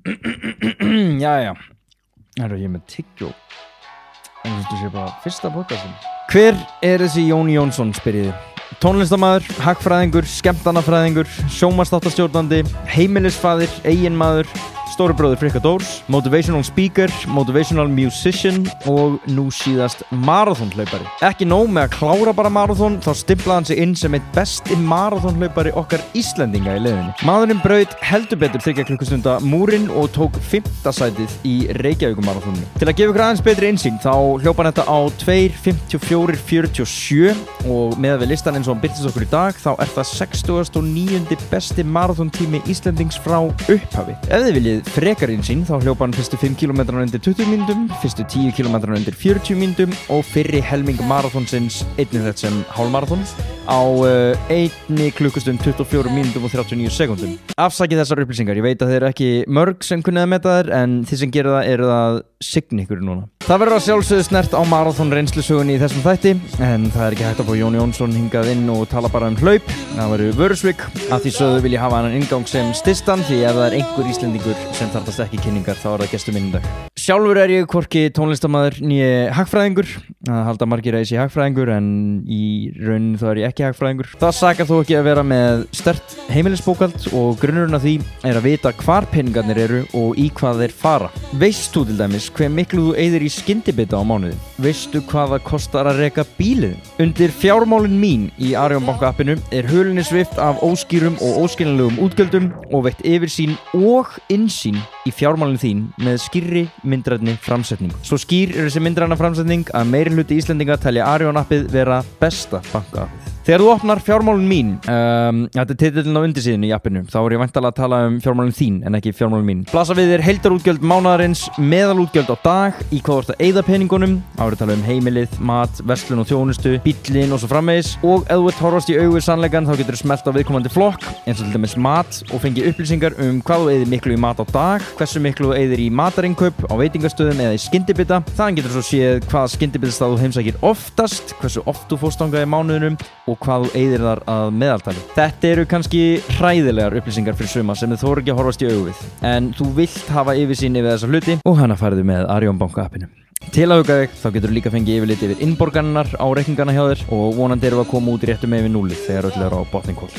Jæja, það ég með tyggjó. En þú sé bara fyrsta podcastin. Hver þessi Jón Jónsson, spyriði? Tónlistarmaður, hagfræðingur, skemmtanafræðingur, sjónvarpsþáttastjórnandi, heimilisfaðir, eiginmaður, stóri bróðir Frikka Dórs, motivational speaker, motivational musician og nú síðast marathonhlaupari. Ekki nóg með að klára bara marathon, þá stimplaði hann sig inn sem eitt besti marathonhlaupari okkar Íslendinga í leiðinni. Maðurinn braut heldur betur 3 klukkustunda múrinn og tók 5. sætið í Reykjavíkurmarathoninu. Til að gefa ykkur aðeins betri innsýn þá hljópa hann þetta á 2:54:47 og með við listan eins og hann birtist okkur í dag þá það 69. besti marathontími Íslendings frá upphafi. Ef þið viljið frekar innsýn þá hljópa hann fyrstu 5 km undir 20 mínútum, fyrstu 10 km undir 40 mínútum og fyrri helming marathonsins einnig þetta sem hálfmarathon á 1 klukkustund 24 mínútum og 39 sekúndum. Afsakið þessar upplýsingar, ég veit að þeir eru ekki mörg sem kunnið að meta þær en þið sem gerir það eru að signa ykkur núna. Það verður að sjálfsögðu snert á marathon reynslusögunni í þessum þætti en það er ekki hægt að fá Jón Jónsson hingað inn og tala bara um hlaup. Það verður vörusvik. Að því sögðu vil ég hafa hann ingang sem stistan því ef það er einhver Íslendingur sem þarfast ekki kynningar þá það gestur minn í dag. Sjálfur ég hvorki tónlistarmaður né hagfræðingur. Það halda margir að ég sé hagfræðingur en í rauninni þá ég ekki hagfræðingur. Það sakar þó ekki að vera með sterkt heimilisbókhald og grunnurinn af því að vita hvar peningarnir eru og í hvað þeir fara. Veist þú til dæmis hve miklu þú eyðir í skyndibita á mánuði? Veistu hvað það kostar að reka bílinn? Undir fjármálin mín í Arion Banka appinu hulunni svipt af óskýrum og óskiljanlegum útgjöldum og veitt yfirsýn og innsýn í fjármálin þín með skýrri myndrænni framsetning. Svo skýr þessi myndræna framsetning að meirihluti Íslendinga telja Arion appið vera besta banka appið. Þegar þú opnar fjármálin mín, þetta titillinn á undirsíðunni í appinu, þá ég væntanlega að tala fjármálin þín en ekki fjármálin mín. Blasa við þér heildarútgjöld mánaðarins, meðalútgjöld á dag, í hvað þú ert að eyða peningunum, tala heimilið, mat, verslun og þjónustu, bíllinn og svo framvegis. Og ef þú ert horfast í augu við sannleikann þá getur þú smellt á viðkomandi flokk, eins og til dæmis mat og fengið upplýsingar hvað þú eyðir miklu í mat á dag, hversu miklu þú eyðir í matarinnkaup á veitingastöðum eða í skyndibita. Þaðan getur þú svo séð hvaða skyndibitastað þú heimsækir oftast, hversu oft þú fórst þangað í mánuðinum og hvað þú eyðir þar að meðaltali. Þetta eru kannski hræðilegar upplýsingar fyrir suma sem þið þorir ekki að horfast í augu við. En þú vilt hafa yfirsýn yfir þessa hluti og hana færðu með Arion Banka appinu. Til að huga þig, þá getur þú líka fengið yfirlit yfir innborganirnar á reikningana hjá þér og vonandi erum við að koma út í réttu með yfir núlið þegar öll á botninkól.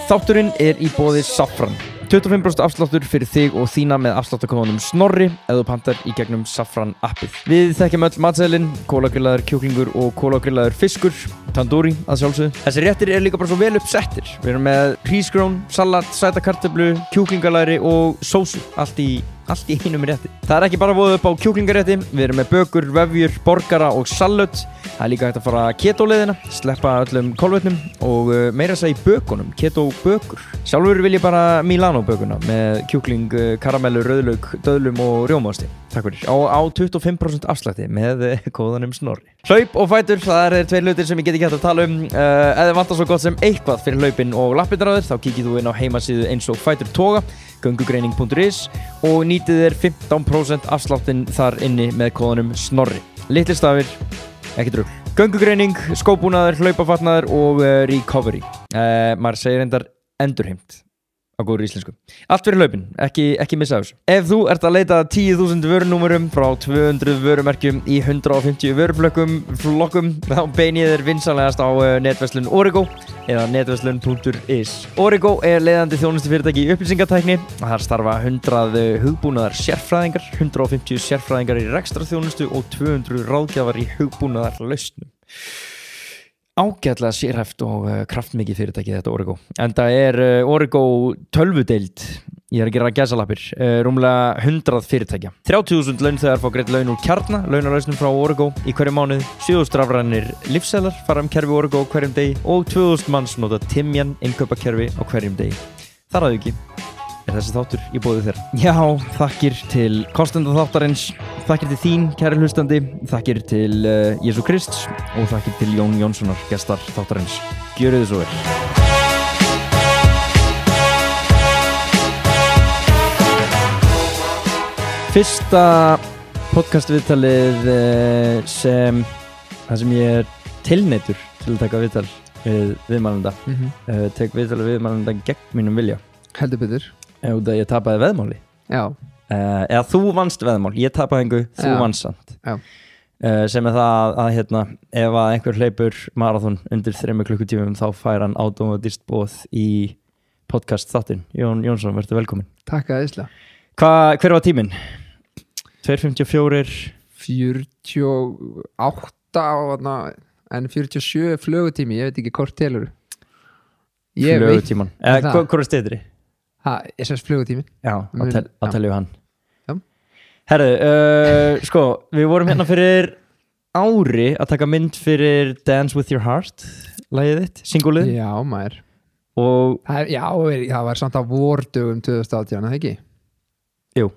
Þátturinn í boði Safran. 25% afsláttur fyrir þig og þína með afsláttarkóðanum Snorri ef þú pantar í gegnum Safran appið. Við þekkjum öll matseðilinn, kólagrillaður kjúklingur og kólagrillaður fiskur, tandoori að sjálfsögðu. Þessi réttir líka bara svo vel uppsettir. Við erum með hrísgrjón, salat, sæta kartöflu, kjúklingalæri og sósu, allt í einum rétti. Það ekki bara boðið upp á kjúklingarétti, við erum með bökur, vefjur, borgara og salat. Það líka hægt að fara keto-leiðina, sleppa öllum kolvetnum og meira að segja í bökunum, keto-bökur. Sjálfur vil ég bara Milano-bökuna með kjúkling, karamellu, rauðlauk, döðlum og rjómaosti. Takk fyrir. Á 25% afslætti með kóðanum Snorri. Hlaup og fætur, það eru 2 hlutir sem ég get ekki hægt að tala um. Ef þið vantar svo gott sem eitthvað fyrir hlaupin og lappirnar þá kíkið þú inn á heimasíðu eins og Fætur Toga, göngugreining.is og nýtið þér 15% afsláttinn þar inni með kóðanum Snorri. Litlir stafir, ekki drugl. Göngugreining, skóbúnaður, hlaupafatnaður og recovery. Maður segir reyndar endurheimt á góður íslensku. Allt fyrir hlaupin, ekki missa þessu. Ef þú ert að leita 10.000 vörunúmerum frá 200 vörumerkjum í 150 vöruflokkum, þá beini ég þér vinsanlegast á netverslun Origo eða netverslun.is. Origo leiðandi þjónustufyrirtæki í upplýsingatækni. Þar starfa 100 hugbúnaðar sérfræðingar, 150 sérfræðingar í rekstrarþjónustu og 200 ráðgjafar í hugbúnaðar lausnum. Ágætlega sérhæft og kraftmikið fyrirtæki þetta Origo. Enda Origo tölvudeild, ég að gera gæsalappir, rúmlega 100 fyrirtækja. 30.000 launþegar fá greidd laun úr Kjarna, launalausnum frá Origo í hverju mánuði. 7.000 rafrænir lífseðlar fara kerfi Origo á hverjum degi og 2.000 manns nota Timjan innkaupakerfi á hverjum degi. Þar að auki þessi þáttur í boði þeirra. Já, þakkir til kostenda þáttarins, þakkir til þín, kæri hlustandi, þakkir til Jesú Krists og þakkir til Jón Jónssonar, gestar þáttarins. Gjörið þið svo vel. Fyrsta podcastviðtalið það sem ég tilneyddur til að taka viðtal við viðmælanda. Tek viðtalið við viðmælanda gegn mínum vilja. Heldur betur. Ég tapaði veðmáli. Já. eða þú vannst veðmál, ég tapaði engu, þú vannst samt sem það að hérna, ef að einhver hleypur marathon undir 3 klukkutímum þá fær hann automatist boð í podcast þáttinn. Jón Jónsson, verður velkomin. Takk að Ísla. Hver var tíminn? 2:54 48 en 47 flögutími, ég veit ekki hvort telur. Flögutíman. Hvor er steytri? SS flögutími. Já, þá teljum hann. Já. Herðu, sko, við vorum hérna fyrir ári að taka mynd fyrir Dance With Your Heart, lagið þitt, singulið. Já, maður. Og það var samt á vordögum 2018, eða ekki? Jú.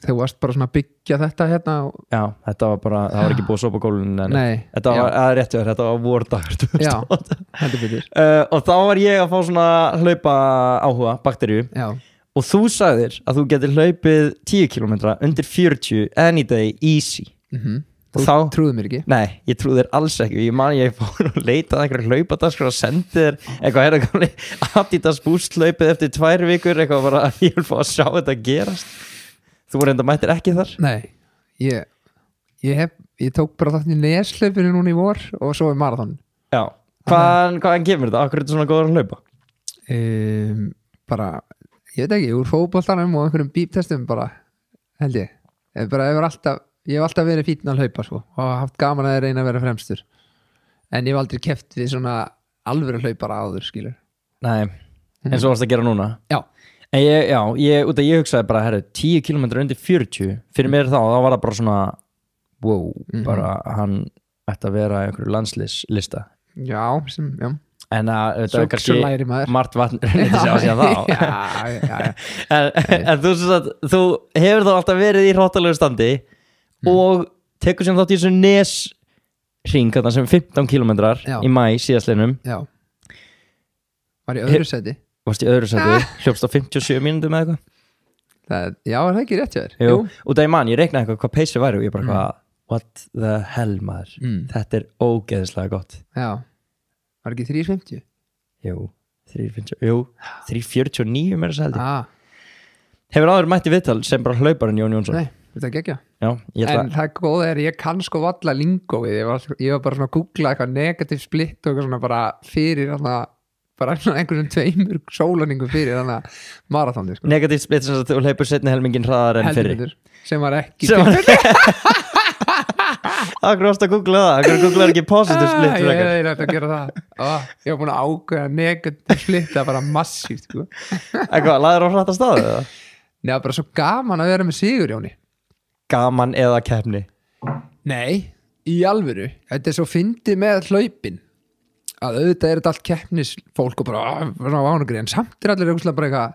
Þú varst bara svona að byggja þetta hérna Já, þetta var bara, það var ekki búið að sopa gólun Nei, þetta var rétt við þér, þetta var vordagur Já, heldur betur og þá var ég að fá svona hlaupa áhuga, bakteríu og þú sagðir að þú getur hlaupið 10 km undir 40 any day easy Þú trúðu mér ekki? Nei, ég trúði þér alls ekki ég fór að leita að einhverja hlaupadagskur og sendi þér eitthvað Adidas Boost hlaupið eftir 2 vikur eitthvað bara, ég vil fá að sjá þetta gerast Þú voru enda mættir ekki þar? Nei, ég tók bara þátt í neslaupinu núna í vor og svo marathon Já, hvaðan kemur þetta? Akkur er þetta svona góður að hlaupa? Bara, ég veit ekki, úr fótboltanum og einhverjum bíptestum bara, held ég Ég hef alltaf verið fínn að hlaupa svo, og haft gaman að reyna að vera fremstur en ég hef aldrei keppt við svona alvöru hlaupara áður, skilur Nei, eins og varst að gera núna? Já En ég hugsaði bara, herru, 10 km undir 40 fyrir mér þá var það bara svona wow, bara hann ætti að vera einhverju landsliðslista Já. En þetta er kannski margt vatn rennið að sjá þá En þú hefur þá alltaf verið í hróttalegu standi og tekur sem þátt í þessu nesring sem 15 km í maí síðastliðnum Já Var í öðru seti Varst í öðru sæti, hljópst á 57 mínútum eða eitthvað? Já, er það ekki rétt hjá þér? Jú, og það ég reiknaði eitthvað hvað peysi væri og ég bara what the hell maður, þetta er ógeðslega gott Já, var ekki 3.50? Jú, 3.49 mér að seldi Hefur áður mætti viðtal sem bara hlauparinn Jón Jónsson? Nei, þetta er ekki En það góða ég kann sko valla lingóið, ég var bara svona að googla eitthvað negativ splitt og eitthvað svona bara fyrir bara einhverjum 2 sólaningum fyrir þannig að marathóni sko. Negativ splitt sem þú hleypur setni helmingin hraðar en fyrir sem var ekki Akkur ást að googla það Akkur googlaði ekki positive split Ég er að gera það Ég var búin að ákveða negativ splitt það er bara massíft sko. Eitthvað, laður á hratt að staðu? Nei, bara svo gaman að vera með Sigurjóni Gaman eða keppni? Nei, í alvöru Þetta er svo fyndið með hlaupin að auðvitað er þetta allt keppnisfólk og bara ánugri, en samt er allir bara eitthvað,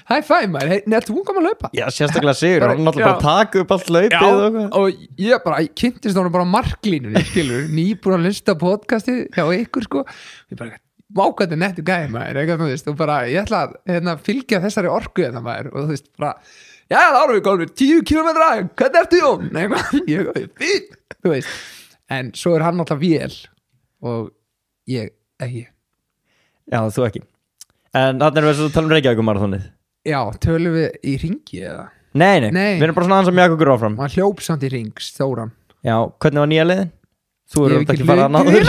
high five maður neður þú kom að hlaupa? Já, sérstaklega Sigur, hann náttúrulega bara taka upp allt hlaupið og ég bara, kynntist hann bara marklínunni, skilur, nýbúin að hlusta podcastið hjá ykkur sko ég bara, vákvæði nettu gæði maður eitthvað, þú veist, og bara, ég ætla að fylgja þessari orku þetta maður, og þú veist, bara já, þá erum við góðum 10 km, hvernig ertu Jón? Ég, þú veist, en svo er hann alltaf vél og ég ekki Já, þú ekki En þannig erum við að tala Reykjavík marathonið Já, tölum við í ringi eða? Nei, við erum bara svona aðeins að mjaka okkur áfram Man hljóp samt í ring, stóran Já, hvernig var nýja leiðin? Þú eru ekki farað að náður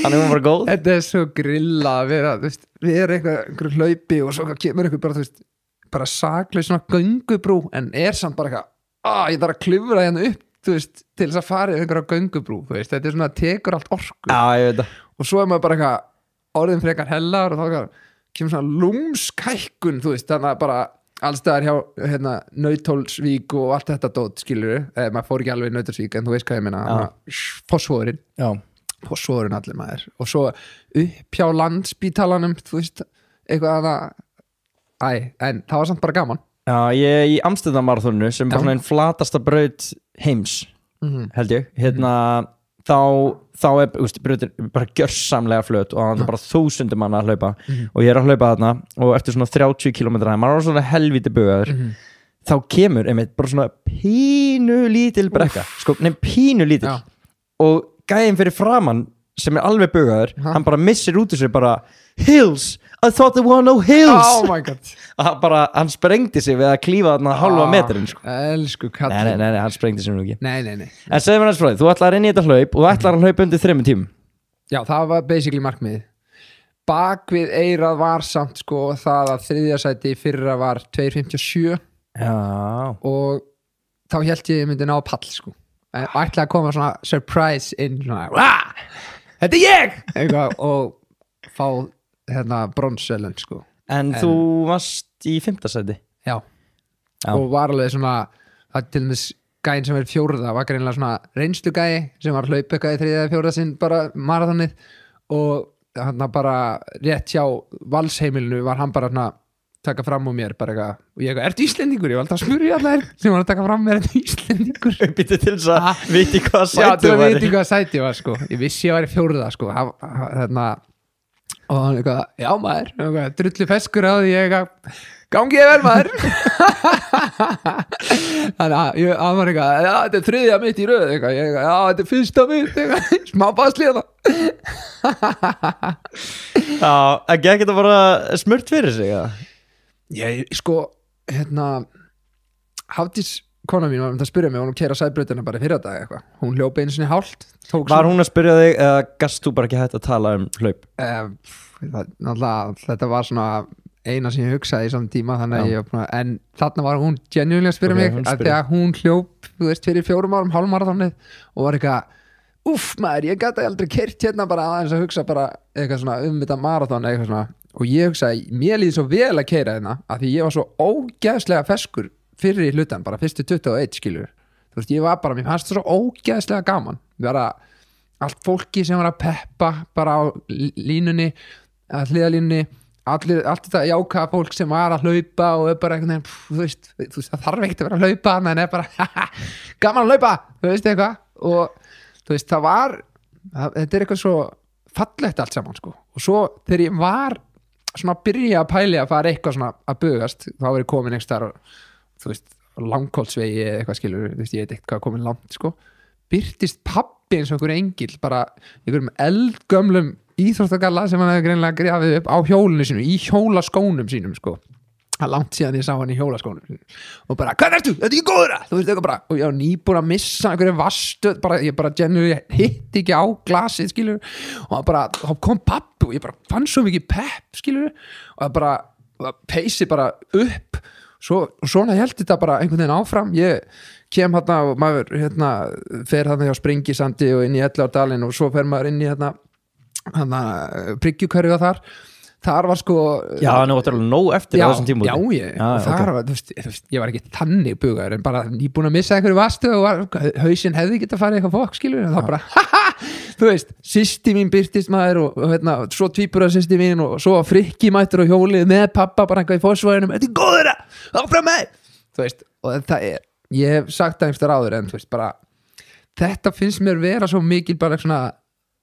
Þannig hún var góð Þetta er svo grilla að vera veist, við erum einhver hlaupi og svo kemur einhver bara, þú veist, bara sakleið svona göngubrú en er samt bara eitthvað ég þarf að klifra hérna upp þú veist, til þess að fara yfir einhverja göngubrú þú veist, þetta er svona að tekur allt orku Já, ég veit það og svo er maður bara eitthvað orðin frekar hellar og þá kemur svona lúmskækkun þú veist, þannig að bara allstaðar hjá hérna, Nautólsvík og allt þetta dót, skilur maður fór ekki alveg í Nautólsvík en þú veist hvað ég meina Fossvogurinn allir maður og svo upp hjá Landspítalanum þú veist, eitthvað en það var samt bara gaman Já, ég í Amsterdam marathoninu sem bara svona einn flatasta braut heims held ég, hérna þá er brautin bara gjörsamlega flöt og það er bara 1000 manna að hlaupa og ég er að hlaupa þarna og eftir svona 30 km maður er svona helvíti bugaður þá kemur einmitt bara svona pínu lítil brekka sko, pínu lítil og gæðin fyrir framann sem alveg bugaður, hann bara missir út úr sig bara hills, I thought there were no hills oh my god hann sprengdi sig við að klífa þarna halva metrin sko. elsku kallinn nei, hann sprengdi sig nú ekki nei en segðu mér hans frá því, þú ætlar inn í þetta hlaup og þú ætlar að hlaupa undir 3 tímum já, það var basically markmið bak við eirað var samt sko það að þriðja sæti fyrra var 2.57 já og þá held ég myndi ná pall sko en ætlaði að koma svona surprise inn svona, þetta er ég eitthvað, og fá hérna bronsselun sko en þú varst í 5. sæti já, og var alveg svona það til dæmis gæinn sem er 4. var greinlega svona reynslu gæi sem var hlaup eitthvað í 3. eða 4. sinn bara marathonið og hann bara rétt hjá Valsheimilinu var hann bara svona taka fram á mér bara eitthvað og ég eitthvað, ertu Íslendingur? Ég var alltaf að smurja allar sem var að taka fram mér, ertu Íslendingur? Býttu til þess að viti hvað sæti já, til að viti hvað sæti var sko ég vissi ég var í 4. sko þarna og hann eitthvað, já maður eitthvað, drullu feskur á því ég eitthvað gangi ég vel maður þannig að hann var eitthvað já, þetta er 3. mitt í röð eitthvað, ég eitthvað, já, þetta er 1. mitt eitthvað, smá basliða já, ekki þetta bara smurt fyrir sig ja? ég, sko, hérna Hafdís kona mín var að spyrja mig, hún keira sæbrautina bara fyrir dag eitthvað, hún hljópa einu sinni hálft var hún að spyrja þig eða gast þú bara ekki hægt að tala um hlaup? Þetta var svona eina sem ég hugsaði í saman tíma þannig að ég, en þarna var hún genuinely að spyrja mig að því að hún hljóp, þú veist, fyrir 4 árum hálfmarathonið og var eitthvað maður, ég gæti aldrei keyrt hérna bara aðeins að hugsa bara eitthvað svona þetta marathon eitthvað svona og ég hugsaði, mér líði svo vel að keyra hérna að því ég var svo ógeðslega feskur fyrir í hlutan, bara fyrstu 21 skilur, þú veist, ég var bara mér fannst það svo ógeðslega gaman bara allt fólki sem var að peppa bara á línunni að hliðalínunni, allt þetta jákaða fólk sem var að hlaupa og er bara einhvern veginn, þú veist, það þarf ekkert að vera að hlaupa en er bara, gaman að hlaupa þú veist eitthvað, og þú veist, þetta er eitthvað svo fallegt allt saman, sko, og svo þegar ég var svona að byrja að pæli að fara eitthvað svona að bugast, þá var ég komin einhvers þar og þú veist, langkólsvegi eða eitthvað skilur, þú veist, ég veit eitthvað komin langt sko, byrtist pabbi eins og einhver engill, bara einhverjum eldgömlum íþróttagalla sem hann hefði greinilega grafið upp á hjólinu sínu, í hjólaskónum sínum sko, það er langt síðan ég sá hann í hjólaskónum sínum, og bara, hvað ertu? Þetta er ekki góður að, þú veist, eitthvað bara, og ég var nýbúin að missa einhverju vasstöð, bara, ég bara genuinely hitti ekki á glasið skilur, og bara, þá kom pabbi og ég bara fann svo mikið pepp skilur, og það bara peysi bara upp svona held þetta bara einhvern veginn áfram ég kem hérna og maður fer hérna hjá Sprengisandi og inn í Ellárdalinn og svo fer maður inn í hérna Bryggjukörðu þar var sko já, hann var alveg nóg eftir á þessum tímum já, og þar var, þú veist, ég var ekki þannig bugaður en bara nýbúin að missa einhverju vastu og hausinn hefði getað farið eitthvað fokk skilur og þá bara, þú veist, systir mín byrtist maður og svo tvíburar systir mín og svo Frikki mættur á hjólið með pappa bara eitthvað í Fossvoginum, þetta er góður að áfram með, þú veist, og þetta er ég hef sagt það einhverjar áður en þú veist, bara þetta finnst mér vera svo mikil bara svona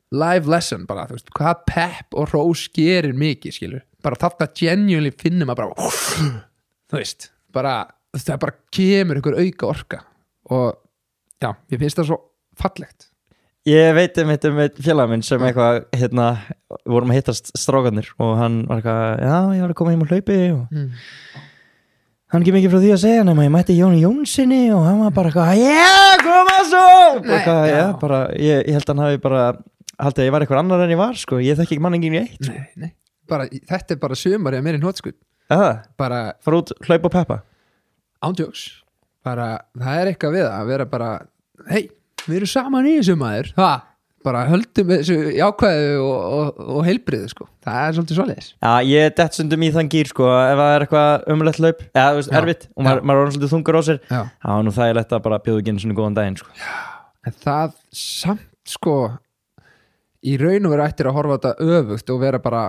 live lesson bara, þú veist, hvað pepp og rós gerir mikið, skilur, bara þetta genuinely finnum að bara þú veist, bara, það bara kemur einhver auka orka og já, ég finnst það svo fallegt. Ég veit um félag minn sem eitthvað, vorum að hittast strákarnir og hann var eitthvað, já, ég var að koma heim á hlaupi og hann ekki mikið frá því að segja nema ég mætti Jóni Jónssoni og hann var bara eitthvað, koma svo bara, ég held að hann hafi bara haldið að ég var eitthvað annar en ég var sko, ég þekki ekki manningin í eitt sko. Nei, bara, þetta er bara sumarið að mér í hnótskutt bara fara út, hlaupa og peppa ándjóks, bara það er eitthvað við að vera bara hei, við erum saman í þessu maður bara höldum þessu jákvæðu og heilbriðu sko, það er svolítið svoleiðis. Já, ég dett stundum í þann gír sko, ef það er eitthvað umlegt hlaup eða þú veist, erfitt og maður er svolítið þungur á sér þá nú það er lett að bara bjóða ekki einu svona góðan daginn sko. En það samt sko í raun og veru ættir að horfa þetta öfugt og vera bara,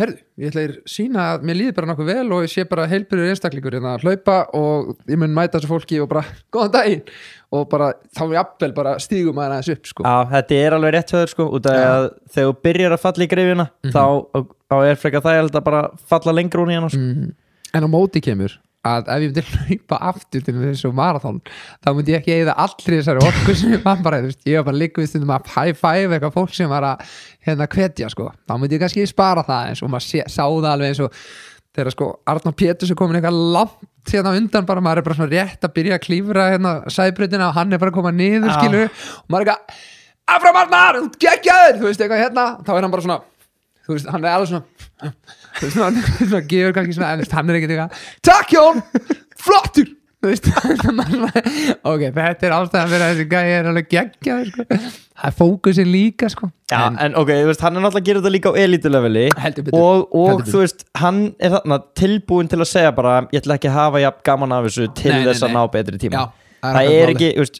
herðu, ég ætla að sína að mér líður bara nokkuð vel og ég sé bara heilbriður einstaklingur að hlaupa og ég mun mæta þessu fólki og bara, góðan daginn og bara, þá jafnvel bara stígum maður aðeins upp sko. Já, þetta er alveg rétt höður sko, út af að þegar þú byrjar að falla í greifina þá er frekar það að bara falla lengur hún í hana sko. En á móti kemur að ef ég myndi hlaupa aftur til þessu marathon þá myndi ég ekki eyða allri þessari orku sem ég var bara, þú veist, ég var bara líka við stundum að high five eitthvað fólk sem var að hvetja sko, þá myndi ég kannski spara það eins og maður sá það alveg eins og þegar sko Arnór Péturs komin eitthvað langt undan bara, maður bara svona rétt að byrja að klífra sæbrautina og hann bara að koma niður skilur og maður eitthvað Afram Arnar, þú geggjaður, þú veist eitthvað þá hann bara svona, þú veist, hann alveg svona þú veist, svona gefur kannski svona, en hann ekkert eitthvað takk Jón, flottur þú veist, ok, þetta ástæðan fyrir að þessi gæi alveg geggjaður sko. Það fókusin líka sko. en ok, þú veist, hann náttúrulega að gera þetta líka á elituleveli og þú veist, hann þarna tilbúin til að segja bara, ég ætla ekki að hafa jafn gaman af þessu til þess að ná betri tíma. Það ekki, þú veist,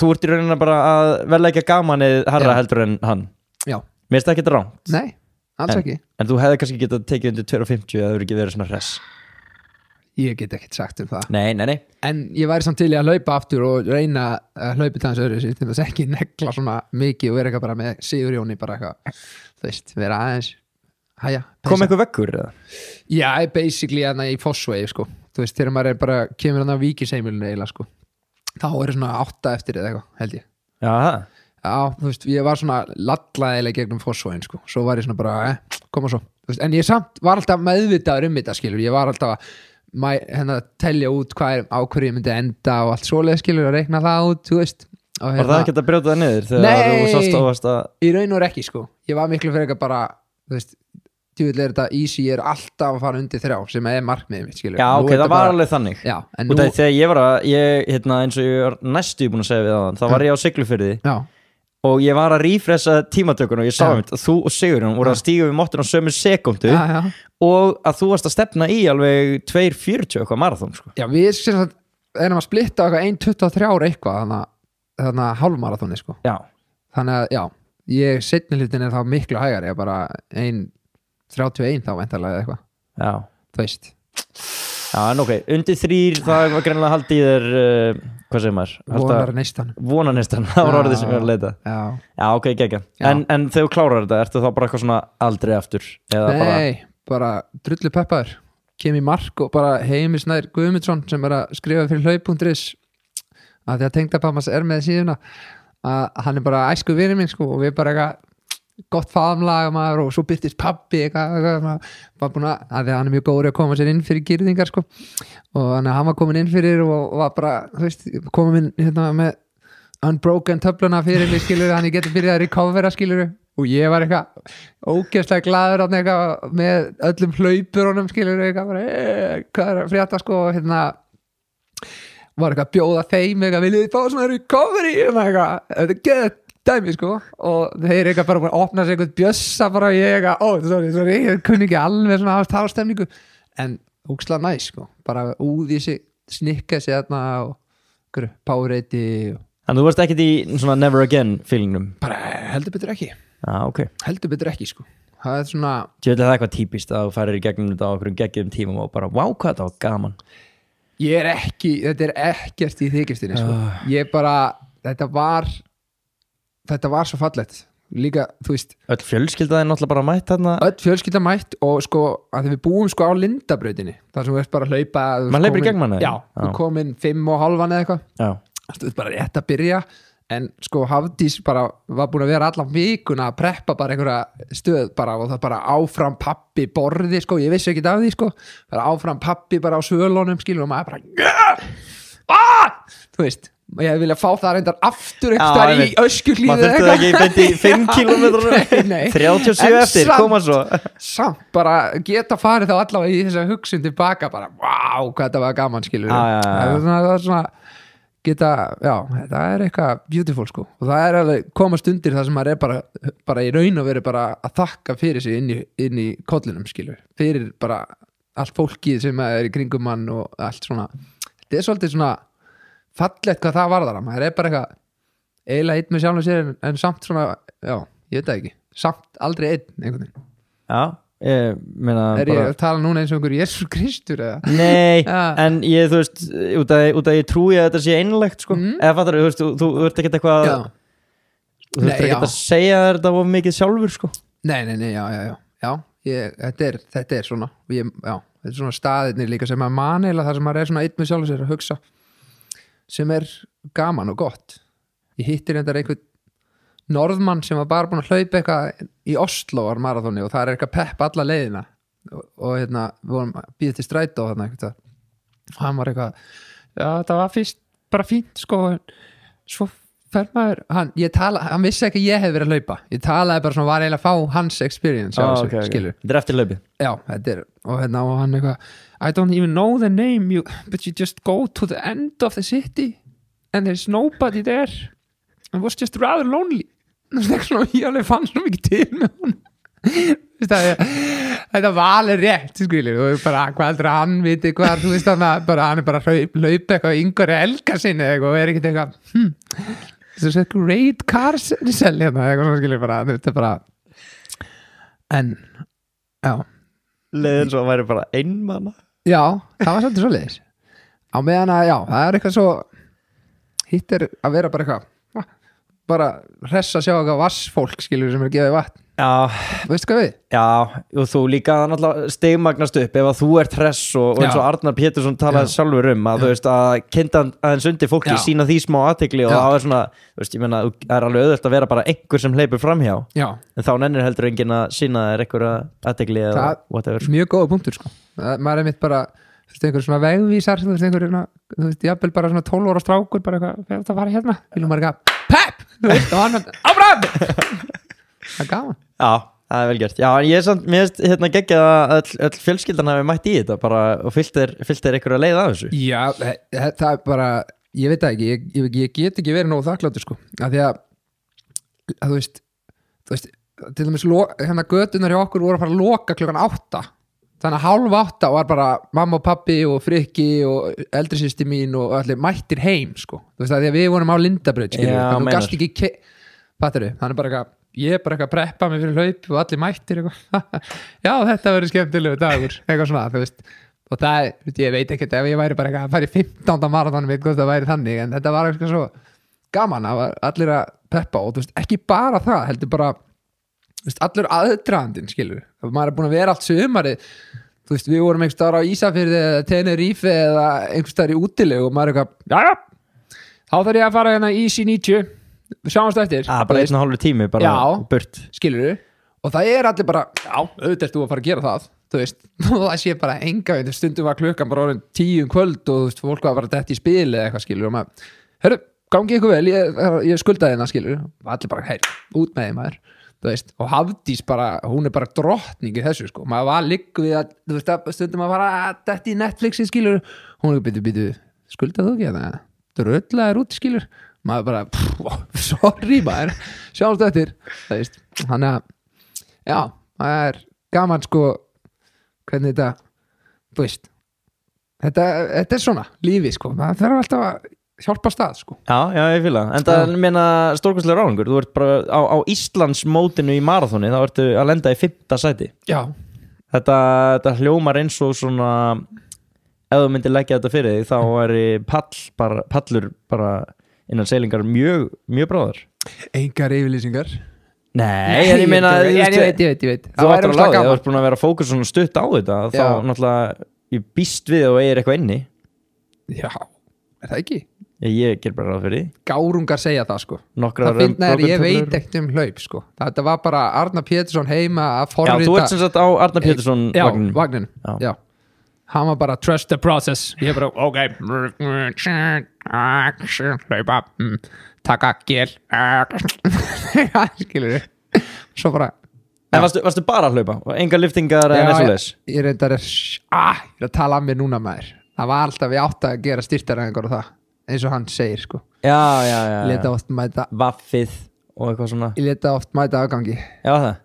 þú ert í rauninni bara að velja ekki gamanið herra heldur en hann. Mér finnst það ekki þetta rámt. Nei, alls ekki. En þú hefði kannski getað tekið undir 2.50 eða þú eru ekki verið svona hress. Ég get ekkert sagt það. Nei. En ég væri samt til að hlaupa aftur og reyna að hlaupa til hans öðru sér til þess ekki negla svona mikið og vera eitthvað bara með Sigurjóni bara eitthvað, þú veist, vera aðeins hæja. Kom eitthvað vekkur eða? Já, basically í Fossvegi sko. Þú veist, þegar maður bara kemur hann á Víkisheimilinu eiginlega sko. Þá svona 8 eftir eða eitthvað, held ég. Já, þú veist, ég var svona lallaðilega gegnum Fossvegin sko. Svo var ég svona bara, koma svo. Veist, en ég samt var alltaf meðvitaður þetta skilur. Ég var alltaf að telja út á hverju ég myndi enda og allt svoleið skilur að reikna það út, þú veist. Var það ekki að brjóta það niður þegar þú sást á í raun og ekki sko. Ég var miklu fyrir eitthvað bara, þú veist, djúvill þetta easy, ég alltaf að fara undir 3 sem markmiðið mitt skilur. Já, ok, það var alveg þannig. Já, en nú þegar ég var eins og ég var næstu búin að segja við það, þá var ég á Siglufirði. Já. Og ég var að rífresa tímatökun og ég sá að þú og Sigurjón voru að stíga við móttun á sömu sekundu og að þú varst að stefna í alveg 2.40 eitthvað marathon sko. Já, við erum að splitta eitthvað 1.23 eitthvað þannig að hálfmarathoni sko. Já. Þannig að, ég seinni hlutin þá miklu hægari, ég bara 1.31 þá væntanlega eitthvað. Já. Þú veist. Já, en ok, undir 3 það var greinilega haldið í þér hvað segir maður? Vonanistan það var orðið sem ég var að leita. Já, ok, geggjað. En þegar þú klárar þetta, ertu þá bara eitthvað svona aldrei aftur? Nei, bara drullu peppaður, kem í mark og bara Heimir Snær Guðmundsson sem að skrifa fyrir hlaup.is að því að tengdapammas með síðuna að hann bara æsku vinur minn sko og við bara eitthvað gott faðmlag maður og svo byrtist pabbi eitthvað var búin að því að hann mjög góður að koma sér inn fyrir girðingar sko og þannig að hann var komin inn fyrir og var bara, þú veist, komin með unbroken töfluna fyrir mig skilur, hann getur byrjað að recovera skilur og ég var eitthvað ógeðslega glaður eitthvað, með öllum hlaupurunum skilur eitthvað bara, hvað er að frétta sko og var eitthvað að bjóða þeim eitthvað, viljið þið fá svona recovery eitthvað, þetta er gett dæmi sko og þeir eitthvað bara að opna sig eitthvað bjössa bara og ég eitthvað sorry, ég kunni ekki alveg svona að hafa stemningu en ógeðslega næs sko bara úði sig, snikka sig þarna og Powerade Þannig þú varst ekkert í svona never again feelingnum? Bara heldur betur ekki okay. Heldur betur ekki sko það er svona Ég veit að það er eitthvað típist að þú færir í gegnum þetta á okkur geggjum tímum og bara wow hvað þetta var gaman Þetta er ekkert í þykjastinni sko Ég bara, þetta var svo fallegt líka, þú veist öll fjölskylda er náttúrulega bara mætt þarna öll fjölskylda mætt og sko að við búum sko á Lindabrautinni þar sem við erum bara að hlaupa maður hleypir í gegn manni já, við komum 5:30 eða eitthvað þú veist bara rétt að byrja en sko Hafdís bara var búin að vera allan vikuna að preppa bara einhverja stöð bara og það bara áfram pappi borði sko, ég vissi ekki af því sko bara áfram pappi bara á svölunum skilur og maður bara þú veist og ég vilja fá það reyndar aftur eitthvað í öskuhlíðu maður þurfti það ekki beint í 5 km 37 eftir, koma svo samt bara geta farið þá allavega í þessa hugsun tilbaka bara, wow, hvað þetta var gaman skilur það er svona geta, já, það er eitthvað beautiful sko, og það er alveg komast undir það sem maður er bara í raun og veru bara að þakka fyrir sig inn í kollinum skilur, fyrir bara allt fólkið sem er í kringum mann og allt svona, þetta er svolítið svona fallegt hvað það varðar maður er bara eitthvað eiginlega einn með sjálfum sér en samt svona, já, ég veit það ekki samt aldrei einn einhvern veginn Já, ég meina Er ég að tala núna eins og einhver Jesús Kristur eða? Nei, en ég, þú veist út af ég trúi að þetta sé einlegt sko, eða fattar þú veist, þú ert ekkert eitthvað þú ert ekkert að segja þetta of mikið sjálfur sko Nei, já, þetta er svona ég, já, þetta er svona staðirnir líka sem að manila þar sem maður er svona einn með sjálfur sér að hugsa sem er gaman og gott. Ég hittir einhvern norðmann sem var bara búin að hlaupa eitthvað í Oslo var marathoni og það er eitthvað pepp alla leiðina og hérna við vorum að bíða til strætó og hann var eitthvað það var fyrst bara fínt sko svo fer maður hann vissi ekki að ég hef verið að hlaupa ég talaði bara svona var eiginlega að fá hans experience okay. Þetta er eftir hlaupi já, þetta er og hann eitthvað I don't even know the name but you just go to the end of the city and there's nobody there and was just rather lonely ég alveg fann svo mikið til með hún þetta var alveg rétt skilur og bara hvað heldur hann viti hvað þú veist hann er bara hlaupa eitthvað yngri elga sinni eitthvað og er ekkert eitthvað this is a great car sell hérna eitthvað svona skilur bara þetta bara en já leiðin svo væri bara einmanna já það var svolítið svo leiðis á meðan að já það er eitthvað svo hitt er að vera bara eitthvað bara hressa að sjá eitthvað vassfólk skilur sem er að gefa vatn já, veistu hvað við? Já, og þú líka náttúrulega stigmagnast upp ef að þú ert hress og eins og Arnar Pétursson talaði sjálfur að þú veist að kynna aðeins undir fólki sína því smá athygli og það er svona, þú veist, ég meina það er alveg auðvelt að vera bara einhver sem hleypur framhjá en þá nennir heldur enginn að sína þér einhverja athygli eða whatever mjög góða punktur sko, maður er mitt bara þú veist, einhver svona vegvísar þú veist, jafnvel bara svona 12 ára strákur bara eitthvað, það var hérna vilum maður eitthvað, pepp, þú veist, og hann áfram það er gaman já, það er vel gert já, en ég er samt, mér finnst hérna geggjað að öll fjölskyldan hafi mætt í þetta bara og fyllt þér einhverja leið af þessu já, það er bara ég veit það ekki, ég get ekki verið nógu þakkláttur sko, af því að þú veist til dæmis hérna götunar hjá okkur voru að fara að loka klukkan 8 þannig að 7:30 var bara mamma og pappi og Frikki og eldri systir mín og allir mættir heim sko, þú veist að því að við vorum á Lindabraut skilur, þannig að gast ekki fattur við, þannig bara eitthvað ég er bara eitthvað að preppa mig fyrir hlaup og allir mættir já þetta verður skemmtilegu dagur eitthvað svona þú veist og það er, ég veit ekkert ef ég væri bara eitthvað að fara í 15. marathon við hvort það væri þannig en þetta var eitthvað svo gaman að allir að preppa og þú veist ekki bara það heldur bara þú veist allur aðdragandinn skilur maður er búin að vera allt sumarið þú veist við vorum einhvers staðar á Ísafirði eða Tenerife eða einhvers staðar í útilegu og maður er eitthvað þá þarf ég að fara hérna í Easy 90 við sjáumst eftir bara 1,5 tími bara burt skilur og það er allir bara auðvitað ert þú að fara að gera það þú veist og það sé bara enga veit stundum var klukkan bara orðin 10 kvöld og þú veist fólk var bara dett í spil eða eitthvað skilur og maður hörru gangi ykkur vel ég skuldaði hérna skilur og allir bara heyr út með þeim maður þú veist og Hafdís bara hún er bara drottning í þessu sko maður var ligg við að þú veist stundum að fara dett í Netflixi skilur hún er býtu skuldaði þú ekki hérna dröllaðir út skilur maður bara sorry maður sjáumst eftir þannig að já það er gaman sko hvernig þetta þú veist þetta er svona lífi sko það þarf alltaf að hjálpa stað sko já ég fíla en það meina stórkostlega ráðingur þú ert bara á Íslands mótinu í marathoni þá ertu að lenda í 5. sæti já þetta hljómar eins og svona ef þú myndir leggja þetta fyrir þig þá er pallur bara innan seilingar mjög bráðar engar yfirlýsingar nei en ég meina ég veit þú áttur að lága þú ert búin að vera fókus svona stutt á þetta þá náttúrulega ég býst við og er eitthvað inni já, er það ekki? Ég ger bara ráð fyrir því gárungar segja það sko það finnar ég veit ekkert hlaup sko þetta var bara Arnar Pétursson heima að forrita já, þú ert sem sagt á Arnar Pétursson vagnin já hann var bara trust the process ég bara ok hlaupa taka gel skilur við svo bara en varstu bara að hlaupa og enga liftingar eða nessulegs ég reyndar ég er að tala um mig núna maður það var alltaf við átt að gera styrtaræðingar og það eins og hann segir sko já leta oft mæta vaffið og eitthvað svona ég leta oft mæta afgangi já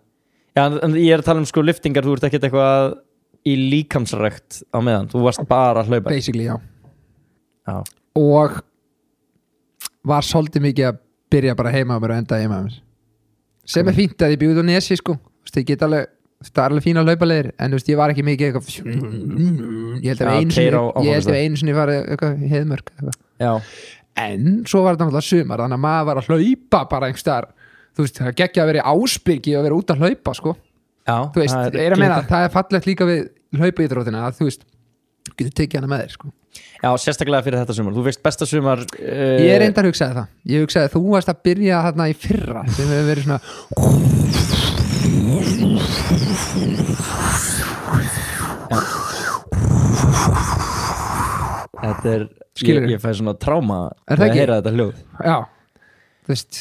en ég er að tala um sko liftingar þú ert ekkert eitthvað í líkamsrækt á meðan, þú varst bara að hlaupa basically já og var svolítið mikið að byrja bara heima á mér og enda heima á mér sem er fínt að ég bygði á Nesi sko ég get alveg, það er alveg fína hlaupalegir en ég var ekki mikið eitthvað ég held að einu sinni farið eitthvað í Heiðmörk en svo var þetta náttúrulega sumar þannig að maður var að hlaupa bara einhvers staðar þú veist, það gekkja að vera í Ásbyrgi og vera út að hlaupa sko já, þú veist, það er fallegt líka við hlaupa íþróttina að þú veist, þú getur tekið hana með þér sko. Já, sérstaklega fyrir þetta sumar. Þú veist besta sumar Ég reyndar hugsaði það. Ég hugsaði þú varst að byrja þarna í fyrra sem hefur verið svona Þetta Skilurðu? ég fæ svona tráma Er það að ekki? heyra þetta hljóð. Já, þú veist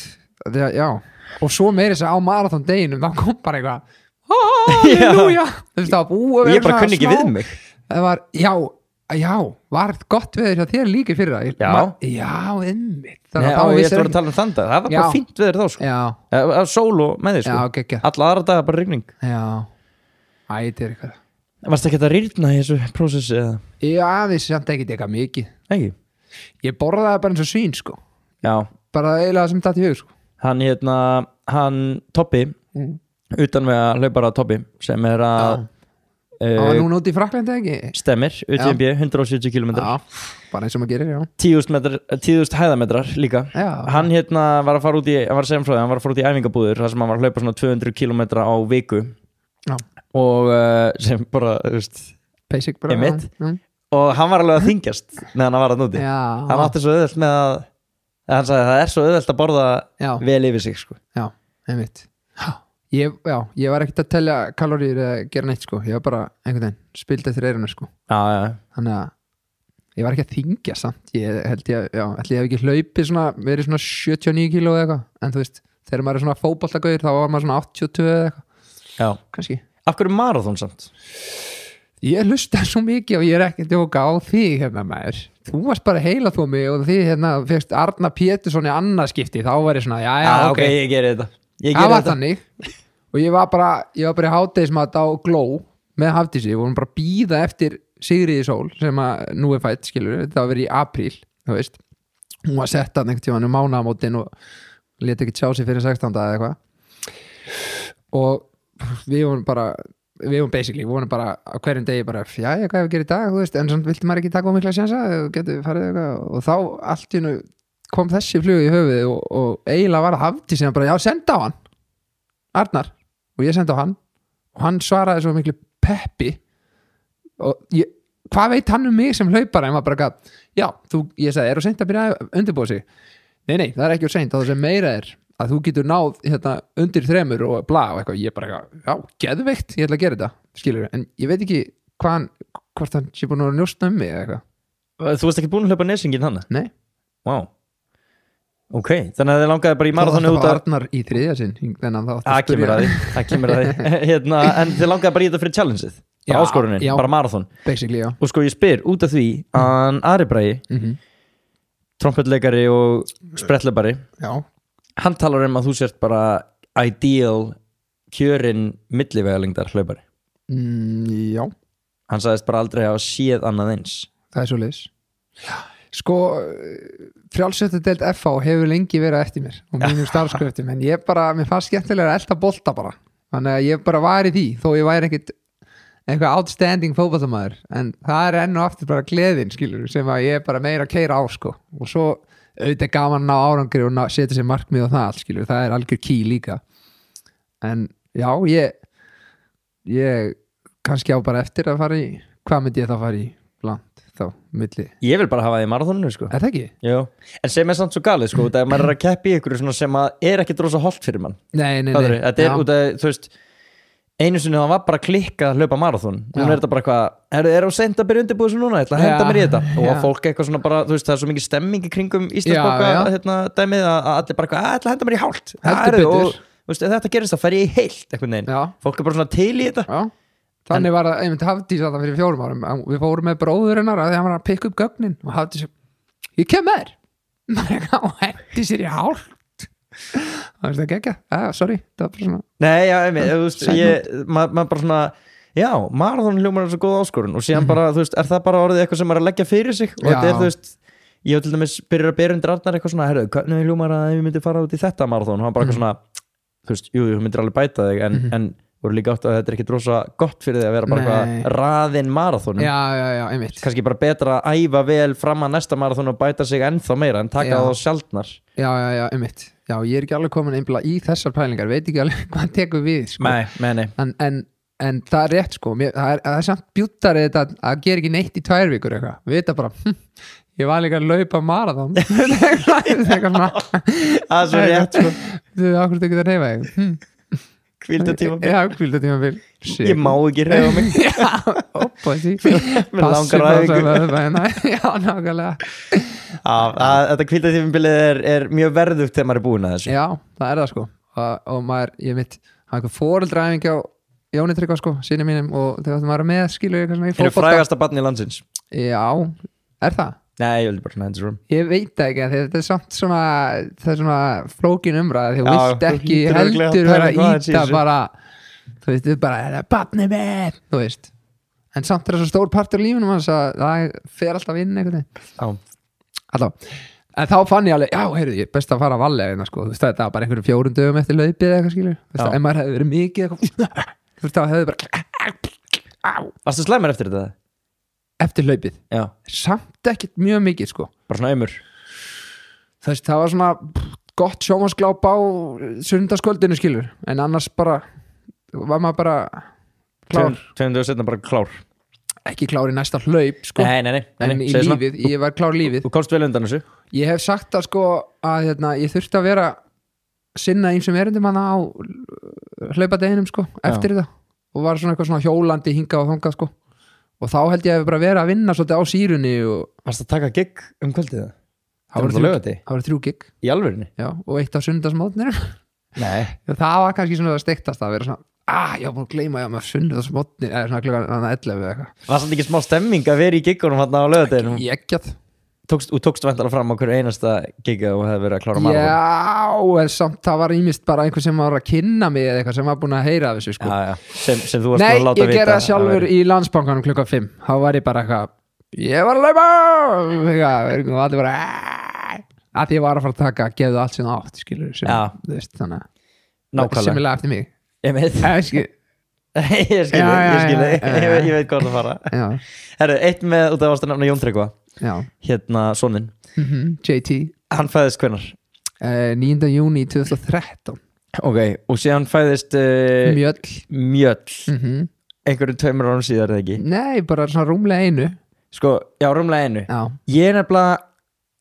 já, og svo meiri þess að á marathon deginum þá kom bara eitthvað halleluja, þú veist það var búið að Ég vera bara svona kunni ekki smá- við mig. Það var, já, var gott veður hjá þér líka í fyrra Já. Já, einmitt Nei, þá ég vissir ætla að tala um þann dag. Það var Já. bara fínt veður þá sko. Já, Sól og með þig já, sko. geggja Alla aðra daga bara rigning. Já, þetta er eitthvað Varst ekki að rýrna í þessu prósessi eða? Já, við samt ekki eitthvað mikið Ekki? Ég borðaði bara eins og svín sko Já. bara eiginlega sem datt í hug sko Hann Toppi utan við að hlaupara Toppi sem er að Það var núna út í Fraklandi ekki stemmir, UTMB 170 km, Já, bara eins og maður gerir, já 10.000 hæðametrar líka. Já. Hann var að fara út í, hann var að segja frá því, hann var að fara út í æfingabúður þar sem hann var að hlaupa svona 200 km á viku. Já. Og sem bara, þú veist, Basic bara Einmitt. já. og hann var alveg að þyngjast meðan hann var að núti. Já, Hann átti svo auðvelt með að hann sagði að það er svo auðvelt að borða já, vel yfir sig sko. já, einmitt ég var ekkert að telja kaloríur eða gera neitt sko, ég var bara einhvern veginn spilt eftir eyrunu sko, Já. þannig að ég var ekki að þyngja samt, ég held ég hef ekki hlaupið svona, verið svona 79 kíló eða eitthvað, en þú veist þegar maður er svona fótboltagauður þá var maður svona 82 eða eitthvað, Já. kannski Af hverju marathon samt? ég hlustaði svo mikið og ég er ekki að djóka á þig hérna maður, þú varst bara heila þú mig og þið hérna fegst Arna Pétursson í annarskipti, þá var ég svona já, ok, ég geri þetta. það var þannig og ég var bara í hádegismat á Gló með Hafdísi, við vorum bara að bíða eftir Sigriði Sól sem að nú er fætt skilur, það var verið í apríl þú veist, hún var sett að einhvern tímann mánaðamótin og lét ekki sjá sig fyrir 16. eða eitthvað og við vorum basically, við vorum bara á hverjum degi bara, já, hvað hefur gerð í dag, þú veist en svona vilti maður ekki taka mikla sjansa getur farið eitthvað og þá allt í hennu kom þessi flug í höfuð og eiginlega var að Hafdísi sem bara, já, senda á hann Arnar, og ég sendi á hann og hann svaraði svo miklu peppi og hvað veit hann um mig sem hlaupara en var bara gæt, já, ég sagði, þú seint að byrja að undirbúa sig nei, það er ekki úr seint, það sem meira er að þú getur náð undir 3 og bla og eitthvað, ég bara, já, geðveikt ég ætla að gera þetta, skilur, en ég veit ekki hvort hann sé búin að njóstna um mig eða eitthvað. Þú varst ekki búin að hlaupa nesingin hann? Nei. Wow. Ok, þannig að þið langaði bara í marathonu út af Arnar í 3. sinn þennan þá Það kemur að því en þið langaði bara í þetta fyrir challengeið bara áskorunin, bara marathon basically, já og sko ég spyr út af því að Ari Bragi trompetleikari og sprettleipari já, hann talar um að þú sért bara ideal kjörin millivegalengdar hlaupari já, hann sagðist bara aldrei hafa séð annað eins það er svo leis sko frjálsöftudeild FH hefur lengi verið eftir mér og mínum starfskröftum en ég bara, mér fannst skemmtilega að elta bolta bara þannig að ég bara var í því þó ég væri ekkit eitthvað outstanding fótboltamaður en það er enn og aftur bara gleðin skilur sem að ég bara meira að keyra á sko og svo auðvitað gaman að ná árangri og setja sér markmið og það allt skilur, það er algjör key líka en já, ég kannski á bara eftir að fara í, hvað myndi ég þá fara í land þá, milli Ég vil bara hafa það í marathoninu sko Er það ekki? Jú. En sem er samt svo galið sko þegar maður er að keppi í ykkur sem að er ekki drosa holt fyrir mann Nei, þetta er út af, þú veist einu sinni það var bara klikkað að hlaupa marathon núna er þetta bara eitthvað, er það sent að byrja undirbúið sem núna, ég ætla að henda mér í þetta og fólk eitthvað svona bara, þú veist, það er svo mikið stemming í kringum Íslandsboka, dæmið að allir bara eitthvað, ætla að henda mér í hált og veist, þetta gerist, þá fer ég í heilt einhvern veginn, fólk er bara svona til í þetta Þannig var það, einmitt Hafdís að það fyrir 4 árum við fórum með bróður hennar að hann var að pikka upp gögnin og Hafdís, ég kem með þér og hendi sér í hált það veist ekki ekki, sorry það var bara svona Nei, já, þú veist, maður bara svona já, marathon hljómar er svo góð áskorun og síðan bara, þú veist, er það bara orðið eitthvað sem maður er að leggja fyrir sig og þetta er, þú veist, ég hef til dæmis byrjar að bera undir Arnar eitthvað svona, herru, hvernig hljómar að ég myndi fara út í þetta marathon og hann bara eitthvað svona, þú veist, jú, þú myndir alveg bæta þig en voru líka átt að þetta er ekki drosa gott fyrir þig að vera bara eitthvað raðinn marathonum já, einmitt kannski bara betra að æfa vel fram að næsta marathon og bæta sig ennþá meira en taka það á sjaldnar já, einmitt, já, ég er ekki alveg komin einbla í þessar pælingar, veit ekki alveg hvað tekur við sko. nei. En en það er rétt sko það er samt bjúttari þetta að gera ekki neitt í 2 vikur eitthvað, við vita bara ég var líka að laupa marathon það er svona það er svo rétt sko þú ákveður ekki að reyfa þig hvíldartímabil já, hvíldartímabil ég má ekki reyfa mig já, oppa sí með langar æfingu já, nákvæmlega þetta hvíldartímabilið er mjög verðugt þegar maður er búin að þessu já, það er það sko og maður, ég mitt hafa eitthvað foreldræfingi á Jóni Tryggva sko, sinni mínum og þegar maður er með skilu eitthvað svona í er frægasta barn í landsins já, er það? Nei, ég vil bara hendur svona Ég veit það ekki, þetta er samt svona það er svona flókin umræð því þú vilt ekki heldur vera að íta bara, þú veist, þið bara er það barnið með, þú veist en samt er það svo stór partur í lífunum hans að það fer alltaf inn einhvern veginn en þá fann ég alveg, já, heyrðu, ég best að fara að vallega sko, þú veist, þetta var bara einhverjum 4 dögum eftir laupið eða eitthvað, skilur, þú veist, ef maður hefði verið mikið eitthvað, þú veist, þá hefði bara Varstu slæmur eftir þetta? Eftir laupið? Já Samt ekkert mjög mikið, sko Bara svona aumur Þú veist, það var svona gott sjónvarpsgláp á sunnudagskvöldinu, skilur en annars bara, var maður bara klár 200 og setna bara klár Ekki klár í næsta hlaup, sko Nei, en í lífið, ég var klár í lífið Þú komst vel undan þessu Ég hef sagt það, sko, að ég þurfti að vera sinna ýmsum erindum hana á hlaupadeginum, sko, eftir þetta og var svona eitthvað svona hjólandi hingað og þangað, sko og þá held ég að bara vera að vinna svolítið á sírunni og Varstu að taka gig kvöldið það? Það voru 3 gig Í alvörinni? Já, og 1 á sunnudagsmótnir Nei Það var kannski svona það steiktast að vera svona ég var búin að gleyma ég á með sunnudagsmótnir eða svona klukkan 11 eða eitthvað Var samt ekki smá stemming að vera í gigunum hann á laugardeginum? Ekki Þú tókst væntanlega fram á hverju einasta giga og hefði verið að klára marathon Já, en samt það var ímist bara einhver sem var að kynna mig eða eitthvað sem var búin að heyra af þessu, sko Já. Sem þú varst að láta vita Nei, ég gerði það sjálfur í Landsbankanum klukkan 5 þá var ég bara eitthvað ég var að laupa og allir bara að því ég var að fara að taka gefðu allt sem átt, skilur þannig Nákvæmlega Semilega eftir mig Ég veit Ég veit hvað það fara Herru, eitt með út af ást að nefna Jón Tryggva hérna soninn JT Hann fæðist hvenær? 9. júní 2013 Ok, og síðan fæðist Mjöll einhverjum 2 árum síðar eða ekki? Nei, bara svona rúmlega 1 Sko, já, rúmlega 1 Já. Ég er nefnilega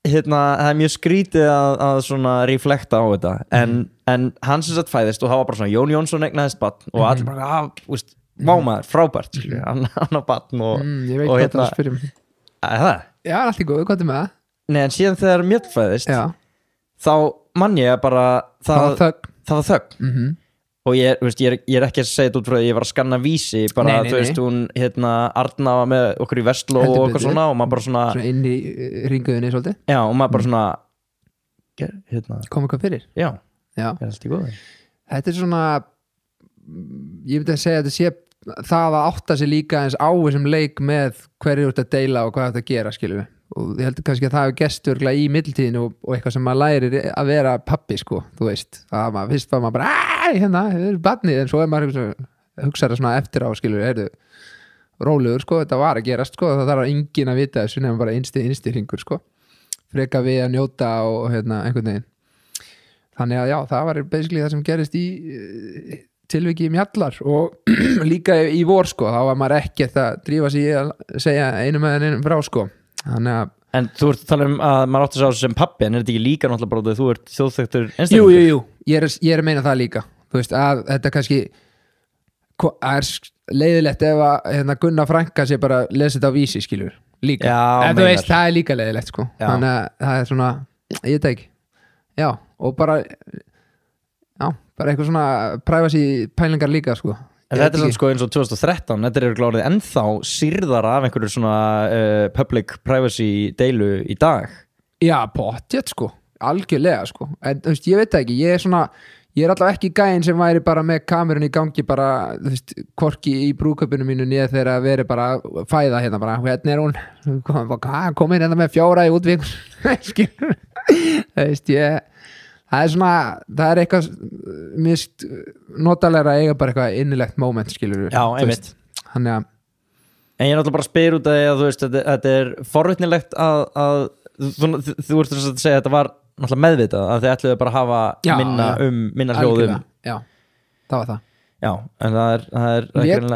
það er mjög skrítið að svona reflekta á þetta en hann sem sagt fæðist og það var bara svona Jón Jónsson eignaðist barn og allir bara, mámaður, frábært hann á barn og ég veit hvað það spyrir mig Það? Já, allt í góðu, hvað er með það? Nei, en síðan þegar Mjöll fæðist þá mann ég bara það var þögn og ég er ekki að segja þetta út frá því ég var að skanna vísi bara, þú veist, hún Arna var með okkur í Vestló og eitthvað svona og maður bara svona inn í ringuðinni svolítið já, og maður bara svona kom eitthvað fyrir já, er allt í góðu þetta er svona ég myndi að segja að þetta sé það að átta sig líka eins á þessum leik með hverju þú ert að deila og hvað þú ert að gera, skilur við og ég heldur kannski að það hefur gestur í middiltíðinu og eitthvað sem maður lærir að vera pappi, sko, þú veist fyrst var maður bara, það er barnið en svo er maður hugsaður svona eftir á, skilur við, rólegur, sko, þetta var að gerast, sko, það þarf enginn að vita þessu nefnum bara einsti hringur, sko freka við að njóta og einhvern veginn þannig að já, það var basically það sem gerist í tilviki Mjallar og líka í vor, sko, þá var maður ekki að drífa sig í að segja einum eða einum frá, sko En þú ert að tala að maður átt að sjá þessu sem pappi en er þetta ekki líka náttúrulega bara að þú ert þjóðþekktur einstaklingur? Jú, ég er að meina það líka þú veist að þetta kannski er leiðilegt ef að Gunnar Franka sé bara lesið þetta á vísi, skilur líka, en þú veist það er líka leiðilegt, sko þannig að það er svona, ég veit ekki og bara eitthvað svona privacy pælingar líka, sko En þetta er svona, sko, eins og 2013 þetta er glárið ennþá sýrðara af einhverju svona public privacy deilu í dag Já, pottet, sko, algjörlega, sko en þú veist, ég veit ekki, ég er allavega ekki gæinn sem væri bara með kamerun í gangi bara, þú veist, hvorki í brúðkaupinu mínu nýja þegar að veri bara fæða hérna bara, hérna er hún komin hérna með 4 í útvík skilur þú veist, það er eitthvað mist notalega að eiga bara eitthvað innilegt moment, skilur Já, einmitt En ég er náttúrulega bara að spyr út að þú veist, þetta er forvitnilegt að þú ert að segja að þetta var náttúrulega meðvitað að þið ætluðu bara að hafa minna hljóðum Já, það var það Já, en það er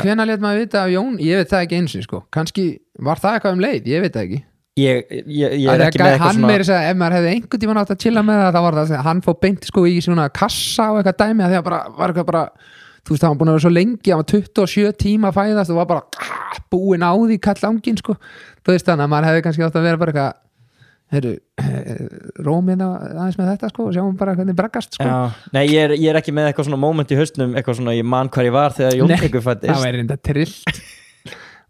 Hvenær lét maður vita af Jón? Ég veit það ekki eins og sko, kannski var það eitthvað leið, ég veit það ekki. Ég er ekki með eitthvað hann svona meira að segja, ef maður hefði einhvern tímann átt að chilla með það, þá var það að hann fór beint sko í svona kassa og eitthvað dæmi að því að var eitthvað bara, þú veist, það var búin að vera svo lengi, það var 27 tíma að fæðast og var bara búin á því kallangin sko, þú veist, þannig að maður hefði kannski átt að vera bara eitthvað, rómina aðeins með þetta sko og sjáum bara hvernig braggast sko. Já, nei, ég er ekki með eitthvað svona moment í haustnum, eitthvað svona ég man hvar ég var þegar Jón Tryggvi fæddist. Það væri reynda trillt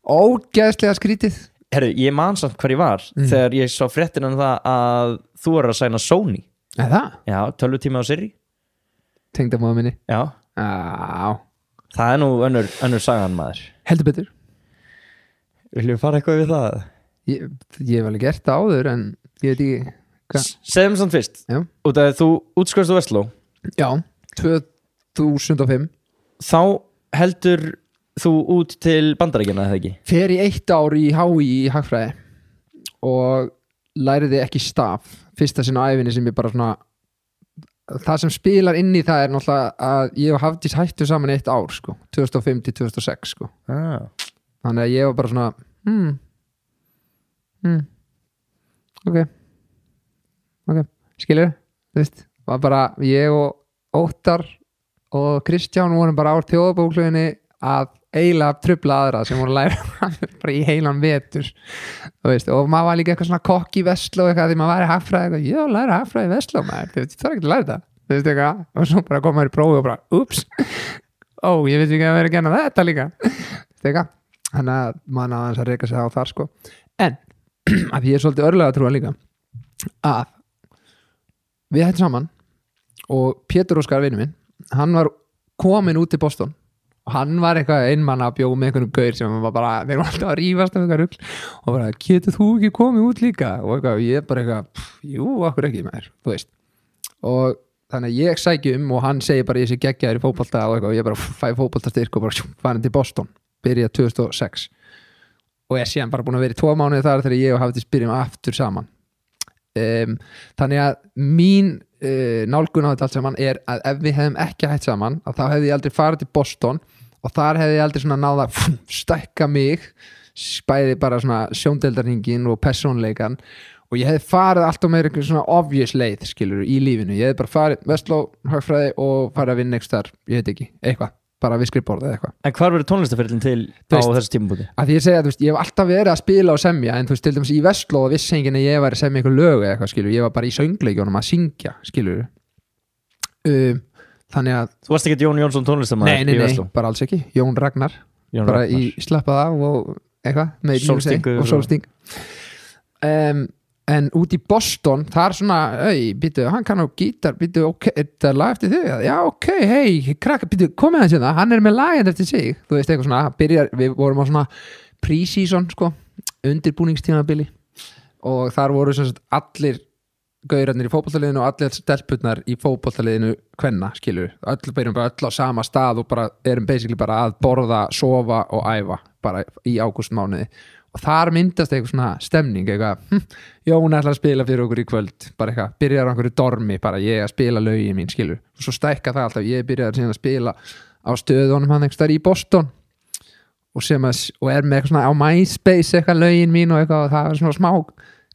ógeðslega skrítið. Herru, ég man samt hvar ég var þegar ég sá fréttina það að þú er að sæna Sony. Er það? Já, 12 tíma á Siri. Tengdamóða minni. Já. Það er nú önnur sagan maður. Heldur betur. Viljum við fara eitthvað við það? Ég hef alveg gert það áður en ég veit ekki hvað. Segjum samt fyrst. Já. Út af þú útskrifast úr Vestló. Já, 2005. Þá heldur þú út til Bandaríkjanna, eða ekki? Fer í 1 ár í HÍ í hagfræði og læriði ekki staf. Fyrsta sinn á ævinni sem ég bara svona, það sem spilar inn í það er náttúrulega að ég og Hafdís hættu saman 1 ár sko, 2005 til 2006 sko. Þannig að ég var bara svona ok, skilur þú veist, var bara ég og Óttar og Kristján vorum bara á þjóðabókleginni að eiginlega trufla aðra sem voru að læra bara í heilan vetur, þú veist, og maður var líka eitthvað svona kokk í Vestló eitthvað því maður var í hagfræði, já, læra hagfræði í Vestló maður, þú veist, það er ekki að læra það, þú veist eitthvað, og svo bara koma maður í prófi og bara ups, ég veit ekki að vera að gera þetta líka, þú veist eitthvað, þannig að maður aðeins að reyka sig á þar sko, en að ég er svolítið örlega að trúa líka að við hættum saman og Pétur Óskar vinur minn, hann var komin út til Boston og hann var eitthvað einmann að bjóða með einhvern gaur sem var bara, þeir var alltaf að rífast af eitthvað rugl og bara, getur þú ekki komið út líka og eitthvað, ég bara eitthvað, jú, okkur ekki maður, þú veist, og þannig að ég sæki og hann segir bara ég sé geggjaður í fótbolta og eitthvað og ég bara fæ fótboltastyrk og bara farin til Boston, byrja 2006 og ég sé hann bara búin að vera í 2 mánuði þar þegar ég og Hafdís byrjum aftur saman. Þannig að mín nálgun á þetta allt saman er að ef við hefðum ekki hætt saman að þá hefði ég aldrei farið til Boston og þar hefði ég aldrei svona náða að stækka mig, bæði bara svona sjóndeildarhingin og persónleikan og ég hefði farið alltaf með einhver svona obvious leið, skilur, í lífinu. Ég hefði bara farið Vestló, hagfræði og farið að vinna einhvers þar, ég veit ekki, eitthvað bara við skrifborðið eða eitthvað. En hvar verður tónlistaferðin til á þessu tímabúti? Að því ég segja, þú veist, ég hef alltaf verið að spila og semja en þú veist, til dæmis í Vestló og vissi enginn að ég var að semja einhver lög eða eitthvað, skilur, ég var bara í söngleikjónum að syngja, skilur þannig að Þú varst ekki Jón Jónsson tónlistamæður í Vestló? Nei, bara alls ekki, Jón Ragnar bara í slappað af og eitthvað með Sólstingur og Sólsting en út í Boston, það er svona býtu, hann kann á gítar, býtu, ok, þetta er lag eftir þig, já, ok, hei krakka, býtu, komið hans hérna, hann er með lagin eftir sig, þú veist, eitthvað svona, við vorum á svona pre-season, sko undirbúningstímabili og þar voru sem sagt allir gaurarnir í fótboltaliðinu og allir stelpurnar í fótboltaliðinu kvenna, skilur, byrjum bara öll á sama stað og bara erum basically bara að borða, sofa og æfa bara í ágústmánuði og þar myndast eitthvað svona stemning eitthvað, Jón ætlar að spila fyrir okkur í kvöld bara eitthvað, byrjar á einhverju dormi bara ég að spila lögin mín, skilur og svo stækka það alltaf, ég byrjaði síðan að spila á stöðunum hann einhvers þar í Boston og er með eitthvað svona á MySpace eitthvað lögin mín og eitthvað og það er svona smá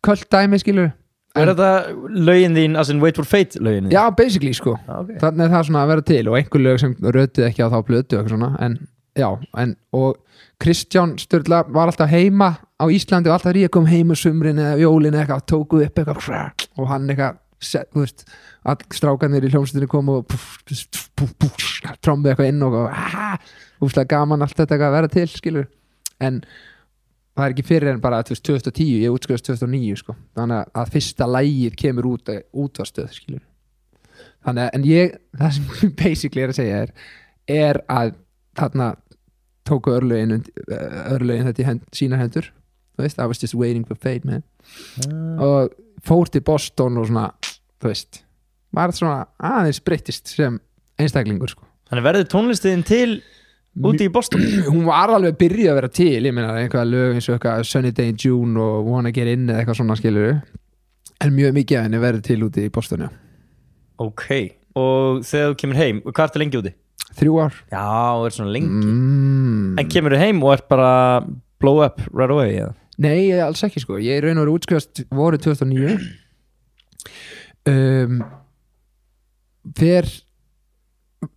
kvölddæmi, skilur Er þetta lögin þín, as in Wait for Fate lögin þín? Já, basically, sko okay. Þannig er það svona að vera til og einhver lög sem rötuð ekki á þá plötu eitthvað svona, en já, og Kristján Sturla var alltaf heima á Íslandi og alltaf ég kom heim sumrin eða jólin eitthvað, tókuð upp eitthvað og hann eitthvað, þú veist all strákanir í hljómsveitinu kom og trommuð eitthvað inn og úrslega gaman allt þetta að vera til, skilur en það er ekki fyrir en bara 2010, ég útskrifast 2009 sko, þannig að fyrsta lagið kemur út útvarstöð, skilur þannig að, en það sem basically er að segja er að þarna tóku örlögin þetta í sínar hendur, þú veist, I was just waiting for fate, man og fór til Boston og svona, þú veist var svona aðeins breyttist sem einstaklingur, sko Þannig verður tónlistiðin til úti í Boston? Hún var alveg byrjuð að vera til, ég meina einhverja lög eins og eitthvað Sunny Day in June og Wanna Get In eða eitthvað svona, skilur en mjög mikið af henni verður til úti í Boston, já Ok, og þegar þú kemur heim, hvað ertu lengi úti? 3 ár Já, svona lengi En kemur heim og bara blow up right away eða? Nei, alls ekki sko, ég raun og verið útskrifast voru 2009 Fer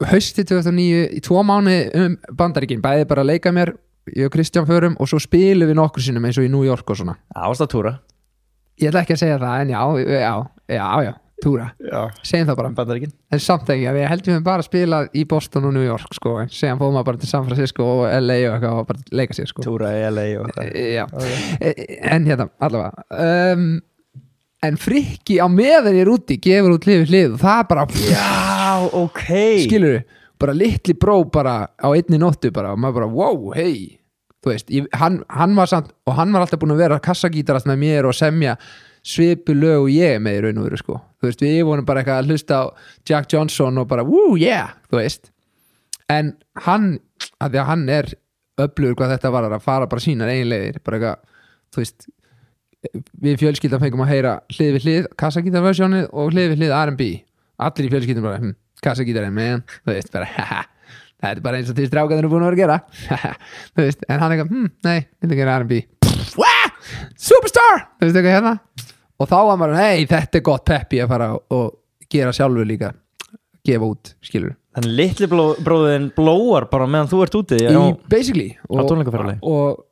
hausti 2009 í 2 mánuði Bandaríkin, bæði bara að leika mér ég og Kristján förum og svo spilum við nokkur sinnum eins og í New York og svona Ást að túra Ég ætla ekki að segja það, en já túra, segjum það bara Bandaríkin en samt ekki, ég held við bara að spila í Boston og New York sko, en segjum fóðum maður bara til San Francisco og LA og eitthvað og bara leika sér sko Túra í LA og en hérna, allavega en Frikki á meðan ég er úti gefur út hlið og það er bara Já, ok skilurðu, bara litli bró bara á einni nóttu bara og maður bara, wow, hey þú veist, hann var samt og hann var alltaf búin að vera kassagítarast með mér og semja svipu lög og ég með í raun og veru sko, þú veist, við vorum bara eitthvað að hlusta á Jack Johnson og bara, woo, yeah þú veist, en hann að því að hann er öflugur hvað þetta var að fara bara sínar eiginlegir bara eitthvað, þú veist við fjölskyldan fengum að heyra hlið við hlið kassagítarversjónið og hlið við hlið R&B allir í fjölskyldan bara, kassagítarinn, man þú veist, bara, haha þetta er bara eins og því strákaðinu búin að vera að gera þú veist, en hann eitthvað, nei, þetta gera R&B superstar, þú veist eitthvað hérna og þá var maður, nei, þetta er gott peppi að fara og gera sjálfur líka gefa út, skilur Þannig litli bróðin blóar bara meðan þú ert úti basically og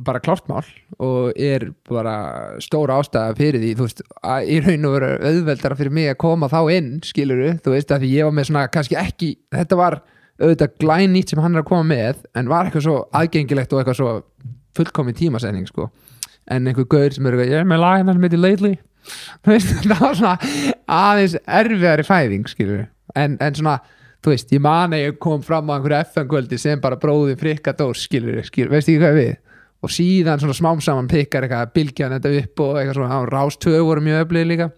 bara klártmál og er bara stóra ástæða fyrir því, þú veist, í raun og veru auðveldara fyrir mig að koma þá inn, skilur þú veist, að því ég var með svona, kannski ekki þetta var auðvitað glænýtt sem hann er að koma með en var eitthvað svo aðgengilegt og eitthvað svo fullkomin tímasetning sko en einhver gaur sem er eitthvað ég er með lag sem heitir Lately þú veist, það var svona aðeins erfiðari fæðing skilur en svona, þú veist, ég man að ég kom fram á einhverju FN-kvöldi sem bara bróði Frikkadós skilur, veist ekki hvað við og síðan svona smám saman pikkar eitthvað bylgjan þetta upp og eitthvað svona Rás 2 voru mjög öflugir líka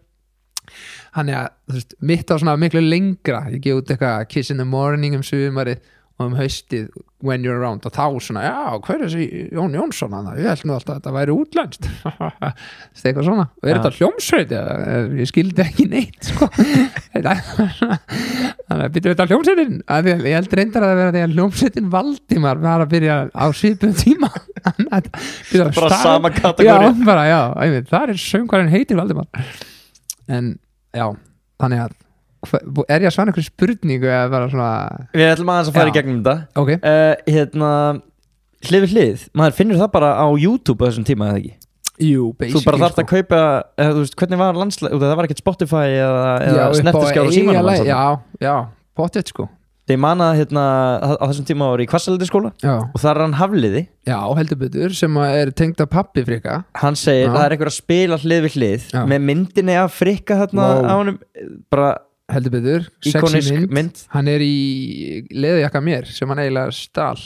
þannig að, þú veist, mitt á svona miklu lengra ég gef út eitthvað Kiss in the Morning sumarið og haustið When You're Around og þá svona, já, hver er þessi Jón Jónsson hann, ég held nú alltaf að þetta væri útlenskt eitthvað svona og er þetta hljómsveit, ég skildi ekki neitt sko þannig að byrja þetta hljómsveitin ég held reyndar að það vera því að hljómsveitin Valdimar var að byrja á svipum tíma bara sama kategóri það er söngvarinn heitir Valdimar en já, þannig að er ég að svara einhverju spurningu eða bara svona Við ætlum aðeins að fara í gegnum þetta okay. Hérna hlið við hlið, maður finnur það bara á YouTube á þessum tíma eða ekki? Jú, basically Þú bara þarft að kaupa, þú veist, hvernig var landslæg það var ekkert Spotify eða snettiskjár og símanum Já, pottet sko Ég man að hérna á þessum tíma var í Hvassaleitisskóla og þar er hann Hafliði Já, heldur betur, sem er tengd af pabbi Frikka Hann segir, það er einhver að spila hlið við hlið með myndinni af Frikka þarna á honum bara heldur betur, íkonisk mynd Hann er í leðujakka mér sem hann eiginlega stál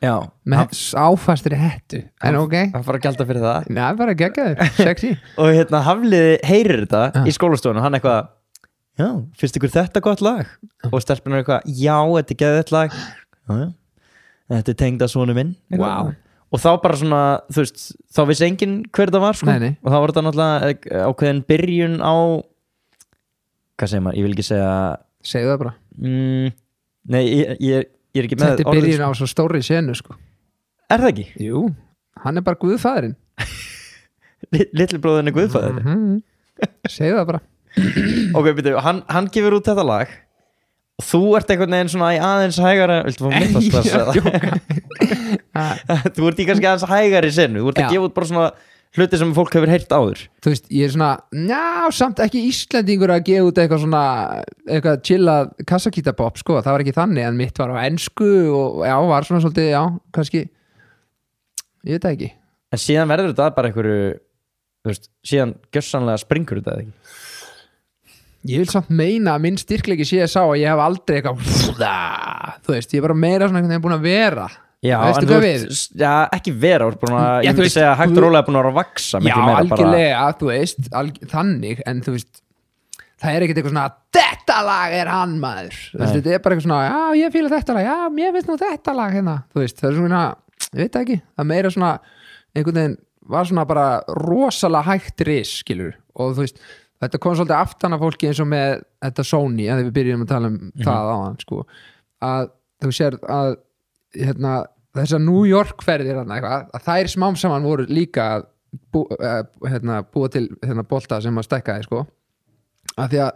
Já með áfastri hettu en ok Hann fara að gjalda fyrir það Nei, bara geggaður, sexy Og hérna Hafliði heyrir þetta í skólastofunum hann eitthvað Já, finnst ykkur þetta gott lag? Og stelpun er eitthvað, já, þetta er geðveikt lag Já, þetta er tengdasonur minn Wow. Og þá bara svona, þú veist, þá vissi enginn hver það var sko. Nei. Og þá var þetta náttúrulega ákveðin byrjun á hvað segir maður, ég vil ekki segja Segðu það bara Nei, ég er ekki með Þetta er byrjun á svo stóri senu sko. Er það ekki? Jú, hann er bara guðfæðurinn Litli bróðin er guðfæðurinn Segðu það bara Ok, byrju, hann gefur út þetta lag og þú ert einhvern veginn svona í aðeins hægara viltu fá myndastlass þú ert í kannski aðeins hægari senu, þú ert að gefa út bara svona hluti sem fólk hefur heyrt áður Þú veist, ég er svona, já, samt ekki Íslendingur að gefa út eitthvað svona eitthvað chillað kassakítabop sko, það var ekki þannig, en mitt var á ensku og já, var svona svolítið, já, kannski ég veit það ekki En síðan verður þetta bara einhverju þú veist, síðan gjörsanlega springur þetta ekki Ég vil samt meina að minn styrkleiki sé að sá að ég hef aldrei eitthvað þú veist, ég er bara meira svona einhvern veginn búin að vera Já, veistu en hvað þú veist, já, ekki vera ég myndi segja að hægt og rólega búin að vera að vaksa Já, algjörlega, þú veist þannig, en þú veist það er ekkert eitthvað svona, þetta lag er hann maður, þú veist, þetta er bara eitthvað svona já, ég fíla þetta lag, já, mér finnst nú þetta lag hérna, þú veist, það er svona, ég veit ekki það er meira svona, einhvern veginn var svona bara rosalega hægt ris, skilur, og þú veist þetta kom svolítið aftan af fólki eins og með þetta Sony, að við byrjum að tala um það á hann, sko að þú sér að þessar New York ferðir að þær smám saman voru líka að búa til bolta sem að stækkaði sko, af því að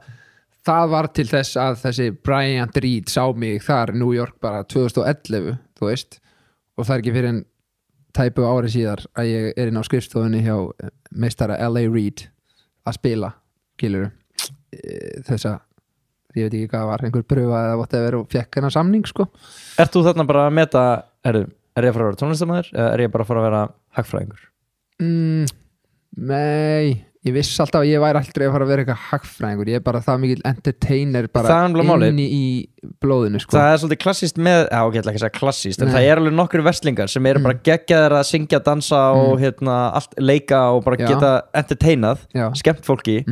það var til þess að þessi Bryant Reed sá mig þar í New York bara 2011, þú veist, og það ekki fyrir en tæpu ári síðar að ég inn á skrifstofunni hjá meistara L.A. Reid að spila, skilurðu þessa, ég veit ekki hvað var einhver pröfa eða whatever og fekk hennar samning sko. Ert þú þarna bara að meta, er ég að fara að vera tónlistarmaður eða er ég bara að fara að vera hagfræðingur? Nei, ég viss alltaf að ég væri aldrei að fara að vera eitthvað hagfræðingur, ég er bara það mikil entertainer bara inni í blóðinu sko. Það svolítið klassíst með, ok, ekki að segja klassíst en það alveg nokkru verslingar sem eru bara geggjaðir að syngja, dansa og allt leika og bara geta entertainað, skemmt fólki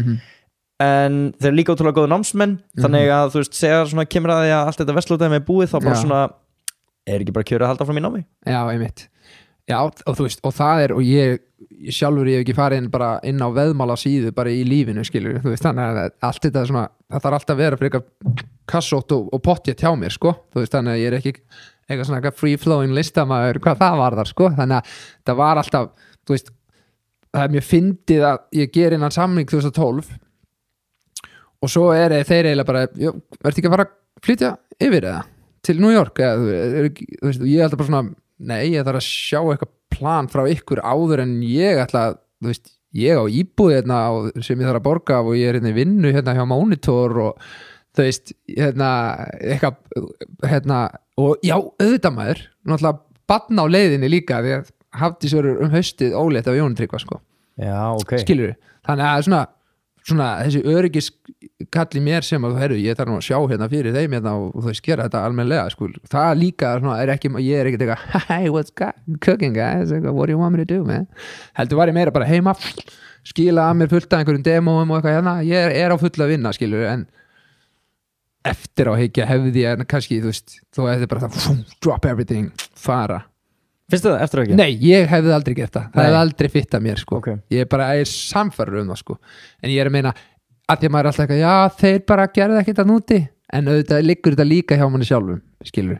en þeir eru líka ótrúlega góða námsmenn þannig að þú veist, segja svona kemur að því að allt þetta verslótaði með búið þá bara svona ekki bara kjörið að halda frá mér námi? Já, einmitt. Já, og þú veist, og það og ég sjálfur ég hef ekki farið inn á veðmála síðu bara í lífinu, skilur þú veist, þannig að allt þetta svona það þarf alltaf að vera fyrir eitthvað kassótt og pottjett hjá mér, sko, þú veist, þannig að ég er ekki eitthvað svona free flowing listamaður hvað það var þar, sko, þannig að það var alltaf, þú veist, það mjög fyndið að ég ger innan samning 2012 og svo þeir eiginlega bara, verður ekki að fara að flytja yfir eða til New York eða, þú veist, ég ætla bara svona nei, ég þarf að sjá eitthvað plan frá ykkur áður en ég ætla að, þú veist, ég á íbúð sem ég þarf að borga af og ég er í vinnu hjá Monitor og þú veist, eitthvað og já, auðvitað maður náttúrulega barn á leiðinni líka því að Hafdís verður haustið ólétt af Jóni Tryggva, sko. Já, ok. Skilurðu? Þannig að svona þessi öryggiskall í mér sem að ég þarf nú að sjá fyrir þeim og þú veist, gera þetta almennilega sko. Það líka er ekki, ég er ekkert eitthvað hey, what's cooking guys, what do you want me to do man, heldur var ég meira bara heima skila að mér fullt af einhverjum demóum og eitthvað ég er á fulla að vinna, skilur en eftir á higgja hefði ég kannski, þú veist, þú hefði bara það drop everything, fara. Finnst það eftir á ekki? Nei, ég hefði aldrei gert það hefði aldrei fittað mér, sko ég er samfærður það, sko en ég er að meina, að því að maður er alltaf eitthvað já, þeir bara gerði ekkert að núti en auðvitað liggur þetta líka hjá manni sjálfum skilur,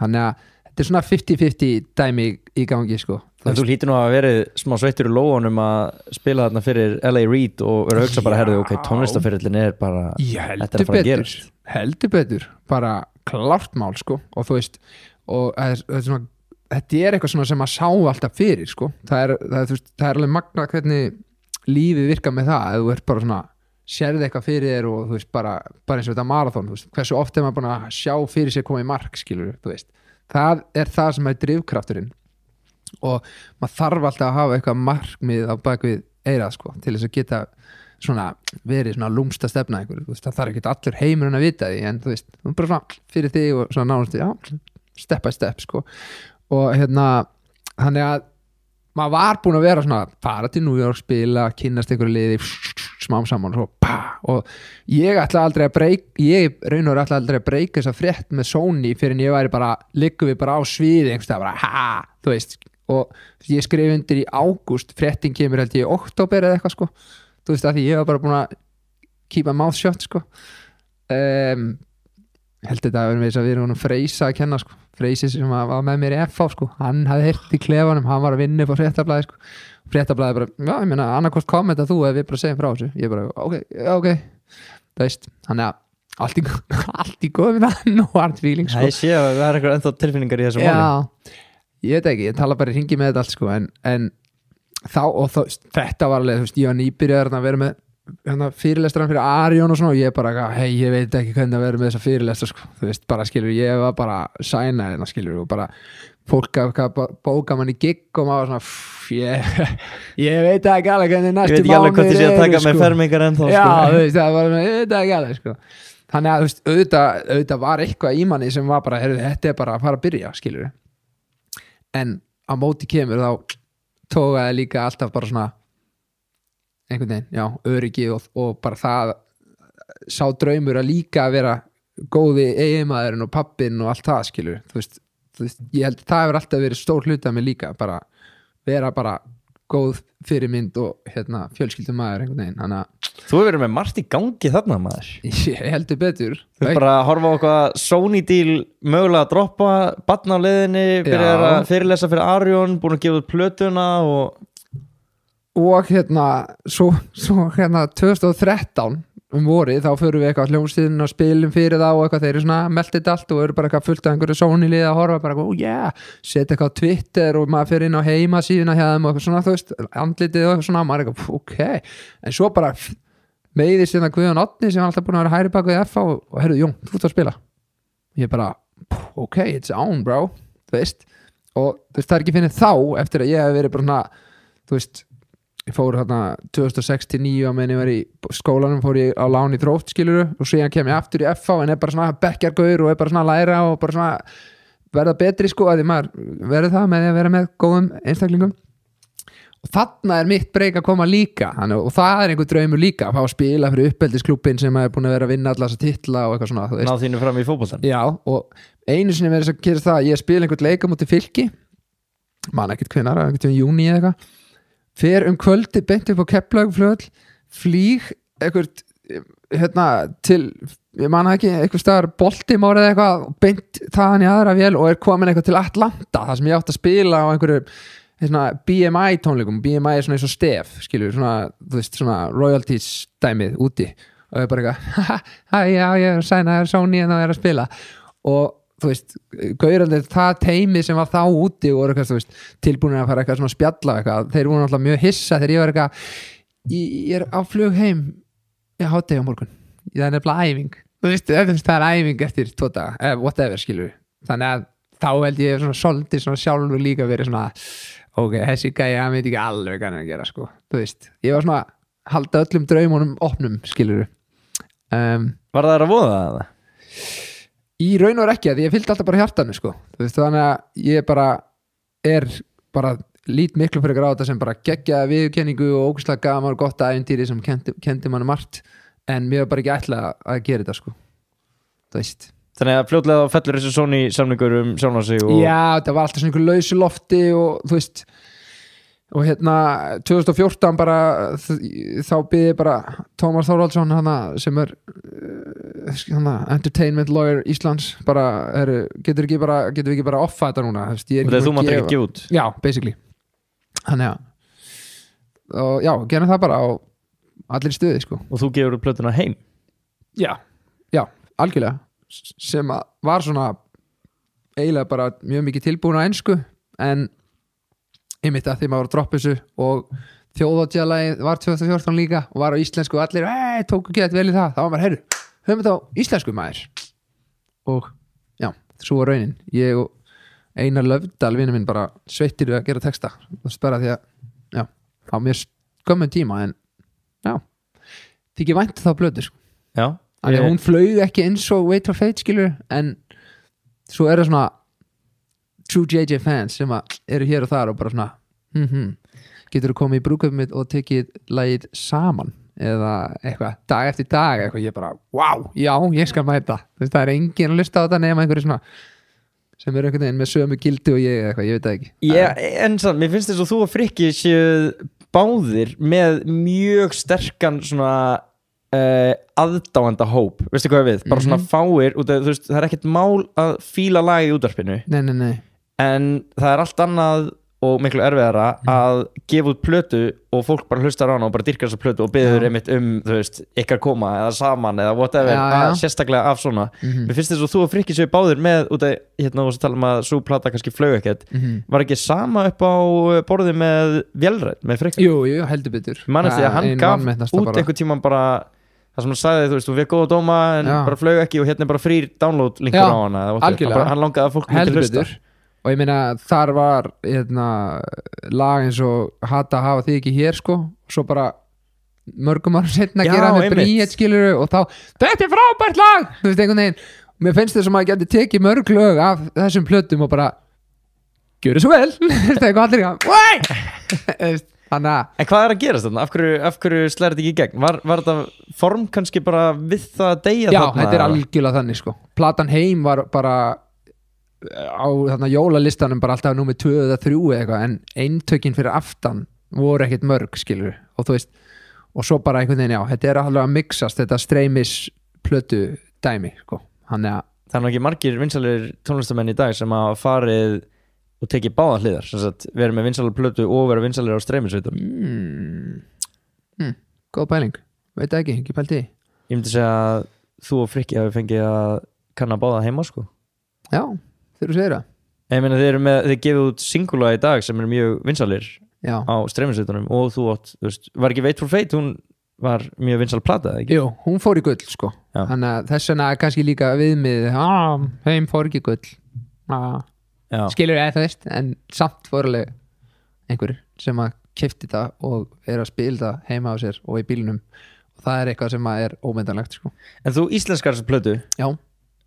þannig að þetta er svona 50-50 dæmi í gangi, sko þú hlýtur nú að verið smá sveittur í lóunum að spila þarna fyrir L.A. Reid og vera að hugsa bara, herðu, ok, tónlistaferillin er bara þetta er að fara að gerast heldur betur, bara klárt mál, sko og þú veist, og þetta er svona þetta er eitthvað svona sem maður sá alltaf fyrir, sko það er alveg magna hvernig lífið virkar með það, að þú ert bara svona sérði eitthvað fyrir þér og þú veist bara eins og þetta marathon, þú veist, hversu oft er maður búin að sjá fyrir sér koma í mark, skilur þú veist, það er það sem er drifkrafturinn og maður þarf alltaf að hafa eitthvað markmið á bakvið eirað, sko, til þess að geta svona verið svona lúmsta stefna einhverju, þú veist, það þarf ekki allur heimurinn að vita því, en þú veist, þú bara svona fyrir þig og svona nánast, já, step by step, sko og þannig að maður var búin að vera svona fara til New York, spila, kynnast einhverju liði smám saman og ég ætla aldrei að breyka þess að frétt með Sony fyrir en ég væri bara, liggum við bara á sviði einhverstað, bara þú veist og ég skrif undir í ágúst, fréttin kemur held ég í október eða eitthvað, sko þú veist, að því ég var bara búin að keep a mouth shut, sko held þetta að við erum Freysa að kenna, sko Freysi sem var með mér í FH, sko hann hafði heyrt í klefanum, hann var að vinna upp á fréttablaði, sko fréttablaði bara, já, ég meina, annarkvort kommenta þú ef við bara segjum frá þessu, ég bara, ok það veist, hann er allt í góð við það, no hard feelings, sko ég sé að það er eitthvað ennþá tilfinningar í þessu máli já, ég veit ekki, ég tala bara í hringi með þetta allt, sko en þá, þetta var alveg, þú veist, ég var nýbyrjaður að vera með fyrirlestran fyrir Arion og svona og ég bara, hei, ég veit ekki hvernig að vera með þessa fyrirlestra, sko, þú veist, bara skilur ég var bara sæna skilur og bara fólk bóka mann í gig og maður svona ég veit ekki alveg hvernig næstu mánuðir ég veit ekki alveg hvað þið sé að taka með fermingar ennþá, sko já, þú veist, það var, ég veit ekki alveg, sko þannig að, þú veist, auðvitað var eitthvað í manni sem var bara, heyrðu, þetta er bara að fara að byrja, skilur en á móti kemur þá tókaði líka alltaf bara svona einhvern veginn, já, öryggi og bara það sá draumur að líka að vera góði eiginmaðurinn og pappinn og allt það, skilur þú veist, ég held að það hefur alltaf verið stór hluti af mig líka, bara vera bara góð fyrirmynd og fjölskyldumæður einhvern veginn, þannig að Þú hefur verið með margt í gangi þarna maður ég heldur betur. Þú ert bara að horfa á eitthvað Sony deal mögulega að droppa, barn á leiðinni byrjar að fyrirlesa fyrir Arion, búin að gefa út plötuna og svo 2013 vorið, þá förum við eitthvað hljómsýðin og spilum fyrir þá og eitthvað, þeir eru svona meldið allt og eru bara eitthvað fullt af einhverju Sony-lið að horfa bara, setja eitthvað á Twitter og maður fyrir inn á heimasíðuna hjá þeim og eitthvað svona, þú veist, andlitið og eitthvað svona, maður er eitthvað, en svo bara meiðist hérna Guðjón Oddni sem var alltaf búin að vera hægri bak við FH og heyrðu, Jón, þú ert að spila ég bara, it's on bro þú veist, og þú veist, það er ekki finnið þá eftir að ég hef verið bara svona, þú veist ég fór hérna 2006-09 á meðan ég var í skólanum, fór ég á lán í Þrótt skiluru og síðan kem ég aftur í FH en er bara svona bekkjargaur og er bara svona að læra og bara svona verða betri sko að því maður verður það með því að vera með góðum einstaklingum og þarna er mitt breyk að koma líka og það er einhver draumur líka að fá að spila fyrir uppeldisklúbbin sem er búin að vera að vinna allar þessa titla og eitthvað svona ná þínu fram í fótboltann já og einu sinni verður þess að gera það ég spila einhvern leika mútið Fylki man ekkert hvenær, einhvern júní eða eitthvað fer kvöldi beint upp á Keflavíkurflugvöll flýg eitthvað til ég man ekki, eitthvað staðar Baltimore eða eitthvað beint þaðan í aðra vél og er komin eitthvað til Atlanta þar sem ég átt að spila á einhverju BMI tónleikum, BMI er svona eins og stef skilur, svona, þú veist, svona royalties dæmið úti og ég bara eitthvað já, ég er sænaður Sony en það er að spila og þú veist, gaurandi það teimi sem var þá úti og voru eitthvað, þú veist, tilbúinir að fara eitthvað svona spjalla eitthvað, þeir voru náttúrulega mjög hissa þegar ég var eitthvað, ég er á flug heim ég hádegi á morgun það er nefnilega æfing, þú veist, það er æfing eftir 2 daga, whatever skilur þannig að þá held ég svona svolítið svona sjálfur líka verið svona þessi gæja, hann veit ekki alveg hvað hann er að gera sko, þú veist, ég var svona halda öllum draumunum opnum skilur Var það að voða það? Í raun og ekki, því ég fylgdi alltaf bara hjartanu sko. Veist, þannig að ég bara lít miklu fyrir gráta sem bara geggjaði viðurkenningu og ógeðslega gaman og gott ævintýri sem kendi manni margt en mér var bara ekki ætlað að gera þetta sko. Þú veist Þannig að fljótlega fellur þessu Sony samningur sjálfan sig og... Já, það var alltaf svona einhver lausu lofti og þú veist og 2014 bara þá byrði bara Tómas Þórvaldsson sem er entertainment lawyer Íslands bara, getur við ekki bara offa þetta núna og þegar þú mátt ekki út já, basically þannig að já, gerum það bara á allir stuði sko og þú gefur plötuna heim já, algjörlega sem að var svona eiginlega bara mjög mikið tilbúin á ensku en einmitt að því maður var að droppa þessu og þjóðhátíðalagið var 2014 líka og var á íslensku og allir tóku ekki vel í það þá var maður, höfum þetta á íslensku maður og já, svo var raunin ég og Einar Löfdal vinur minn bara sveittir við að gera texta og spara því að, já, á mér skömmum tíma en já, þykir vænt þá blödu sko. Já Þannig að hún flaug ekki eins og Wait for Fate skilur en svo er það svona true JJ fans sem eru hér og þar og bara svona getur þú komið í brúðkaupið mitt og tekið lagið saman eða eitthvað, dag eftir dag eitthvað, ég bara, wow, já, ég skal mæta það er enginn að lusta á þetta nema einhverju svona sem eru einhvern veginn með sömu gildi og ég eitthvað, ég veit það ekki en sann, mér finnst þess að þú og Frikki séu báðir með mjög sterkan svona aðdáanda hóp, veistu hvað við bara svona fáir, út af, þú veist, það er ekkert mál að fíla lagið í útvarpinu nei en það er allt annað og miklu erfiðara að gefa út plötu og fólk bara hlustar á hana og bara dyrkar þessa plötu og biður einmitt þú veist, ykkar koma eða saman eða whatever, sérstaklega af svona mér finnst þess að þú og Frikki séu báðir með út af, og svo tala að svo plata kannski flög ekkert var ekki sama upp á borði með Vélræn, með Frikka? Jú, heldur betur Manni því að hann gaf út einhvern tíman bara það sem hann sagði, þú veist, þú við góða dóma en bara flög ekki og hérna er bara frýr download linkur á hana hann langaði að fólk myndi hlusta og ég meina þar var lag eins og Hata hafa þig ekki hér sko og svo bara mörgum árum setna að gera með Bríett skiluru og þá, þetta er frábært lag þú veist einhvern veginn, og mér finnst þess að maður geti tekið mörg lög af þessum plötum og bara gjöru svo vel þetta er eitthvað allir þannig að en hvað er að gerast þarna? Af hverju slæðir þetta ekki í gegn? Var þetta form kannski bara við það að deyja já, þarna? Þetta er algjörlega þannig sko platan Heim var bara á þarna jólalistanum bara alltaf númer 2 eða 3 eitthvað en eintökin fyrir aftan voru ekkert mörg skilur og þú veist, og svo bara einhvern veginn, já, þetta alveg að mixast þetta streymis plötu dæmi sko, hann Það er nú ekki margir vinsalir tónlistamenn í dag sem að farið og tekið báða hliðar, sem sagt verið með vinsalir plötu og verið vinsalir á streymisveitum. Góð pæling, veit ekki pælt í. Ég myndi segja að þú og Frikki hafi fengið að kanna báða heima sko. Já, þegar þú segir það. Ég meina þið gefið út singula í dag sem eru mjög vinsalir Já. á streymisveitunum og þú átt, þú veist, var ekki Wait for Fate, hún var mjög vinsal plata, ekki? Jú, hún fór í gull sko. Þannig að þess vegna kannski líka viðmið heim fór ekki gull skilur ég það veist, en samt fórlega einhver sem að keypti það og að spila það heima á sér og í bílunum og það eitthvað sem að ómetanlegt sko. En þú íslenskar þessa plötu? Já.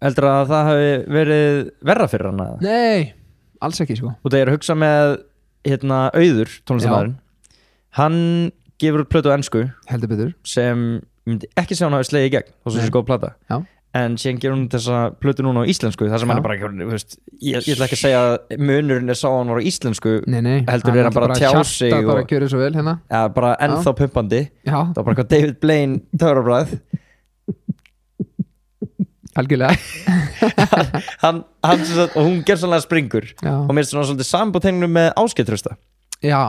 Heldur að það hafi verið verra fyrir hana? Nei, alls ekki sko. Og það að hugsa með Auður, tónlistamæðurinn, hann gefur út plötu á ensku heldur betur sem myndi ekki sjá hann hafi slegið í gegn og svo þessi góð plata. Já. En síðan gerur hún þessa plötu núna á íslensku þar sem hann bara, þú veist, ég ætla ekki að segja að munurinn sá hann var á íslensku. Nei, heldur hann bara að tjá sig og bara gjöru svo vel hérna. Ja, bara ennþá pumpandi. Já. Það var bara eitthvað David Blaine töfrabræð. Algjörlega. og hún gerð sannlega springur. Já. Og mér er svona svolítið sambútengnu með Ásgeir Trausta. Já.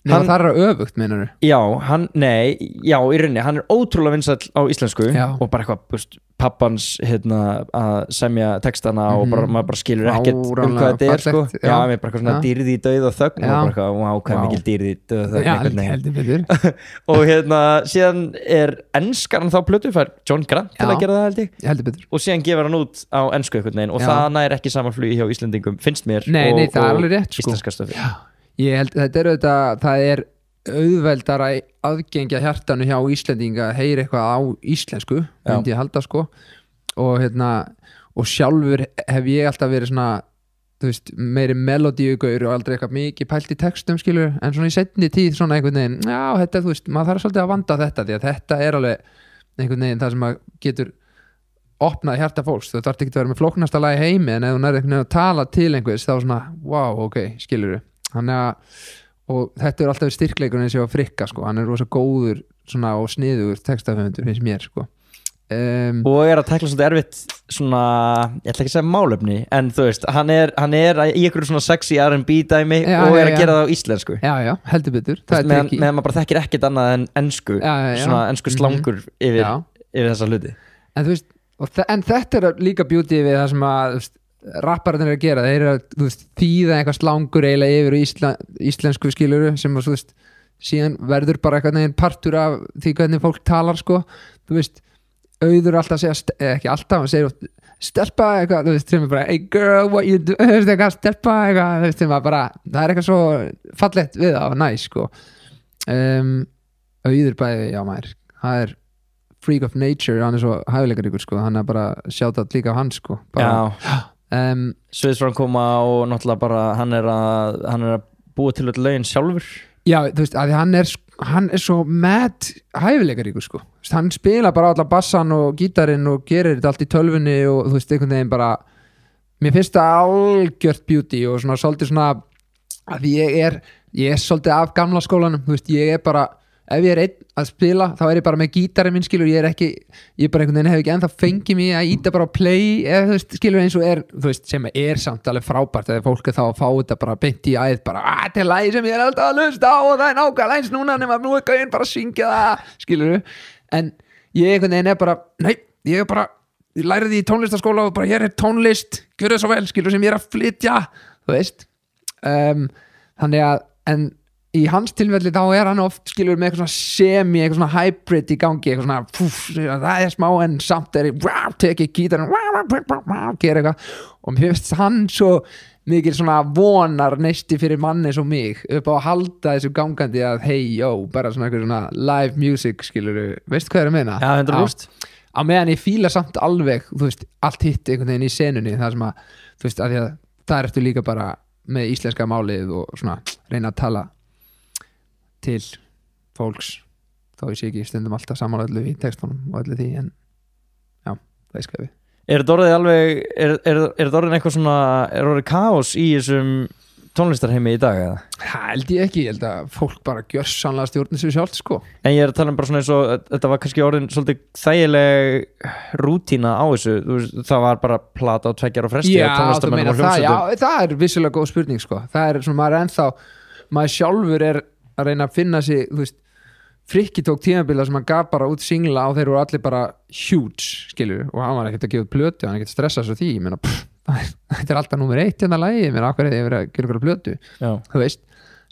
Það er öfugt, meinar þú? Já, í rauninni, hann er ótrúlega vinsæll á íslensku og bara eitthvað, pappans að semja textana og maður bara skilur ekkert hvað þetta sko. Já, mér er bara eitthvað svona dýrði í dauð og þögn og bara eitthvað, hvað mikil dýrði í dauð og þögn. Já, heldur betur. Og síðan enskar hann þá plötu, fær John Grant til að gera það held ég. Heldur betur. Og síðan gefur hann út á ensku einhvern veginn og það nær ekki saman flugi hjá Íslendingum, finnst mér. Nei, það er alveg rétt sko. Íslenska stöfi. Ég held, það er auðveldara aðgengja hjartanu hjá Íslendinga að heyra eitthvað á íslensku, myndi ég halda sko og sjálfur hef ég alltaf verið svona, þú veist, meiri melodíugaur og aldrei eitthvað mikið pælt í textum skilur, en svona í seinni tíð svona einhvern veginn, já þetta, þú veist, maður þarf svolítið að vanda þetta, því að þetta er alveg einhvern veginn það sem að getur opnað hjarta fólks, þú þarf ekki að vera með flóknasta lagi heimi, en ef þú nærið einhvern veginn að tala til einhvers, þá svona, wow, ok, skilurðu. Þannig að, og þetta alltaf styrkleikurinn eins og Frikka sko, hann rosa góður svona og sniðugur textaföfundur finnst mér sko. Og að tekla svolítið erfitt svona, ég ætla ekki að segja málefni, en þú veist, hann er í einhverju svona sexy R&B dæmi og að gera það á íslensku. Já, heldur betur. Meðan maður bara þekkir ekkert annað en ensku, svona ensku slangur yfir þessa hluti. En þú veist, en þetta líka beauty við það sem að, þú veist, rappararnir að gera, þeir þú veist, þýða eitthvað slangur eiginlega yfir íslensku skiluru sem að, þú veist, síðan verður bara eitthvað neginn partur af því hvernig fólk talar sko, þú veist, Auður alltaf að segja, ekki alltaf, hann segir stelpa eitthvað, þú veist, sem er bara hey girl, what you do, þú veist, eitthvað stelpa eitthvað, þú veist, sem að bara, það er eitthvað svo fallegt við það, næs sko. Auður bæði, já maður, það er freak of nature, hann er svo hæfileikaríkur sko, hann er bara sjátat líka af hann sko, bara, Sviðsframkoma og náttúrulega bara hann er að búa til öll lögin sjálfur. Já, þú veist, að hann er svo mad hæfileikaríkur sko, hann spila bara allar bassan og gítarinn og gerir þetta allt í tölvunni og þú veist, einhvern veginn bara mér finnst það algjört beauty og svona svolítið svona að ég er svolítið af gamla skólanum, þú veist, ég er bara ef ég er einn að spila, þá er ég bara með gítarinn minn skilur, ég bara einhvern veginn hef ekki ennþá fengið mig að íta bara á play eða þú veist, skilur eins og þú veist, sem er samt alveg frábært eða fólk er þá að fá þetta bara beint í æð bara, þetta er lagi sem ég er alltaf að hlusta á og það er nákvæmlega eins núna nema nú er gauðin bara að syngja það, skilur en ég einhvern veginn er bara, nei, ég lærði í tónlistaskóla og bara hér er tónlist, gjör það svo vel, skilur sem ég er að flytja, þú veist þannig að, en í hans tilfelli þá er hann oft skilur með eitthvað svona eitthvað svona hybrid í gangi, eitthvað svona það er smá en samt er ég teki gítarinn gera eitthvað og mér finnst hann svo mikil svona vonar neisti fyrir manni svo mig upp á að halda þessu gangandi að hey yo, bara svona eitthvað svona live music skilur, veist hvað er að meina? Já, 100%. Á meðan ég fíla samt alveg, þú veist, allt hitt einhvern veginn í senunni, það sem að, þú veist, að því að það ertu líka bara með íslenska málið og svona reyna að tala til fólks þá ég sé ekki stundum alltaf saman öllu í textunum og öllu því en já, það er skæfið. Er þetta orðið alveg er þetta orðið eitthvað svona, er orðið kaos í þessum tónlistarheimi í dag eða? Það held ég ekki, ég held að fólk bara gjörsamlega stjórnir sér sjálft sko. En ég er að tala bara svona eins og þetta var kannski orðin svolítið þægileg rútína á þessu, veist, það var bara plata og tveggjar og fresti Já, þú meina það, já, það er vissulega góð spurning sko. Það er svona, maður sjálfur er að reyna að finna sig, þú veist, Frikki tók tímabila sem hann gaf bara út singla og þeir eru allir bara huge, skilur, og hann var ekkert að gefa út plötu, hann ekkert stressað svo því, ég meina, þetta er alltaf númer 1 hérna lagi, ég meina, akkur er ég verið að gera ykkur plötu, þú veist,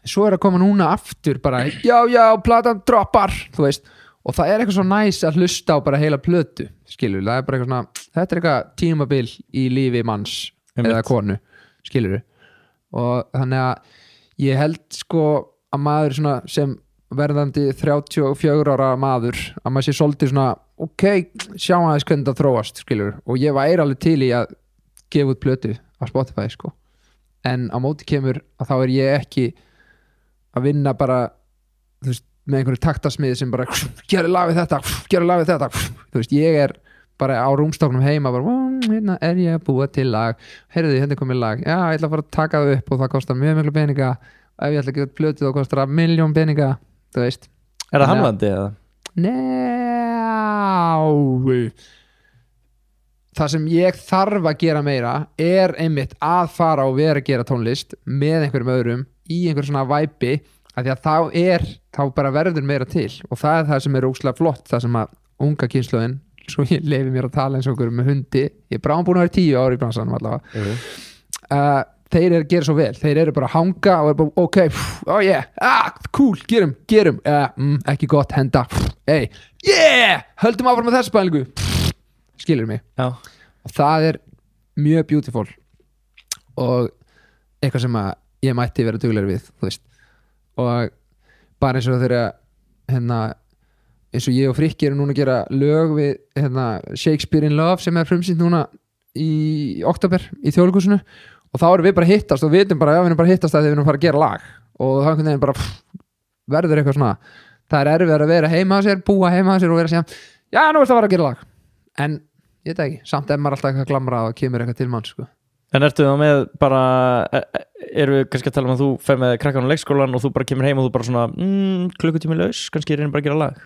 en svo er að koma núna aftur bara, já, platan droppar, þú veist, og það er eitthvað svo næs að hlusta á bara heila plötu, skilur, það er bara eitthvað svona, þetta er eitthvað tímabil í lífi manns eða konu, skilur, og þannig að ég held sko að maður svona sem verðandi 34 ára maður að maður sé svolítið svona ok, sjá aðeins hvernig það þróast skilur, og ég væri alveg til í að gefa út plötu á Spotify sko. En á móti kemur að þá er ég ekki að vinna bara þú veist, með einhverju taktasmið sem bara gera lag við þetta þú veist, ég er bara á rúmstoknum heima bara, hérna er ég að búa til lag heyrðu, hérna er komið lag, já, ég ætla að fara að taka það upp og það kostar mjög miklu peninga, ef ég ætla að gefa út plötu þá kostar það 1.000.000 peninga þú veist. Er það hamlandi eða? Það sem ég þarf að gera meira er einmitt að fara og vera að gera tónlist með einhverjum öðrum í einhver svona væpi, af því að þá bara verður meira til og það er það sem er óslega flott, það sem að unga kynslóðin, svo ég lefi mér að tala eins og einhverjum með hundi, ég er bráðum búin að vera 10 ári í bransanum allavega þeir eru að gera svo vel, þeir eru bara að hanga og eru bara, ok, oh yeah cool, gerum, ekki gott henda, hey, yeah höldum áfram með þessu pælingu skilur mig Já. Og það er mjög beautiful og eitthvað sem að ég mætti vera duglegri við, þú veist, og bara eins og þeirra eins og ég og Frikki eru núna að gera lög við Shakespeare in Love sem er frumsýnt núna í október í Þjóðleikhúsinu og þá erum við bara að hittast og við vitum bara, já, við erum bara að hittast að við erum að fara að gera lag og þá einhvern veginn bara verður eitthvað svona, það er erfið að vera heima á sér, búa heima á sér og vera að segja já, nú ertu að fara að gera lag en ég veit ekki, samt er maður alltaf eitthvað glamra og kemur eitthvað til mann sko. En ertu þá með bara erum við kannski að tala um að þú fer með krakkan á leikskólan og þú bara kemur heim og þú bara svona klukkutími laus, kannski reynir bara að gera lag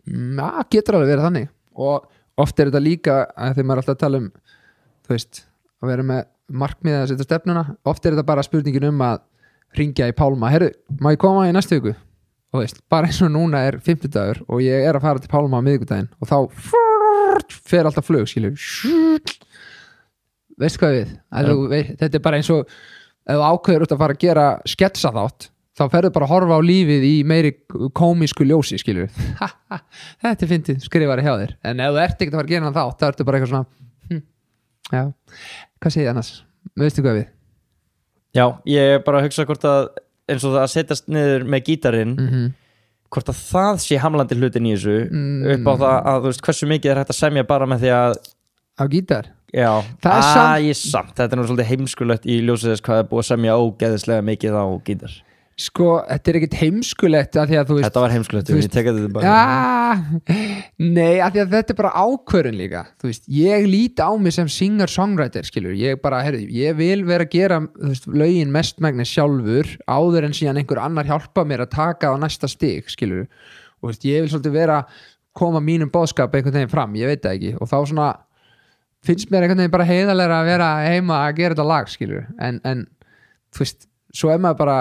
Já, getur alveg verið þannig og oft er þetta líka að þegar maður er alltaf að tala um þú veist, að vera með markmið að setja stefnuna, oft er þetta bara spurningin um að ringja í Pálma, herru, má ég koma í næstu viku og veist, bara eins og núna er 50 dagur og ég er að fara til Pálma á miðvikudaginn og þá fer alltaf flug, skilur veist hvað við þetta er bara eins og ef þú ákveður út að fara að gera sketsa þátt þá ferðu bara að horfa á lífið í meiri komísku ljósi, skilur þetta er fyndið, skrifari hjá þér en ef þú ert ekkert að fara að gera þátt þá ertu bara eitthvað svona já, hvað segir annars? Veistu hvað við? Já, ég er bara að hugsa hvort að eins og það að setjast niður með gítarinn hvort að það sé hamlandi hlutin í þessu upp á það að þú veist hversu mikið er hægt að semja bara með því að á gítar? Já, það er samt þetta er nú svolítið heimskulegt í ljósið þess hvað er búið að semja ógeðislega mikið á gítar Sko, þetta er ekkert heimskulegt að því að þú veist Þetta var heimskulegt, ég teka þetta bara Nei, að því að þetta er bara ákvörðun líka Þú veist, ég líti á mig sem singer-songwriter skilur, ég bara, heyrðu, ég vil vera að gera þú veist, lögin mestmægnis sjálfur áður en síðan einhver annar hjálpa mér að taka á næsta stig, skilur og þú veist, ég vil svolítið vera koma mínum boðskap einhvern veginn fram, ég veit það ekki og þá svona, finnst mér einhvern veginn bara heiðarlega að vera heima að gera þetta lag, skilur en þú veist, svo er maður bara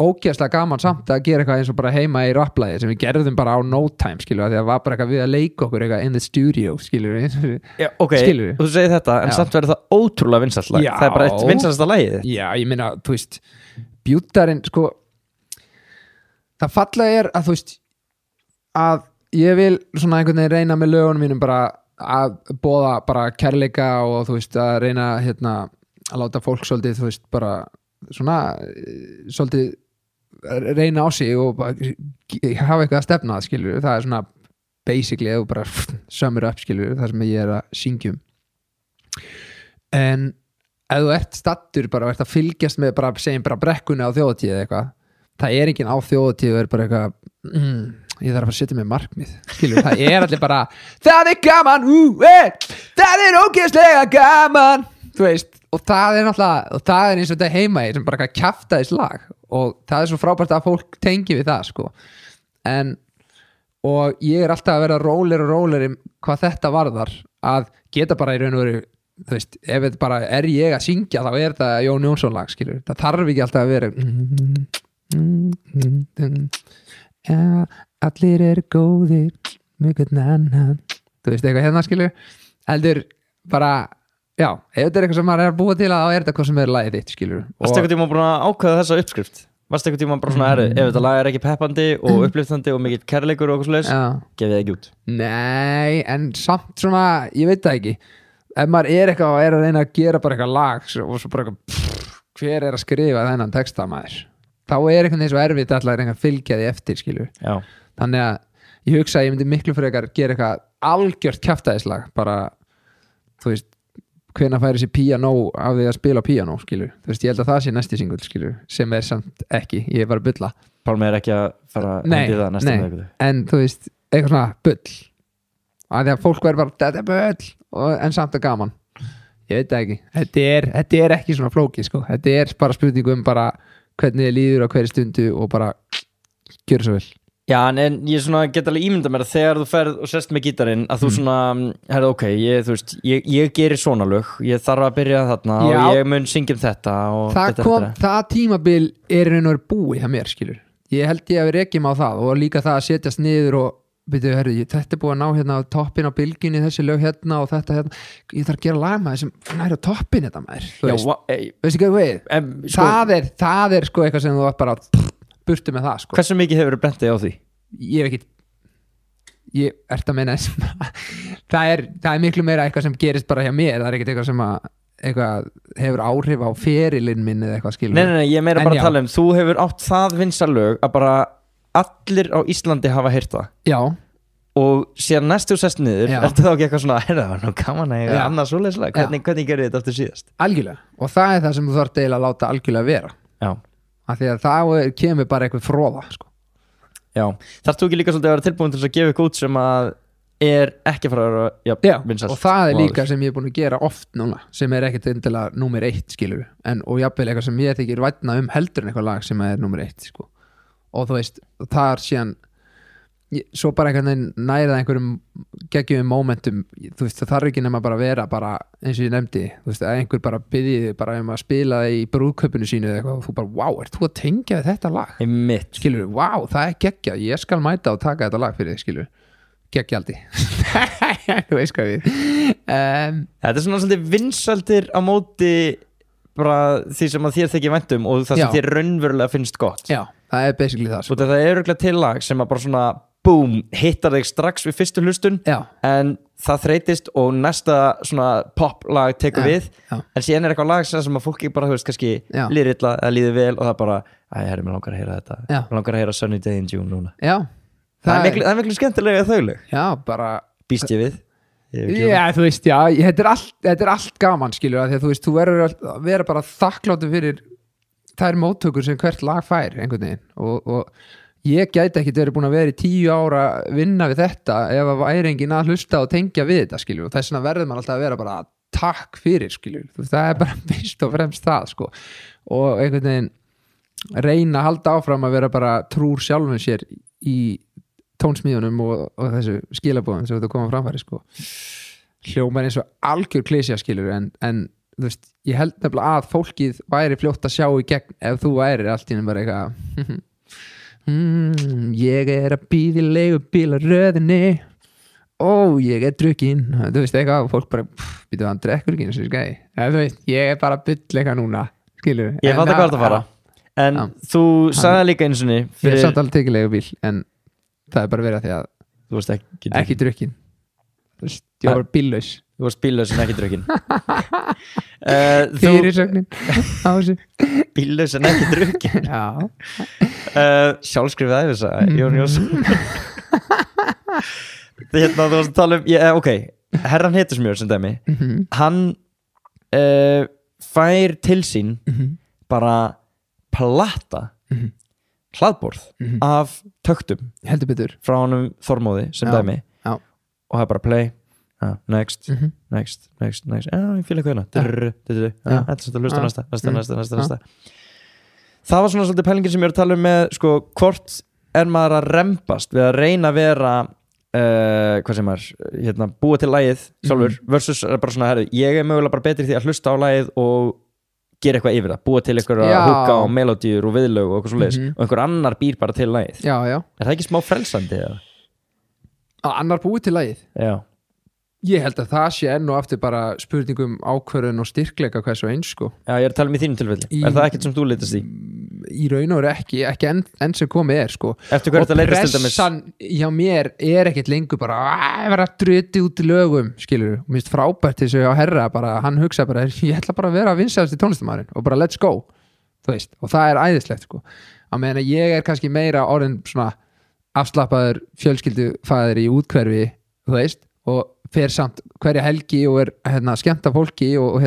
ógeðslega gaman samt að gera eitthvað eins og bara heima í rapplæði sem við gerðum bara á no time skilur því að það var bara eitthvað við að leika okkur eitthvað in the studio skilur Já, ok, og þú segir þetta en samt verður það ótrúlega vinsælt lag það er bara eitt vinsælasta lagið Já, ég meina, þú veist bjútarinn, sko það fallega er að þú veist að ég vil svona einhvern veginn reyna með lögunum mínum bara að boða bara kærleika og þú veist að reyna að láta fólk svolítið, þú veist, bara svona svolítið reyna á sig og hafa eitthvað að stefna það, skilur það er svona basically eða bara summer up, skilur það sem ég er að syngjum en ef þú ert stattur bara og ert að fylgjast með bara, segjum bara brekkunni á þjóðatíð eða eitthvað það er enginn á þjóðatíð og er bara eitthvað ég þarf að fara að setja mig markmið, skilur það er allir bara, það er gaman það er ógeðslega gaman þú veist, og það er náttúrulega, og það er eins og þetta heima í sem bara eitthvað kjaftaðis lag og það er svo frábært að fólk tengi við það sko. Og ég er alltaf að vera róleri hvað þetta varðar, að geta bara í raun og veru, þú veist, ef þetta bara er ég að syngja þá er það Jón Jónsson lag, skilur, það þarf ekki alltaf að vera allir eru góðir mjög annan, þú veist, eitthvað hérna, skilur, heldur bara, já, ef þetta er eitthvað sem maður er að búa til að þá er þetta hvað sem er lagið þitt, skilur. Varstu eitthvað tíma búin að ákveða þessa uppskrift? Varstu eitthvað tíma bara svona ef þetta lag er ekki peppandi og uppliftandi og mikill kærleikur og eitthvað svoleiðis, gefið það ekki út? Nei, en samt svona, ég veit það ekki, ef maður er eitthvað og er að reyna að gera bara eitthvað lag og svo bara eitthvað, hver er að skrifa þennan texta maður? Þá er eitthvað eins og erfitt alltaf að reyna að fylgja því eftir, skilur. Já. Þannig að ég hugsa að ég myndi miklu frekar gera eitthvað algjört kjaftaðislag, bara, þú veist, hvenær færi sér píanó af því að spila píanó, skilur. Þú veist, ég held að það sé næsti singull, skilur, sem er samt ekki, ég er bara að bulla. Pálmi er ekki að fara að hendi það næsta með en þú veist, eitthvað svona bull. Að því að fólk verður bara, þetta er bull, en samt er gaman. Ég veit það ekki. Þetta er ekki svona flókið, sko. Þetta er bara spurningu bara hvernig þið líður á hverju stundu og bara gjör svo vel. Já, en ég svona get alveg ímynda mér að þegar þú ferð og sest með gítarinn að þú svona, herðu ok, ég gerir svona lög, ég þarf að byrja þarna og ég mun syngja þetta og það tímabil er raun og veru búið hjá mér, skilur. Ég held ég að við rekjum á það og líka það að setjast niður og byrju, herru, þetta er búið að ná hérna á toppin á bylginni, þessi lög hérna og þetta hérna, ég þarf að gera lag með sem næri á toppin þetta maður, veistu hvað við það er sko eitthvað sem þú bara burtu með það, sko. Hversu mikið hefur þú brent þig á því? Ég hef ekki ert að meina það er miklu meira eitthvað sem gerist bara hjá mér, það er ekkert eitthvað sem eitthvað hefur áhrif á ferilinn minn eða eitthvað, skilur. Nei, ég meira bara að tala þú hefur átt það vinsæl lög að bara allir á Íslandi hafa heyrt það. Já. Og síðan næstu sest niður, ertu þá ekki eitthvað svona, það var nú gaman að eiga annað svoleiðislega, hvernig gerði þetta aftur síðast? Algjörlega, og það er það sem þú þarf eiginlega að láta algjörlega vera. Já. Af því að það kemur bara eitthvað fróða, sko. Já, þarf þú ekki líka svolítið að vera tilbúin til að gefa ykkur út sem að er ekki frá vinsælt. Og það er líka sem ég er búin að gera oft núna, sem er ekkert endilega númer 1, skilur við, og jafnvel eitthvað sem ég þykir vænna heldur en eitthvað lag sem er númer 1, sko. Og þú veist, það er síðan svo bara einhvern nærað einhverjum geggjum momentum, þú veist, það þarf ekki nema bara að vera bara eins og ég nefndi, þú veist, að einhver bara biðji bara að spila það í brúðkaupinu sínu eða eitthvað og þú bara, wow, ert þú að tengja þetta lag? Skilur, wow, það er geggjað, ég skal mæta og taka þetta lag fyrir þig, skilur, geggjaldi. Þú veist hvað við. Þetta er svona svolítið vinsældir á móti bara því sem að þér þykir væntum og það sem þér raunverulega finnst gott. Já, það er basically það, sko. Og það er örugglega til lag sem að bara svona boom, hittar þig strax við fyrstu hlustun en það þreytist og næsta svona poplag tekur við en síðan er eitthvað lag sem að fólk ekki bara, þú veist, kannski líður illa eða líður vel og það bara, herri, mér langar að heyra þetta mér langar að heyra Sunny Day in June núna. Já, það er miklu skemmtilega þauðleg. Já, bara býst ég við. Já, þú veist, þetta er allt gaman, skilur, því að þú veist, þú verður að vera bara þakkláttur fyrir þær móttökur sem hvert lag fær einhvern veginn og ég gæti ekkert verið búin að vera í 10 ára að vinna við þetta ef að væri enginn að hlusta og tengja við þetta, skilur, og þess vegna verður maður alltaf að vera bara takk fyrir, skilur, það er bara fyrst og fremst það, sko, og einhvern veginn reyna að halda áfram að vera bara trúr sjálfum sér í tónsmíðunum og þessu skilabóðum sem þetta koma framfæri, sko, hljómar eins og algjör klísja, skilur, en þú veist, ég held nefnilega að fólkið væri fljótt að sjá í gegn ef þú væri allt í nefnum bara eitthvað ég er að bíða í leigubíl að röðinni ég er drukkin, þú veist eitthvað og fólk bara, býtu hann drekkur ekki þessu skæði, þú veist, ég er bara byll eitthvað núna, skilur. Ég fatt að hvað það fara en þú sagði líka eins og niður ég er samt alveg tekið leigubíl en það er bara verið að því að þú varst ekki drukkin, þú veist, ég var bíllaus. Þú varst bíllaus en ekki drukkin. Fyrirsögnin á þessu. Bíllaus en ekki drukkin. Já. Sjálfskrifið æfisa, Jón Jónsson. Hérna þú varst að tala ok, herran Heitusmjör sem dæmi, hann fær til sín bara plata hlaðborð af töktum heldur betur frá honum Þormóði sem dæmi og það er bara play next ég fíla eitthvað þetta er svolítið að hlusta næsta það var svona svolítið pælingin sem ég er að tala um með sko, hvort er maður að rembast við að reyna að vera hvað sem er búa til lagið sjálfur versus bara svona ég er mögulega bara betri því að hlusta á lagið og gera eitthvað yfir það, búa til eitthvað húka og melodíur og viðlög og eitthvað svoleiðis og einhver annar býr bara til lagið er það ekki smá frelsandi eða? Að annar búi til lagið? Já Ég held að það sé enn og aftur bara spurningum ákvörðun og styrkleika hvers og eins sko. Já, ég er að tala um í þínum tilfelli Er það ekkert sem þú litast í? Í raun og ekki enn sem komið er sko. Eftir hverju þetta leitast til dæmis? Og pressan hjá mér er ekkert lengur bara að vera að druti út í lögum skilur, og minnst frábært þessu á herra bara, hann hugsa bara, ég ætla bara að vera að vinsælast í tónlistamæðurinn og bara let's go þú veist, og það er æðislegt sko. Að meðan ég er kannski meira orðin svona afslappaður fjölskyldufæðir í útkverfi þú veist, og fer samt hverja helgi og er skemmta fólki og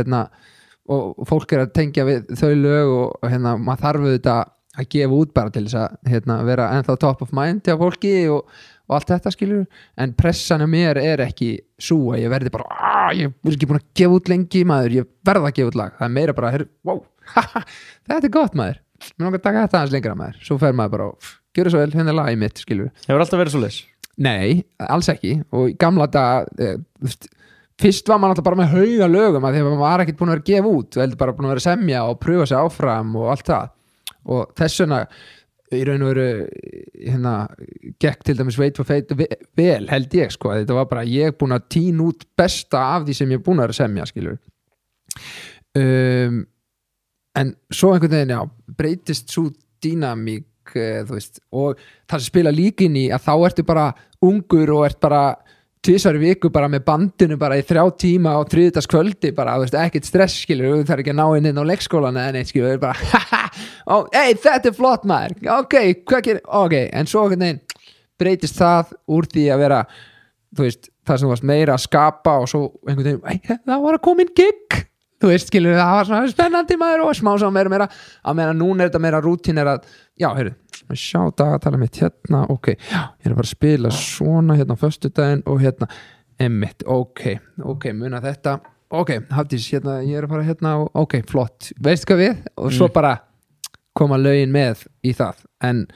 fólk er að tengja við þau lög og maður þarf þetta að gefa út bara til þess að vera ennþá top of mind til fólki og allt þetta skilur, en pressan á mér er ekki svo að ég verði bara ég er ekki búin að gefa út lengi maður, ég verða að gefa út lag, það er meira bara wow, þetta er gott maður mér langar að taka þetta aðeins lengra maður, svo fer maður bara gjör það svo vel, hérna er lagið mitt skilur. Hefur alltaf verið svoleiðis? Nei, alls ekki og í gamla dag fyrst var maður alltaf bara með hauga lögum að því að maður var ekkert búin að vera að gefa út og bara búin að vera að semja og pröfa sig áfram og allt það og þess vegna í raun og veru gekk til dæmis Wait for Fate vel held ég sko, þetta var bara ég búin að tína út besta af því sem ég búin að vera að semja skilur en svo einhvern veginn breytist svo dýnamík þú veist, og það sem spila líka inn í að þá ertu bara ungur og ert bara 2 viku bara með bandinu bara í 3 tíma á 3. bara, þú veist, ekkert stress skilur, þú þarf ekki að ná inn á leikskólan eða neitt skilur, bara þetta er flott maður, ok, hvað gerir ok, en svo breytist það úr því að vera þú veist, það sem varst meira að skapa og svo einhvern veginn, það var að koma inn gig þú veist, skilur, það var svona spennandi maður og smá saman meira að meina núna er þetta meira rútín er að, já, heyrðu sjá dagatala mitt hérna, ok já, ég er bara að spila svona hérna á föstudaginn og hérna, emmitt ok, muna þetta ok, Hafdís, hérna, ég er að fara hérna og, ok, flott, veist hvað við og svo bara koma lögin með í það, en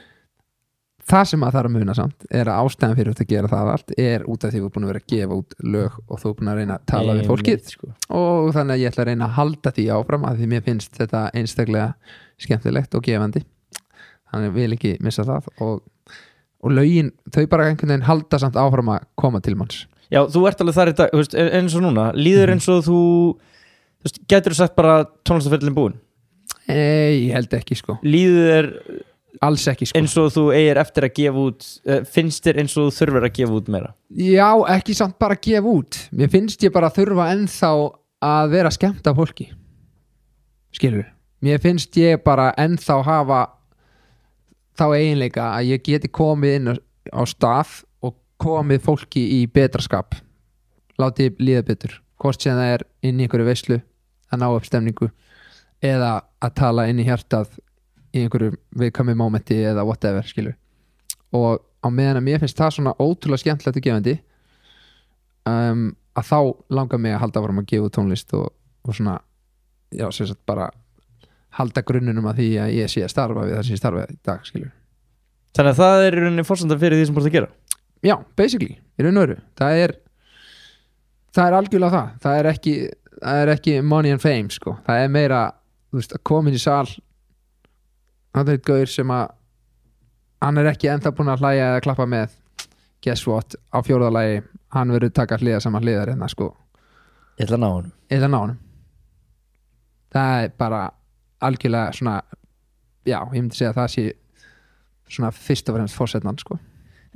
það sem að það er að muna samt er að ástæðan fyrir að gera það allt er út af því þú er búin að vera að gefa út lög og þú er búin að reyna að tala við fólkið sko. Og þannig að ég ætla að reyna að halda því áfram að því mér finnst þetta einstaklega skemmtilegt og gefandi þannig vil ekki missa það og lögin, þau bara einhvern veginn halda samt áfram að koma til manns. Já, þú ert alveg þar í dag, eins og núna líður eins og þú veist, getur þú sagt bara tónlistaferlinn búin? Ég held ekki sko. Líður þér alls ekki sko. Eins og þú eigir eftir að gefa út finnst þér eins og þú þurfir að gefa út meira? Já, ekki samt bara að gefa út mér finnst ég bara að þurfa ennþá að vera skemmt af fólki skilur við, mér finnst ég bara ennþá hafa þá eiginleika að ég geti komið inn á stað og komið fólki í betra skap látið líða betur, hvort sem það er inn í einhverju veislu að ná upp stemningu eða að tala inn í hjartað í einhverju viðkvæmu mómenti eða whatever skilur og á meðan að mér finnst það svona ótrúlega skemmtilegt og gefandi að þá langar mig að halda áfram að gefa tónlist og svona já, sem sagt bara halda grunnunum að því að ég sé að starfa við það sem ég starfa í dag skilur. Þannig að það er í rauninni forsenda fyrir því sem búið að gera? Já, basically, í raun og veru það er algjörlega það er ekki money and fame sko, það er meira þú veist, að koma inn í sal það er gaur sem að hann er ekki ennþá búin að hlæja eða klappa með guess what, á 4. lagi hann verður taka hliða saman hliðar hérna sko ég ætla að ná honum það er bara algjörlega svona já, ég myndi segja að það sé svona fyrst og fremst fórsetnan sko.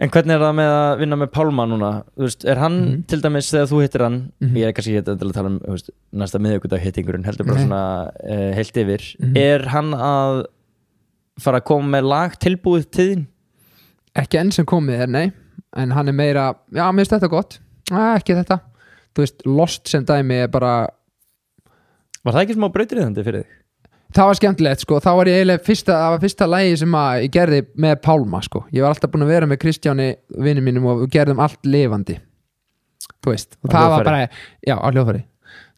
En hvernig er það með að vinna með Pálma núna? Þú veist, er hann til dæmis þegar þú hittir hann ég er kannski að tala um veist, næsta miðvikudag hittingurinn, heldur bara svona heilt yfir, er hann að fara að koma með lag tilbúið til þín? Ekki enn sem komið nei, en hann er meira já, mér finnst þetta gott, ekki þetta þú veist, Lost sem dæmi er bara Var það ekki smá brautriðandi fyrir þig? Það var skemmtilegt sko, þá var ég eiginlega það var fyrsta lagi sem ég gerði með Pálma sko, ég var alltaf búin að vera með Kristjáni vinni mínum og við gerðum allt lifandi þú veist, og Á það var hljóðfæri. bara já, á hljóðfæri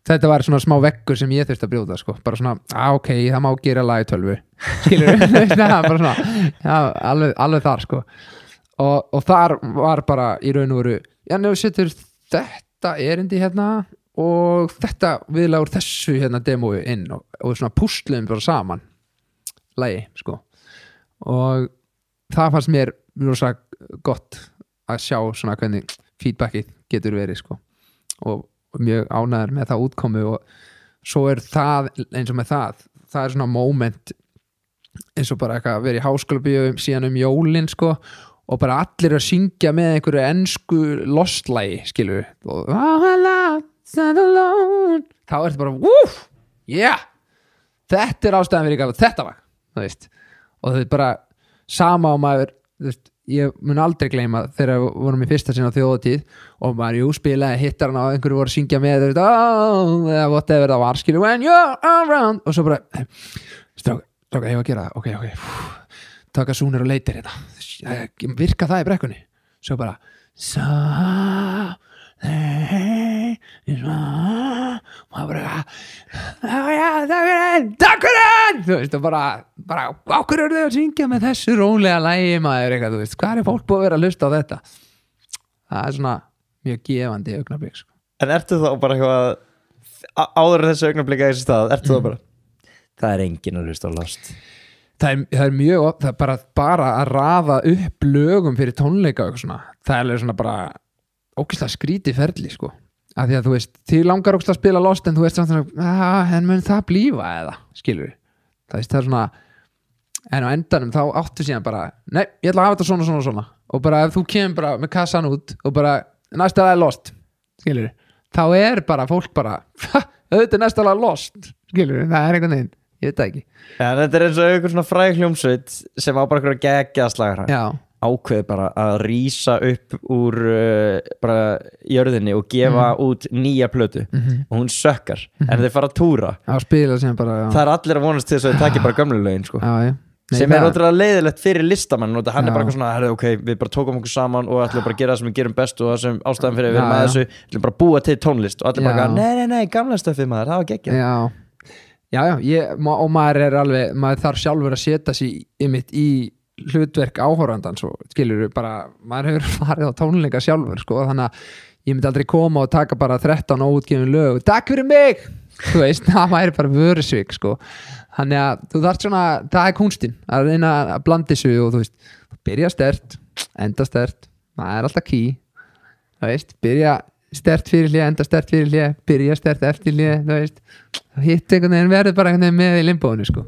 þetta var svona smá veggur sem ég þurfti að brjóta sko. bara svona, ok, það má gera lag í 12 skilur það var bara svona, já, alveg þar sko. og þar var bara í raun og veru, já, nefnir setur þetta erindi hérna og þetta viðlagur þessu hérna demói inn og svona púsluðum bara saman lagi sko. og það fannst mér rosa gott að sjá svona hvernig feedbackið getur verið sko. og mjög ánæður með það útkomu og svo það eins og með það er svona moment eins og bara eitthvað verið í háskólabíu síðan jólin sko og bara allir að syngja með einhverju ensku lostlægi skilur og þá er þetta bara yeah, þetta er ástæðan fyrir ekki þetta var veist. Og þetta er bara sama á maður veist, ég mun aldrei gleyma þegar við vorum í fyrsta sinna á þjóðatíð og maður spilaði hittarna og einhverju voru að syngja með eða whatever það var skilur when you're around og svo bara stráka, ég var að gera það ok, taka súnir og leitir þetta virka það í brekkunni svo bara takk fyrir þú veist og bara ákveður eru þau að syngja með þessu rólega lægi maður eitthvað, þú veist, hvað er fólk búið að vera að hlusta á þetta það er svona mjög gefandi augnablik sko. En ertu þá bara eitthvað áður þessu augnablik að þessu stað, ertu þá bara það er enginn að hlusta á Lost það er mjög, það er bara að raða upp lögum fyrir tónleika og svona, það er svona bara ógeðslega skrítið ferli sko af því að þú veist, þið langar ógeðslega að spila Lost en þú veist samt en mun það blífa eða, skilur það er svona en á endanum þá áttu síðan bara nei, ég ætla að hafa þetta svona og bara ef þú kemur bara með kassan út og bara næsta lag er Lost, skilur þá er bara fólk bara auðvitað næsta lag Lost, skilur það er einhvern veginn, ég veit það ekki ja, þetta er eins og einhver svona fræg hljómsveit sem á bara einhverja geggja slagra já ákveð bara að rísa upp úr bara jörðinni og gefa út nýja plötu og hún sökkar en þeir fara að túra spila sem bara, það er allir að vonast til þess að þeir taki bara gömlu lögin sko. Nei, sem er ótrúlega leiðilegt fyrir listamann og hann er bara eitthvað svona, ok, við bara tókum okkur saman og ætlum bara að gera það sem við gerum best og það sem ástæðan fyrir að við erum að þessu ætlum bara að búa til tónlist og allir bara, nei, gamla stöfið maður, það var geggjað og maður þarf sjálfur að setja sig í hlutverk áhorfandans og skilur bara, maður hefur farið á tónleika sjálfur sko, þannig að ég myndi aldrei koma og taka bara 13 óútgefin lög takk fyrir mig, þú veist það væri bara vörusvik sko, þannig að þú þarft svona, það er kunstinn að reyna að blanda þessu og þú veist byrja sterkt, enda sterkt það er alltaf key, þú veist byrja sterkt fyrir hlið, enda sterkt fyrir hlið byrja sterkt eftir hlið, þú veist hitt einhvern veginn verður bara einhvern veginn með í limbóinu sko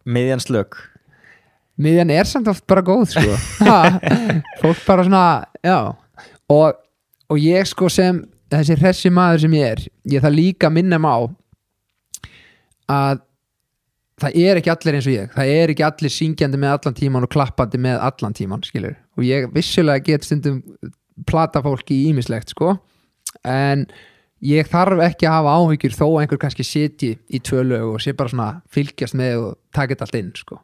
miðjan slök miðjan er samt oft bara góð sko fólk bara svona já og ég sko sem þessi hressi maður sem ég það líka minnum á að það er ekki allir eins og ég það er ekki allir syngjandi með allan tíman og klappandi með allan tíman skilur og ég vissulega get stundum plata fólki í ýmislegt sko en ég þarf ekki að hafa áhyggjur þó einhver kannski sitji í 2 lög og sé bara svona fylgjast með og taka þetta allt inn sko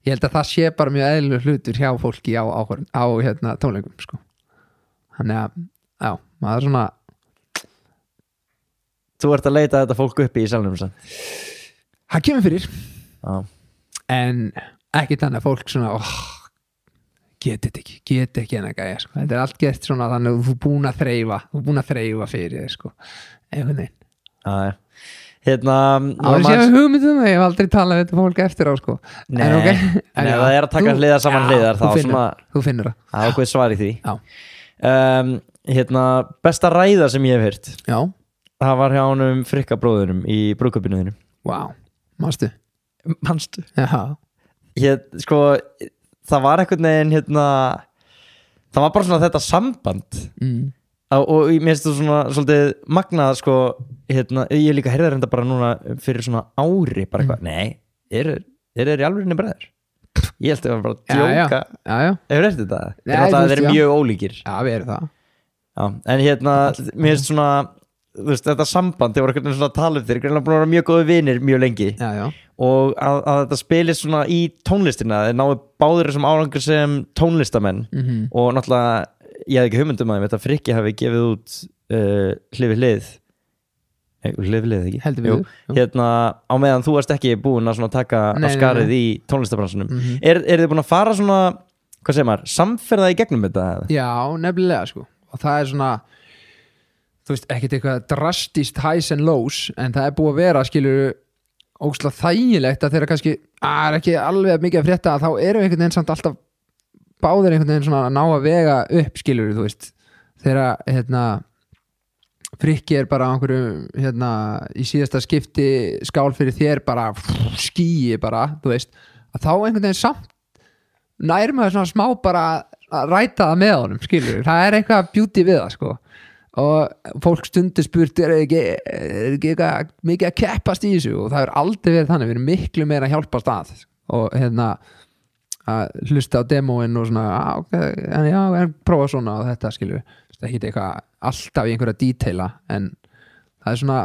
ég held að það sé bara mjög eðlilegur hlutur hjá fólki á hérna, tónleikum sko. Þannig að já, maður er svona Þú ert að leita þetta fólk uppi í salnum það kemur fyrir en ekki þannig að fólk svona get ekki en ekki sko. Þetta er allt gert svona þannig að þú er búin að þreifa fyrir þér sko. einhvern veginn hérna ég hef aldrei talað við þetta fólk eftir á sko. Nei, það er að taka hliðar saman hliðar þú finnur það það er okkur svar í því hérna, besta ræða sem ég hef heyrt það var hjá honum Frikka bróðunum í brúðkaupinu þínu manstu sko, það var einhvern veginn hérna, það var bara svona þetta samband og mér finnst þú svona svolítið magnað sko, hérna, ég líka heyrði þetta bara núna fyrir svona ári bara eitthvað, nei, eru þeir í alvörinni bræður? Ég held að það var bara að djóka hefur eftir þetta? Þeir eru mjög ólíkir við erum það en hérna, mér finnst svona þú veist, þetta samband, þeir voru eitthvað svona að tala um þeir greinlega búin að vera mjög góði vinir mjög lengi og að þetta spilist svona í tónlistina, þeir náðu báðir þessum árangur sem tónlistamenn og náttúrulega ég hef ekki hugmyndum að þetta Frikki hafi gefið út hlið við hlið ekki? Heldur við. Hérna, á meðan þú varst ekki búin að svona taka af skarið í tónlistabransunum. Er þið búin að fara svona, hvað segir maður, samferða í gegnum þetta? Já, nefnilega sko. Og það er svona, þú veist, ekkert eitthvað drastist highs and lows, en það er búið að vera, skilur, ógeðslega þægilegt að þeirra kannski, er ekki alveg mikið að frétta, þá erum við einhvern veginn samt alltaf báðir einhvern veginn svona að ná að vega upp, skilur, þú veist, þeirra, Frikki er bara einhverju í síðasta skipti skál fyrir þér bara skýi bara, þú veist að þá einhvern veginn samt nær maður svona smá bara að ræta það með honum, skilur, það er eitthvað beauty við það, sko og fólk stundu spurt, er ekki eitthvað mikið að keppast í þessu og það er aldrei verið þannig, við erum miklu meira að hjálpast að og að hlusta á demóin og svona en prófa svona og þetta, skilur ekki eitthvað alltaf í einhverja díteila en það er svona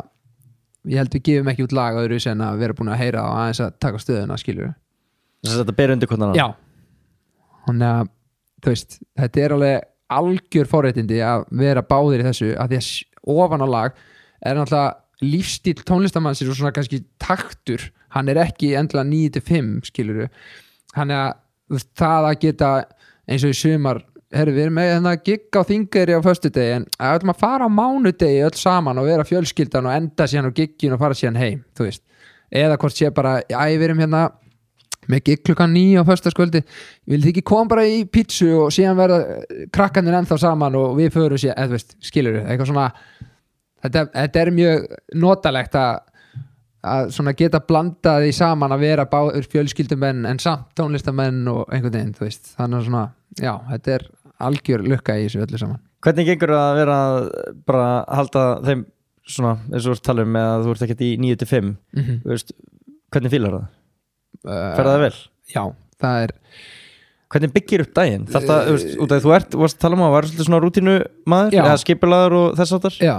ég held við gefum ekki út lag öðru sem að vera búin að heyra og aðeins að taka stöðuna, skilur þess að þetta ber undir hvernig já, þannig að þú veist, þetta er alveg algjör forréttindi að vera báðir í þessu að því að ofan á lag er náttúrulega lífstíl tónlistamannsins og svona kannski taktur, hann er ekki endilega 9-5, skilur hann er að það að geta eins og í sumar við erum með gigg á Þingeyri á föstudegi en að við ætlum að fara á mánudegi öll saman og vera fjölskyldan og enda síðan á gigginu og fara síðan heim, þú veist eða hvort sé bara, við erum með gigg klukkan 9 á föstudagskvöldi vil þið ekki koma bara í pítsu og síðan verða krakkanir ennþá saman og við förum síðan, þú veist, skilur við eitthvað svona, þetta er mjög notalegt að svona geta blandað því saman að vera báður fjölskyldumenn en samt tónlistamenn og einhvern veginn, þú veist þannig að svona, já, þetta er algjör lukka í þessu öllu saman. Hvernig gengur það að vera bara að halda þeim svona, eins og þú talar með að þú ert ekkert í 9-5 þú veist, hvernig fílar það? Ferða það vel? Já, það er Hvernig byggir upp daginn? Þetta, út af þú varst að tala að vera svolítið svona rútínu maður eða skipulaður og þess áttar? Já,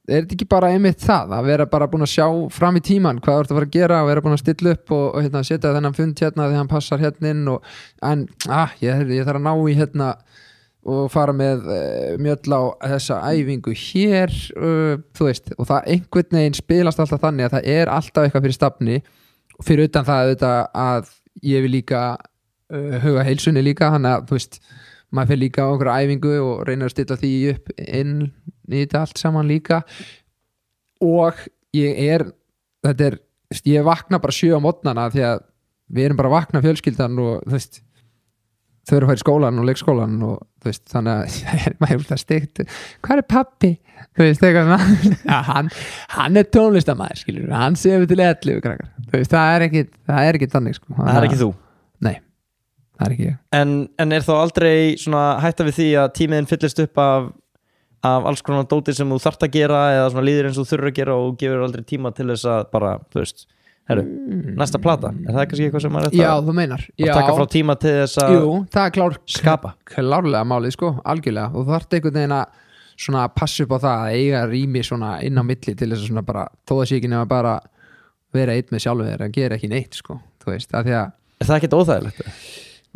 er þetta ekki bara einmitt það að vera bara búin að sjá fram í tíman hvað þú ert að fara að gera og vera búin að stilla upp og setja þennan fund þegar hann passar inn og ég þarf að ná í og fara með mjöll á þessa æfingu hér þú veist, og það einhvern veginn spilast alltaf þannig að það er alltaf eitthvað fyrir stafni og fyrir utan það að ég vil líka huga heilsunni líka, þannig að þú veist maður fyrir líka á einhverja æfingu og reynir að stilla því upp inn í þetta allt saman líka og ég vakna bara 7 á morgnana því að við erum bara að vakna fjölskyldan og þú veist þau eru að fara í skólan og leikskólan og þú veist, þannig að maður er alltaf steikt hvað er pappi? Þú veist, hann er tónlistamæður, skilur hann sefur til 11 krakkar þú veist, það er ekki þannig sko. Það er ekki þú? Nei, það er ekki ég En er þá aldrei svona hætta við því að tímiðin fyllist upp af alls konar dóti sem þú þarft að gera eða svona líður eins og þú þurfur að gera og gefur aldrei tíma til þess að bara, þú veist næsta plata, er það kannski eitthvað sem maður já, þú meinar að taka frá tíma til þess að það er skapa klárlega málið, sko, algjörlega og þú þarft einhvern veginn að svona passa upp á það að eiga rými svona inn á milli til þess að svona bara, þó að sé ekki nema bara vera einn með sjálfum þér, að gera ekki neitt, sko, þú veist, að því að er það ekkert óþægilegt?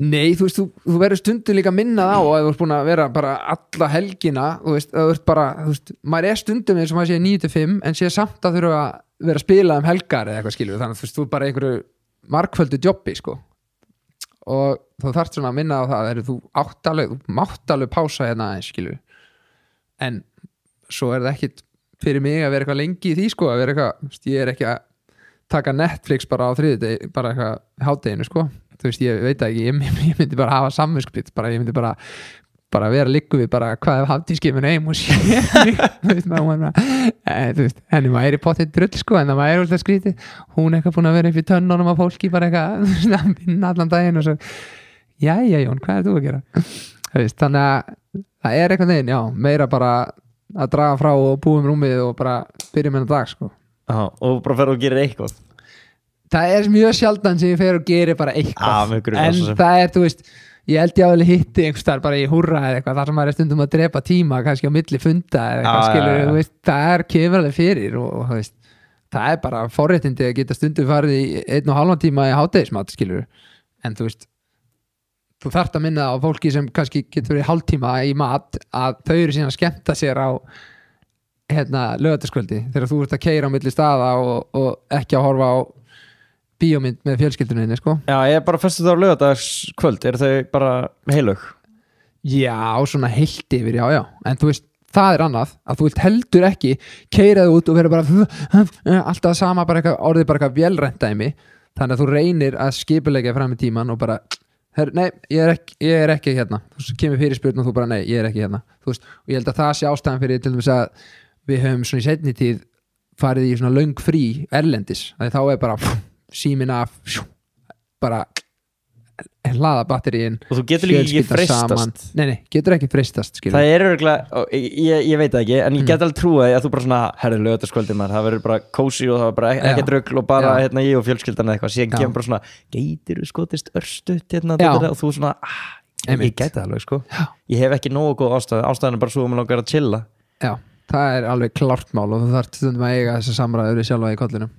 Nei, þú veist, þú verður stundum líka minnað á að þú ert búin að vera bara alla helgina, þú veist, þú ert bara, þú veist, maður er stundum eins og maður sé 9-5 en sé samt að þurfa að vera að spila helgar eða eitthvað, skilur, þannig að þú veist, þú er bara einhverju margföldu jobbi, sko og þú þarft svona að minna á það þú mátt alveg pása hérna aðeins, skilur en svo er það ekkit fyrir mig að vera eitthvað lengi í því, sko, að vera eitthvað, ég er ekki að taka Netflix bara á þriðjudegi, bara eitthvað hádeginu, sko þú veist, ég veit ekki, ég myndi bara hafa samvinskupið, ég myndi bara vera liggu við bara hvað ef haftískeimin heim og sé þú veist, henni maður er í pottið drull, sko, en það maður er alltaf skrítið hún eitthvað búin að vera upp í tönnunum á fólki bara eitthvað að vinna allan daginn og svo, jæja Jón, hvað er þú að gera? Þú veist, þannig að það er eitthvað neginn, já, meira bara að draga frá og búa rúmið og bara byrja með dag, sko og bara ferða og gera eitthvað það er mjög sjaldan sem ég fer og gerir bara eitthvað en það er, þú veist, ég held ég að hitti einhverstaðar bara í húrra eða eitthvað þar sem maður er stundum að drepa tíma kannski á milli funda eða eitthvað, skilur, þú veist, það er kemurlega fyrir og þú veist, það er bara forréttindi að geta stundum farið í 1,5 tíma í hádegismat, skilur, en þú veist þú þarft að minna á fólki sem kannski getur verið hálftíma í mat að þau eru síðan að skemmta sér á laugardagskvöldi þegar þú ert að keyra á milli staða og ekki að horfa á bíómynd með fjölskyldunni sko. Já, ég er bara festið á laugardagskvöld, eru þau bara heilög? Já, svona heilt yfir, já, en þú veist, það er annað að þú vilt heldur ekki keyraðu út og vera bara alltaf sama, orðið bara eitthvað vélrendæmi, þannig að þú reynir að skipuleggja fram í tíman og bara nei, ég er ekki hérna, þú kemur fyrir spurn og þú bara nei, ég er ekki hérna, þú veist, og ég held að það sé ástæðan fyrir til dæmis að við höfum svona í seinni tíð farið í svona löng frí erlendis, þá er bara síminn af bara hlaða batteríin og þú getur líka ekki freistast nei, getur ekki freistast skilur. Það er örugglega, ég veit það ekki en ég get alveg trúið að þú bara svona herri laugardagskvöldið maður, það verður bara kósí og það var bara ekkert rugl og bara ég og fjölskyldan eitthvað, síðan kemur bara svona geitir skotist örstutt og þú svona, ég gæti það alveg sko ég hef ekki nógu góð ástæðan bara svo að maður langar að chilla. Já, það er alveg klárt mál og þú þarf stundum að eiga þessa samræður sjálfa í kollinum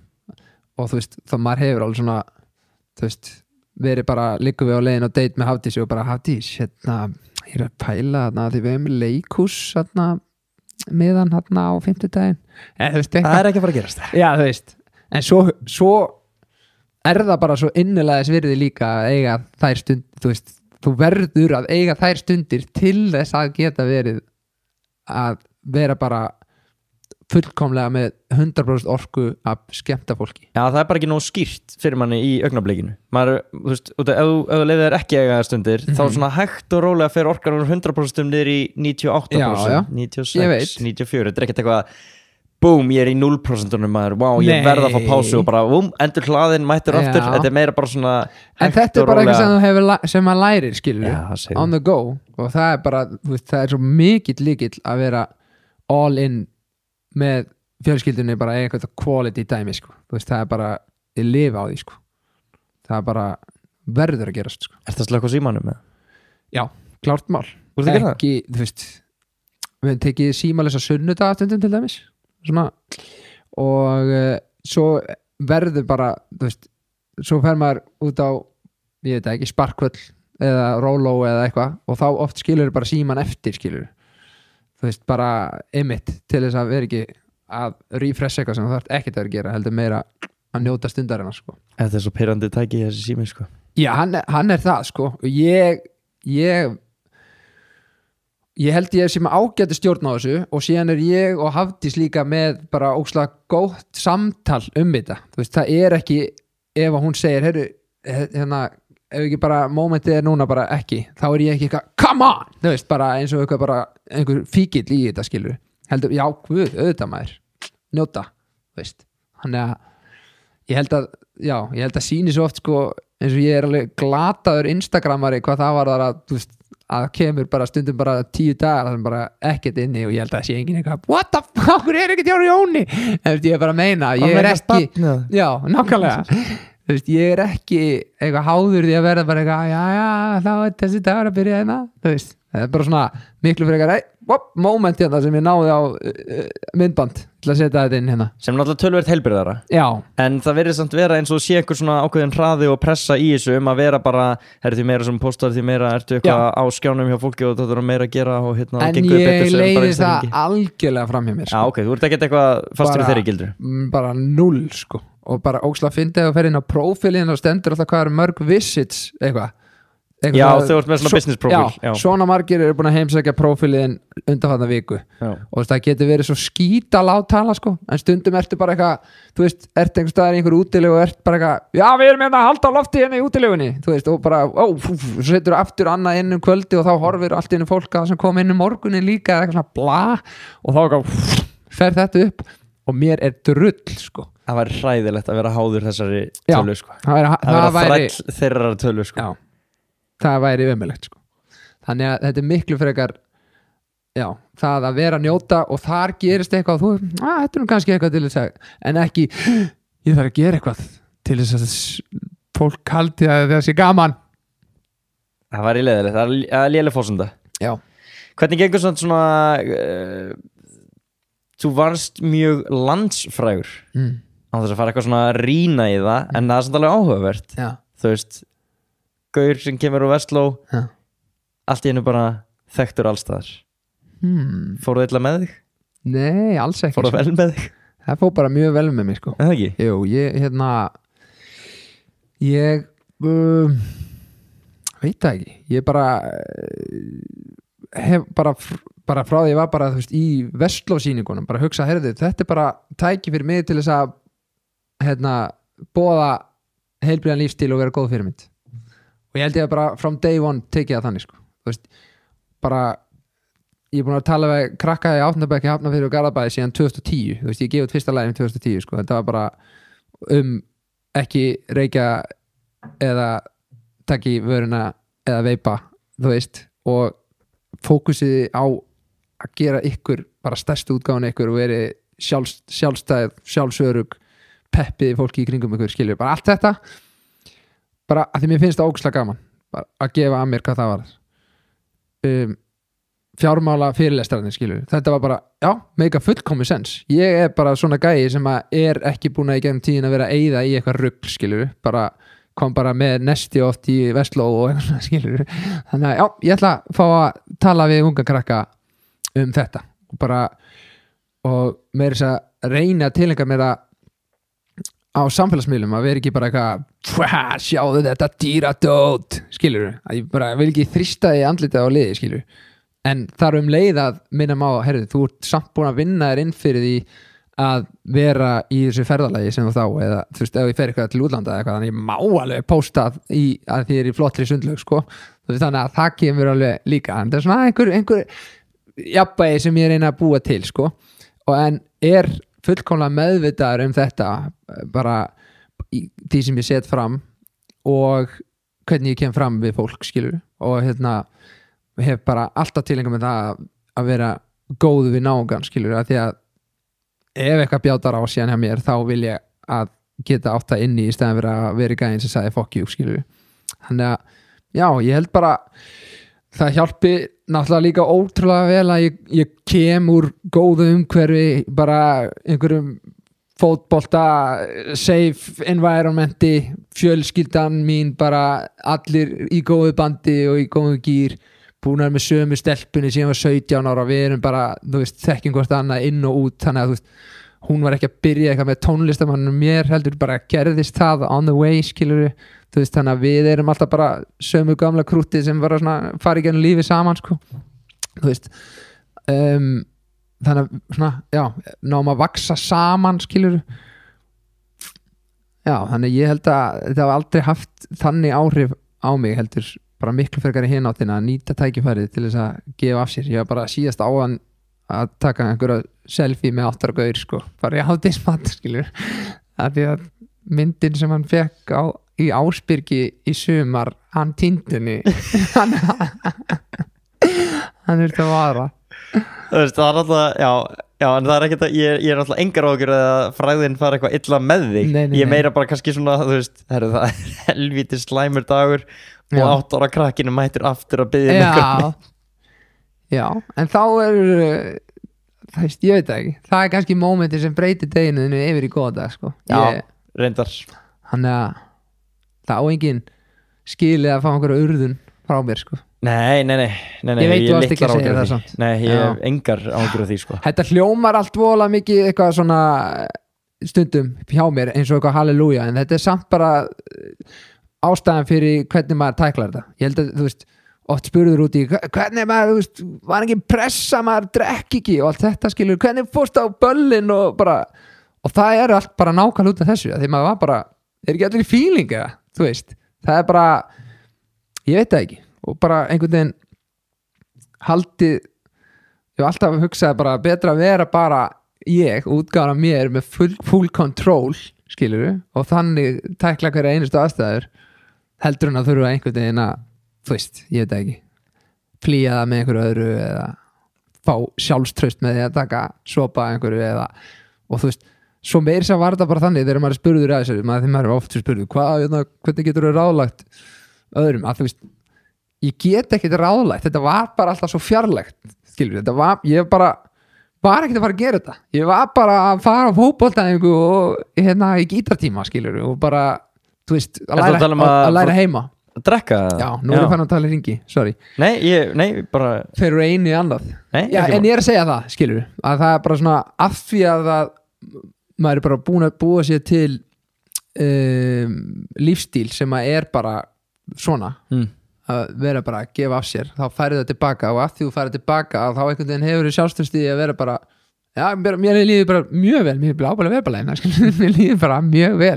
og þú veist, þá maður hefur alveg svona þú veist, verið bara líkum við á leiðin og date með Hafdísi og bara Hafdís, ég er að pæla því við hefum leikhús miðan á 50 daginn það er ekki að fara að gerast já, þú veist, en svo er það bara svo innilega þess virði líka að eiga þær stund þú veist, þú verður að eiga þær stundir til þess að geta verið að vera bara fullkomlega með 100% orku að skemmta fólki. Já, það er bara ekki nóg skýrt fyrir manni í augnablikinu. Maður, þú veist, ef þú leiðir þér ekki eiga stundir, þá svona hægt og rólega fer orkan úr 100% niður í 98%, 96, 94. Þetta er ekkert eitthvað, búm, ég er í 0% maður, wow, ég verð að fá pásu og bara, endur hlaðin, mættur aftur. Þetta er meira bara svona en þetta er bara eitthvað sem maður lærir, skilur, on the go. Og það er bara, þú veist, það er svo mikill lykill að vera all in með fjölskyldunni bara eitthvað quality dæmi sko. Þú veist, það er bara ég lifa á því sko. Það er bara verður að gerast sko. Er það slökk á símanum með? Já, klárt mál ekki, þú veist við hefum tekið símalösa sunnudagastundum til dæmis svona og svo verður bara þú veist, svo fer maður út á ég veit ekki, sparkvöll eða róló eða eitthvað og þá oft skilur bara síman eftir skilur þú veist, bara einmitt til þess að vera ekki að refresh eitthvað sem þú þarf ekkert að gera heldur meira að njóta stundarina sko. Þetta er svo pirrandi tæki í þessi sími sko. Já, hann er það sko og ég held ég sem ágæti stjórn á þessu og síðan er ég og Hafdís líka með bara óslega gótt samtal þetta þú veist, það er ekki ef hún segir, heyrðu, hérna ef ekki bara momentið er núna bara ekki þá er ég ekki eitthvað, come on þú veist, bara eins og eitthvað bara einhver fíkill í þetta skilur, heldur, já, guð, auðvitað maður njóta, þú veist þannig að ég held að síni svo oft sko, eins og ég er alveg glataður Instagramari hvað það var þar að, þú veist, að kemur bara stundum bara 10 dagar það er bara ekkert inni og ég held að það sé enginn eitthvað, what the fuck, hvað er ekkert hjá Jóni en ég er bara að meina, ég er ekki já, nákvæmlega þú veist, ég er ekki eitthvað háður því að verða bara eitthvað, já, þá er þessi dagur að byrja hérna, þú veist, það er bara svona miklu frekar, moment hérna sem ég náði á myndband til að setja þetta inn hérna. Sem náttúrulega töluvert heilbrigðara. Já. En það verður samt vera eins og sé einhver svona ákveðin hraði og pressa í þessu að vera bara, því meira sem postar, því meira ertu eitthvað á skjánum hjá fólki og þetta er meira að gera og hérna. En ég leiði það algjörlega fram hjá mér. Sko. Já, ok, þú ert ekkert eitthvað fastur í þeirri gildru. Bara 0 sko. Og bara ókslega fyndið að ferja inn á prófílinn og stendur alltaf hvað mörg visits eitthvað já, þau ert með svona business profil já, svona margir eru búin að heimsækja prófílinn undanfarna viku og það getur verið svo skítalátt tala sko, en stundum ertu bara eitthvað þú veist, ert einhver staðar í einhver útilegu og ert bara eitthvað, já við erum hérna að halda á lofti hérna í útilegunni, þú veist, og bara svo setur aftur annað inn kvöldi og þá horfir allt inn fólk að sem kom inn morgunin líka eða eitthvað svona bla og þá fer þetta upp og mér er drull sko. Það væri hræðilegt að vera háður þessari tölu sko. Það væri þeirra tölu sko. Já, það væri ömurlegt sko. Þannig að þetta er miklu frekar já, það að vera að njóta og þar gerist eitthvað og þú, þetta er nú kannski eitthvað til þess að en ekki, ég þarf að gera eitthvað til þess að fólk haldi að það sé gaman. Það væri leiðilegt, það er léleg fórsenda. Já. Hvernig gengur svona þú varst mjög landsfrægur á þess að fara eitthvað svona að rýna í það en það er samt alveg áhugavert þú veist, gaur sem kemur úr Vestló Já. allt í einu bara þekktur allstaðar Fóruð illa með þig? Nei, alls ekki Fóruð vel með þig? Það fór bara mjög vel með mig sko. En það ekki? Jú, ég veit það ekki ég bara hef bara frá því ég var bara þú veist, í Vestló-sýningunum bara hugsa, heyrðu, þetta bara tæki fyrir mig til þess að boða heilbrigðan lífstíl og vera góð fyrirmynd og ég held ég að bara from day one tekið það þannig sko. Þú veist, bara ég er búin að tala við krakka í Átnabæk í Hafnarfirði og Garðabæði síðan 2010 þú veist, ég gefið út fyrsta lagin 2010 sko. Þetta var bara ekki reykja eða taki vöruna eða veipa þú veist, og fókusið á að gera ykkur bara stærstu útgáfun ykkur og veri sjálfstæð, sjálfsörug peppið fólki í kringum ykkur, skilur bara allt þetta bara að því mér finnst það ógeðslega gaman bara að gefa að mér hvað það var fjármála fyrirlestrarnir, skilur þetta var bara, já, make a fullkomið sens ég bara svona gæi sem að ekki búin að í gegnum tíðin að vera að eyða í eitthvað rugl, skilur, bara kom bara með nesti oft í Vestló og eitthvað svona, skilur þannig að, já, ég ætla að fá að tala við unga krakka þetta og meira þess að reyna að tilengja mér að á samfélagsmiðlum að vera ekki bara eitthvað sjáðu þetta dýradót skilur, að ég bara vil ekki þrýsta í andlitið á liði, skilur en þar leið að minna má, heyrðu, þú ert samt búin að vinna þér inn fyrir því að vera í þessu ferðalagi sem þá, eða þú veist, ef ég fer eitthvað til útlanda eða eitthvað, þannig ég má alveg posta að þið er í flottri sundlaug, sko þannig að það kemur alveg líka en það er svona einhver jafnvægi sem ég reyna að búa til, sko og en fullkomlega meðvitaður þetta bara í því sem ég set fram og hvernig ég kem fram við fólk, skilur og hef bara alltaf tilengað með það að vera góðu við náungan, skilur, að því að ef eitthvað bjátar á síðan hjá mér þá vil ég að geta átt það inni í stæðan fyrir að vera í gæðin sem sagði fuck you, skilur þannig að, já, ég held bara það hjálpi náttúrulega líka ótrúlega vel að ég kem úr góðu umhverfi bara einhverjum fótbolta safe environmenti fjölskyldan mín bara allir í góðu bandi og í góðu gýr búnar með sömu stelpunni síðan var 17 ára við erum bara, þú veist, þekkjum hvort annað inn og út, þannig að þú veist hún var ekki að byrja eitthvað með tónlistamannum mér heldur bara gerðist það on the way, skilur þú veist, þannig að við erum alltaf bara sömu gamla krútið sem bara svona fari gennum lífið saman, sko þú veist þannig að svona, já, náum að vaksa saman, skilur já, þannig ég held að þetta hafa aldrei haft þannig áhrif á mig, heldur bara miklu frekar í hináttina að nýta tækifærið til þess að gefa af sér. Ég var bara síðast á að taka einhverja selfie með 8 ára gaur, sko, bara í hádegismat, skilur að því að myndin sem hann fekk í Ásbyrgi í sumar, hann týndinni hann þurfti að vara þú veist, það er alltaf, já en það er ekkert að ég er alltaf engar ágjur að fræðin fara eitthvað illa með þig ég meira bara kannski svona, þú veist, það er helvíti slæmur dagur og 8 ára krakkinu mættur aftur að biðja já, en þá það veist, ég veit ekki það er kannski mómenti sem breytir deginu yfir í góða dag, sko reyndar þannig að það á engin skilið að fá einhverja urðun frá mér, sko Nei, ég veit þú varst ekki að segja það samt Nei, ég hef engar ágjur af því, sko Þetta hljómar allt vola mikið eitthvað svona stundum hjá mér eins og eitthvað halleluja, en þetta er samt bara ástæðan fyrir hvernig maður tæklar þetta. Ég held að, þú veist, oft spurður út í hvernig maður, þú veist, var ekki pressa, maður drekk ekki og allt þetta, skilur, hvernig fórst á böllin og bara, og það er allt bara nákvæmlega út af þessu, því maður var bara, er ekki allir í fílinga, þú veist, það er bara, ég veit það ekki, og bara einhvern veginn haldið, ég hef alltaf hugsað bara betra að vera bara ég, útgána mér með full control, skilur, og þannig tækla hverja einustu aðstæður, heldur en að þurfa einhvern veginn að, þú veist, ég veit ekki flýja það með einhverju öðru eða fá sjálfstraust með því að taka sopa einhverju eða, og þú veist, svo meir sem var þetta bara þannig þegar maður er spurður að þessu, þegar maður er oft spurður hvernig getur þú ráðlagt öðrum, að þú veist, ég get ekkert ráðlagt, þetta var bara alltaf svo fjarlægt, skilur, þetta var, ég bara var ekkert að fara að gera þetta, ég var bara að fara á fótboltaæfingu og í gítartíma, skilur, og bara þú veist, að læra heima. Að drekka? Já, nú er ég fann að tala í ringi, sorry. Nei, bara Þeir eru einu í annað. Nei, Já, en ég er að segja það, skilur að það er bara svona af því að maður er bara búin að búa sér til lífstíl sem að er bara svona að vera bara að gefa af sér, þá færið það tilbaka og af því þú færið tilbaka þá einhvern veginn hefur þið sjálfstöðstíð að vera bara já, mér líður bara mjög vel mér er ábæðilega verbalæna, mér líður bara mjög vel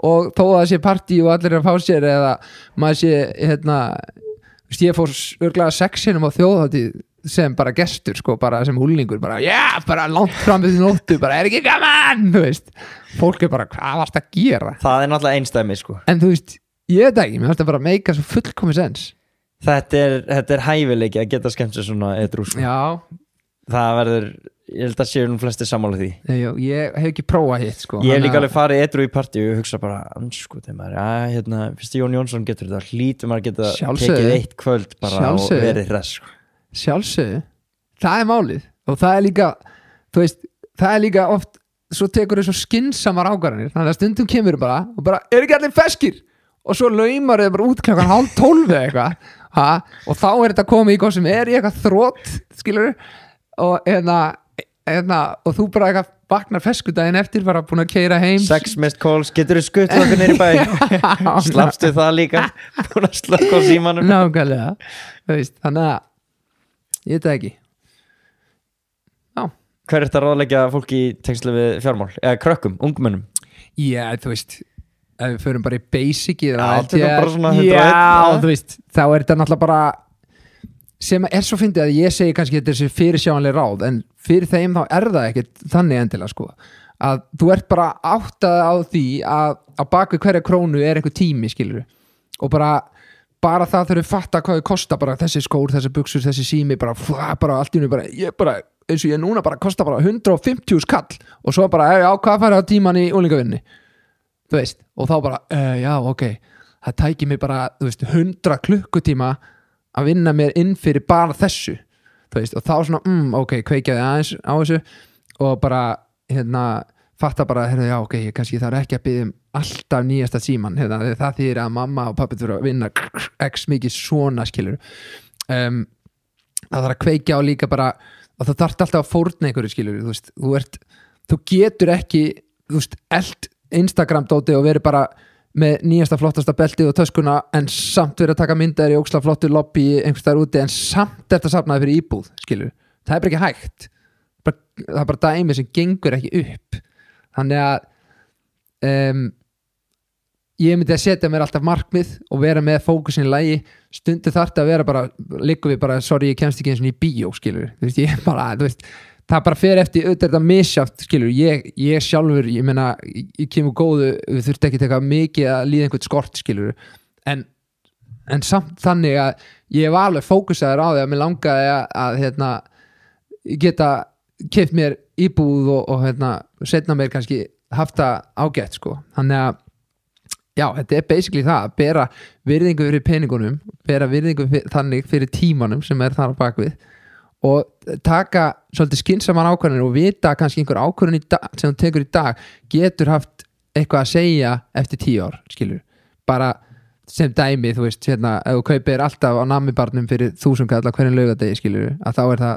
og þó að það sé partí og allir er að fá sér eða maður sé ég fór örglega 6 sinnum á þjóðhátíð sem bara gestur sko, bara sem úlningur bara bara langt fram við því nóttu bara er ekki gaman, þú veist fólk er bara, hvað varst að gera? Það er náttúrulega einstæmi sko en þú veist, ég veit ekki, mér finnst það bara að meika svo fullkomið sens Þetta er hæfileiki að geta skemmt sér svona edrú sko. Já Það verður, ég held að séu nú flestir sammála því Ég hef ekki prófað hitt sko Ég hef líka alveg farið edrú í partí og hugsa bara sko, fyrst Jón Jónsson getur þetta hlýtur maður geta tekið eitt kvöld bara og verið hress sko. Sjálfsögðu, það er málið og það er líka, þú veist það er líka oft, svo tekur þau svo skynnsamar ákvarðanir, þannig að stundum kemur bara og bara, er ekki allir feskir og svo laumar þau bara út klokkan 11:30 eitthvað, og þá er þetta komið í hvað sem er í eitthvað þrótt skilur, og og þú bara eitthvað vaknar feskudaginn eftir, bara búin að keyra heim 6 missed calls, getur þú skutt okkur nýri bæ slapstu það líka búin að slökka á símanum nákvæmlega, þú veist, þannig að ég veit það ekki Hver er þetta að ráðleggja fólki í tengslu við fjármál eða krökkum, ungmennum? Já, þú veist ef við förum bara í basicið þú veist, þá er þetta náttúrulega bara sem er svo fyndið að ég segi kannski þetta er þessi fyrirsjáanleg ráð en fyrir þeim þá er það ekkert þannig endilega sko að þú ert bara áttað á því að á baku hverja krónu er einhver tími skilur og bara það þurfi fatta hvað þau kosta bara þessi skór, þessi buxur, þessi sími bara allt í hennu bara ég bara eins og ég núna bara kosta bara 150 skall og svo bara já hvað færði á tíman í úlingavinni þú veist og þá bara já ok það tækir mig bara þú veist 100 klukkutíma að vinna mér inn fyrir bara þessu þú veist og þá svona ok kveikjaði aðeins á þessu og bara fatta bara já ok ég kannski þarf ekki að biðja alltaf nýjasta síman það þýðir að mamma og pappi þurfa að vinna x mikið svona skilur það þarf að kveikja á líka bara og þú þarft alltaf að fórna einhverju skilur þú veist, þú getur ekki þú veist, eld Instagram dóti og verið bara með nýjasta flottasta beltið og töskuna en samt verið að taka myndaðir í óksla flottu lobby einhvers staðar úti en samt eftir að safnaði fyrir íbúð skilur, það er bara ekki hægt það er bara dæmi sem gengur ekki upp þannig að ég myndi að setja mér alltaf markmið og vera með fókusin í lagi stundu þarf að vera bara liggur við bara, sorry ég kemst ekki eins og í bíó skilur, þú veist, ég bara, þú veist það bara fer eftir auðvitað þetta misjátt skilur, ég sjálfur, ég meina ég kemur góðu, við þurfti ekki teka mikið að líða einhvern skort skilur en samt þannig að ég var alveg fókusaður á því að mér langaði að geta keypt mér íbúð og setna mér kannski haft það ágætt sko, þannig að já, þetta er basically það að bera virðingu fyrir peningunum, bera virðingu þannig fyrir tímanum sem er þar á bakvið og taka svolítið skynsaman ákvörðin og vita kannski einhver ákvörðin sem þú tekur í dag getur haft eitthvað að segja eftir 10 ár, skilur bara sem dæmi, þú veist, ef þú kaupir alltaf á nammibarnum fyrir 1000 kall á hverjum laugardegi, skilur, að þá er það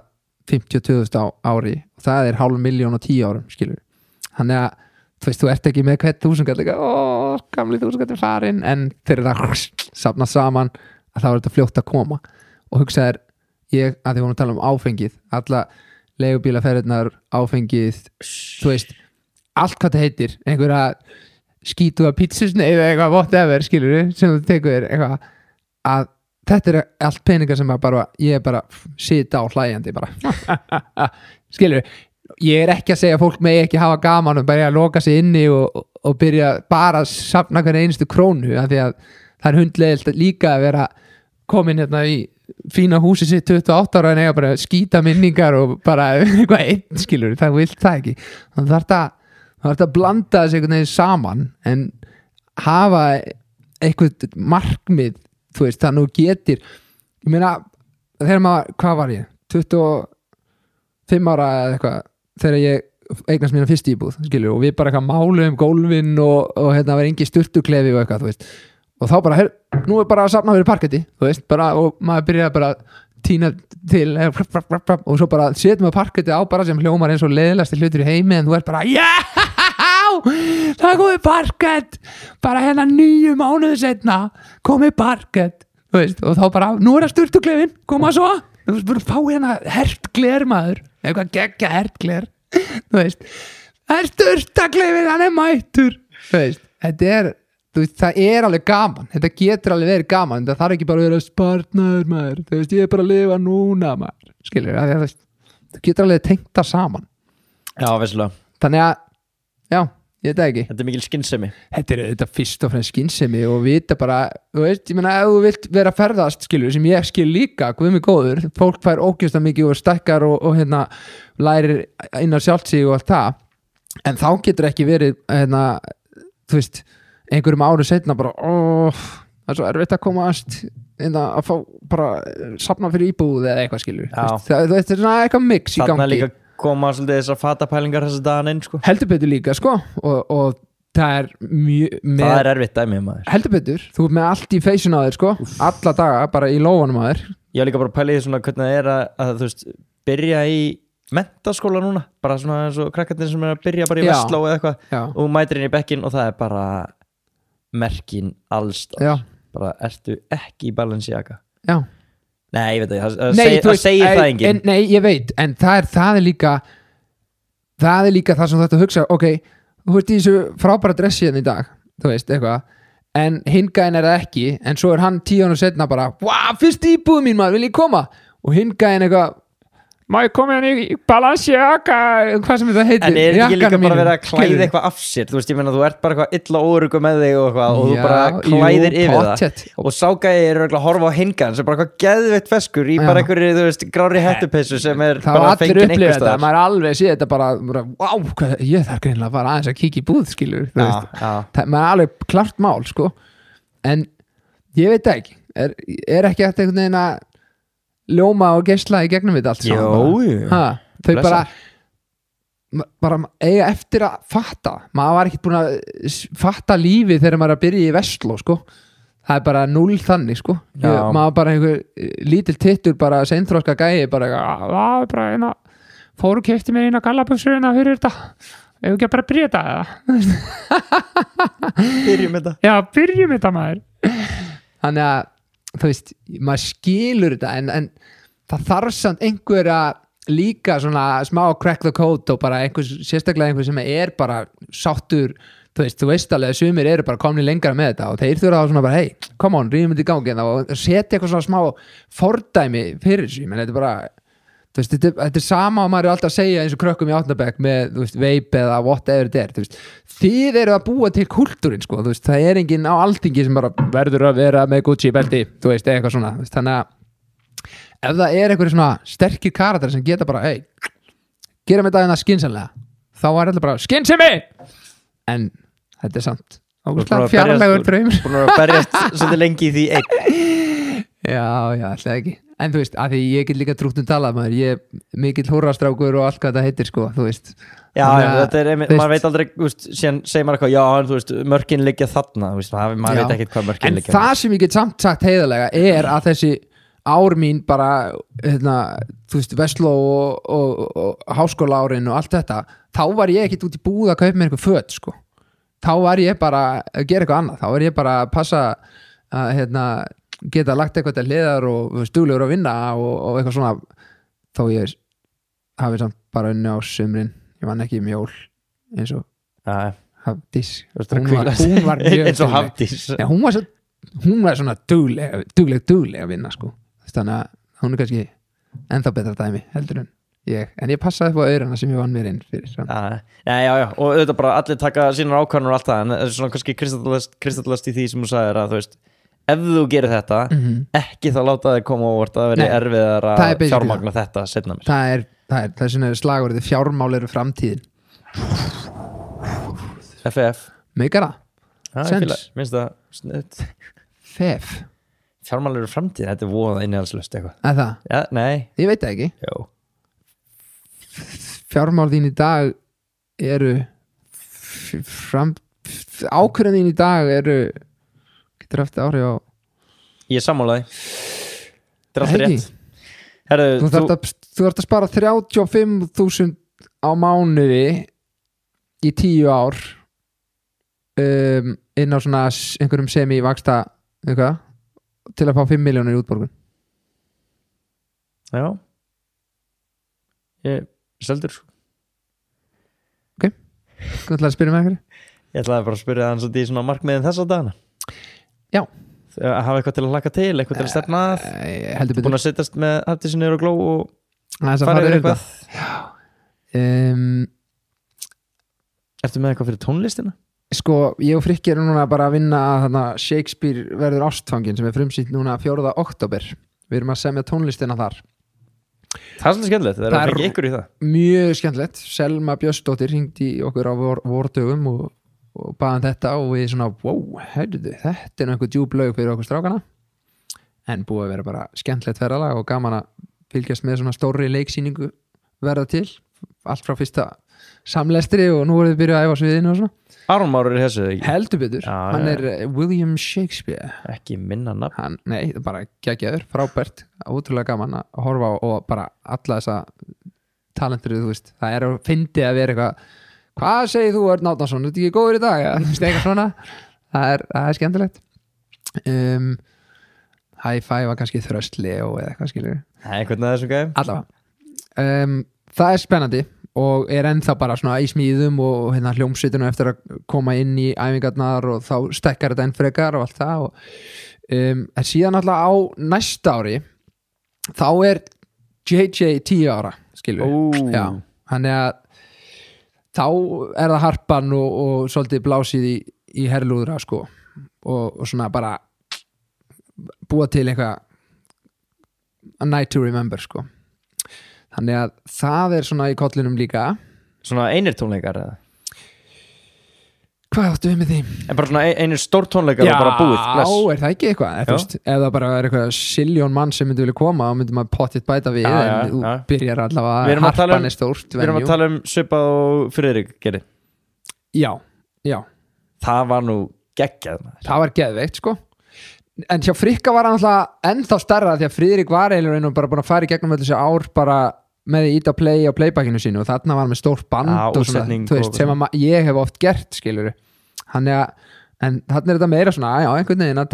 52.000 á ári og það er 500.000 á 10 árum, skilur þannig að þú veist, þú ert ekki með hvert 1000 kall gamli 1000 kall er farin en þegar það safna saman að þá er þetta fljótt að koma og hugsa þér, ég, að því vorum að tala um áfengið alla leigubílaferðirnar áfengið, þú veist allt hvað það heitir, einhverja skítuða pítsusneið eða eitthvað whatever, skilur við, sem þú tekur þér eitthvað, að þetta er allt peningar sem bara, ég bara sita á hlæjandi bara skilur við, ég er ekki að segja að fólk megi ekki hafa gaman og bara að loka sig inni og byrja bara að safna hverja einustu krónu af því að það er hundlegilegt líka að vera komin í fína húsi sitt 28 ára en eiga bara skýta minningar og bara eitthvað einn skilur, það vilt það ekki þannig það þarf að blanda þessu einhvern veginn saman en hafa eitthvað markmið, þú veist, það nú getur ég meina, þegar maður, hvað var ég 25 ára eða eitthvað þegar ég eignast mína fyrst íbúð skilur, og við bara eitthvað málu gólfin og var engi sturtuklefi og eitthvað, þú veist og þá bara, nú bara að safna fyrir parketti, þú veist, bara, og maður byrjaði bara að tína til og svo bara setjum við parketti á bara sem hljómar eins og leiðilegasti hlutur í heimi en þú ert bara, það er komið parkett bara hérna 9 mánuði setna komið parkett, þú veist, og þá bara, nú er það sturtuklefin, koma svo þú veist, bara fá hérna hert gler maður eitthvað geggja hert gler þú veist, það er sturtuklefin hann er mættur, þú veist, þetta er þú veist, það er alveg gaman, þetta getur alveg verið gaman, það þarf ekki bara að vera spartnaður maður, þú veist, ég er bara að lifa núna maður, skilur, það getur alveg tengt það saman. Já, veistlega. Þannig að, já, ég veit það ekki. Þetta er mikil skynsemi. Þetta fyrst og fremst skynsemi og vita bara, þú veist, ég meina, ef þú vilt vera að ferðast, skilur, sem ég skil líka, guð mig góður, fólk fær ógeðslega mikið og stækkar og hérna, lærir inn á sjálft sig og allt það, en þá getur ekki verið, hérna, þú veist, einhverjum árum setna bara það er svo erfitt að komast að fá bara safna fyrir íbúð eða eitthvað skilur það er svona eitthvað mix í gangi þarna líka koma svolítið þessar fatapælingar þessi daginn inn sko. heldur betur líka sko og það er það er erfitt dæmið maður heldur betur, þú er með allt í feysun á þér sko alla daga bara í lófanum á þér ég var líka bara að pæla í svona hvernig það er að þú veist byrja í menntaskóla núna bara svona eins og krakkarnir sem er að byrja bara í Vestló eða eitthvað og mætir inn í bekkinn og það er bara merkin allstað bara ertu ekki í Balenciaga nei ég veit ekki það segir það enginn nei ég veit en það er líka það sem þú ætti að hugsa ok, þú ert í þessu frábæra dressi hérna í dag þú veist eitthvað en hingæðin er það ekki en svo er hann 10 ára setna bara wow, fyrst íbúð mín maður, vil ég koma og hingæðin eitthvað má ég koma hérna í Balenciaga hvað sem þetta heitir en er ekki líka bara verið að klæða eitthvað af sér þú veist ég meina þú ert bara eitthvað illa óöruggu með þig og eitthvað og þú bara klæðir yfir það og ságæði er að horfa á hingan sem bara eitthvað geðveitt feskur í bara einhverju þú veist grári hettupessu sem er bara fengin einhvers staðar maður alveg sé þetta bara wow, ég þarf greinilega bara aðeins að kíkja í búð skilur maður er alveg klart mál sko en ég veit ekki er ekki eftir einhvern veginn að ljóma og geisla í gegnum við allt þau bara eiga eftir að fatta maður var ekki búin að fatta lífið þegar maður er að byrja í Vestló sko. það er bara 0 þannig sko. maður bara einhver lítil tittur bara seinþroska gæi bara fóru keypti mér eina gallabuxurina fyrir þetta ef ekki að bara byrja þetta byrjum þetta maður þannig að þú veist, maður skilur þetta en það þarf samt einhverja líka svona smá crack the code og bara sérstaklega einhver sem er bara sáttur, þú veist alveg að sumir eru bara komni lengra með þetta og þeir þurfa þá svona bara hey, come on, ríðum þetta í gangi og setja eitthvað svona smá fordæmi fyrir þessu, menn þetta er bara þú veist, þetta er sama og maður er alltaf að segja eins og krökkum í átnabæk með, þú veist, vape eða whatever þetta er, þú veist, þið eru að búa til kultúrin, sko, þú veist, það er enginn á alþingi sem bara verður að vera með Gucci belti, þú veist, eitthvað svona, þú veist, þannig að ef það er einhverju svona sterkir karakter sem geta bara, hey, gera með dagina skynsamlega, þá er þetta bara skynsemi, en þetta er samt, fjarlægur draumur. Búin að berjast svolítið lengi í því einn. Já, alltaf ekki. En þú veist, að því ég get líka trútt talað maður, ég er mikill húrrastrákur og allt hvað þetta heitir sko, þú veist Já, þetta er, maður veit aldrei, þú veist, síðan segir maður eitthvað, já, þú veist, mörkin liggja þarna, þú veist, maður veit ekkert hvað mörkin liggja En það sem ég get samt sagt heiðarlega er að þessi ár mín bara, hérna, þú veist, Vestló og háskóla árin og allt þetta, þá var ég ekkert út í búð að kaupa mér eitthvað föt, sko þá var ég bara að gera eitthvað annað, þá var ég bara að passa að, hérna geta lagt eitthvað til hliðar og stuglegur að vinna og eitthvað svona þó ég hafi samt bara unni á sumrin, ég vann ekki mjól eins og Hafdís hún var mjög eins og Hafdís hún var svona dugleg að vinna sko. Þannig að hún er kannski ennþá betra dæmi heldur en ég passaði upp á aurana sem ég vann mér inn fyrir já, og auðvitað bara allir taka sínar ákvarðanir og allt það en það er svona kannski kristallast í því sem þú sagðir að þú veist ef þú gerir þetta, ekki þá láta þig koma óvart að það veri erfiðar að fjármagna þetta setna mér. Það er svona slagorðið fjármál eru framtíðin. FF. Meikara. Sens. Minnst það snudd. FF. Fjármál eru framtíðin, þetta er voða innihaldslaust eitthvað. Er það? Já, nei. Ég veit það ekki. Jó. Fjármál þín í dag eru ákvörðin þín í dag eru drafti ári á Ég sammálaði Þetta er alltaf Ekki. rétt Herðu, þú ert að spara 35.000 á mánuði í 10 ár inn á svona einhverjum semi-vaksta eitthvað, til að fá 5 milljónir í útborgun. Já Ég seldur sko Þú ætlaði að spyrja með einhverju? Ég ætlaði bara að spyrja hann svolítið í svona markmiðin þess að dagana Já. Að hafa eitthvað til að hlaka til, eitthvað til að stefna að Heldur betur. Búin að sittast með haftísinu og gló og Aðeins að fara fara yfir yfir eitthvað Ertu með eitthvað fyrir tónlistina? Sko, ég og Frikki erum núna bara að vinna að þarna Shakespeare verður ástfangin sem er frumsýnt núna 4. október. Við erum að semja tónlistina þar. Það er svolítið skemmtilegt, það er að fengja ykkur í það Mjög skemmtilegt. Selma Björnsdóttir hringdi í okkur á vordögum og baðan þetta og við svona, wow, heyrðu, þetta er nú einhver djúp lög fyrir okkur strákana. En búið að vera bara skemmtilegt ferðalag og gaman að fylgjast með svona stórri leiksýningu verða til. Allt frá fyrsta samlestri og nú voruð við byrjuð að æfa á sviðinu og svona. Aron Már er í þessu ekki? Heldur betur, Já, hann já. er William Shakespeare. Ekki minna nafn Nei, bara geggjaður, frábært, ótrúlega gaman að horfa á og bara alla þessa talentur, þú veist, það er að fyndi að vera eitthvað, hvað segir þú Örn Árnason, er þetta ekki góður í dag? Ja, eitthvað svona, það er skemmtilegt. High five var kannski þröstli og eitthvað skilur. Nei, hvernig er þessu gæm? Allavega, það er spennandi og er ennþá bara svona í smíðum og hérna hljómsveitunum eftir að koma inn í æfingarnar og þá stekkar þetta enn frekar og allt það og en síðan alltaf á næsta ári þá er JJ 10 ára skilur Já, þannig að þá er það harpan og svolítið blásið í herlúðra sko og svona bara búa til eitthvað a night to remember sko. Þannig að það er svona í kollinum líka. Svona einir tónleikar eða? Hvað áttu við með því? En bara svona einir stór tónleikar og bara búið bless. Já, er það ekki eitthvað? Veist, ef það bara er eitthvað siljón mann sem myndi vilja koma þá myndi maður pottitt bæta við en þú byrjar allavega harpan er stórt Við erum að tala Svipað og Friðrik gerði. Já Það var nú geggjað Það var geðveikt sko. En hjá Frikka var hann alltaf ennþá stærra því að Friðrik var eiginlega bara búin að fara í gegnum þessi ár bara með því ít að play á playbackinu sínu og þarna var hann með stórt band og svona, þú veist, sem ég hef oft gert skilur en þarna er þetta meira svona, já, einhvern veginn að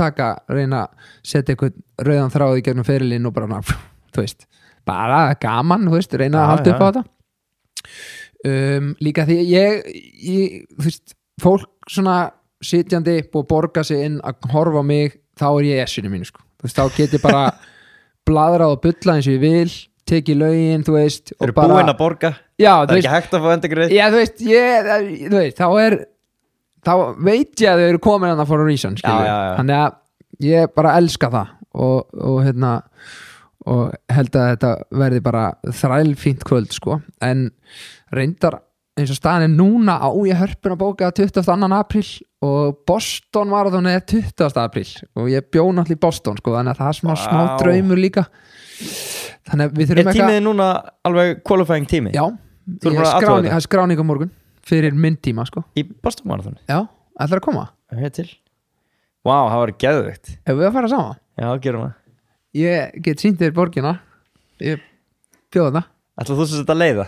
reyna að setja einhvern rauðan þráð í gegnum ferilinn og bara, þú veist bara gaman, þú veist, reyna að halda upp á þetta líka því ég þú veist, fólk svona sitjandi búið að borga sig inn að horfa á mig þá er ég essinu mínu sko, þú veist, þá get ég bara bladrað og bulla eins og ég vil tekið lögin, þú veist Þeir eru búin að borga, já, það er ekki hægt að fá endurgreið já, þú veist, þá veit ég að þau eru komin að það for a reason já. Þannig að ég bara elska það og hérna og held að þetta verði bara þrælfínt kvöld sko, en reyndar eins og staðan er núna á ég hörpun að bóka 22. apríl og Boston marathon er 20. apríl og ég bjó náttúrulega í Boston sko, þannig að það er smá draumur líka. Þannig að við þurfum eitthvað. Er tímið núna alveg qualifying tími? Já, það er skráning á morgun fyrir minn tíma sko. Í Boston marathon? Já, ætlar að koma? Til. Vá, það var geðveikt. Ef við að fara saman? Já, gerum við. Ég get sýnt þér borgina. Ég bjóða það. Ætlar þú að leiða?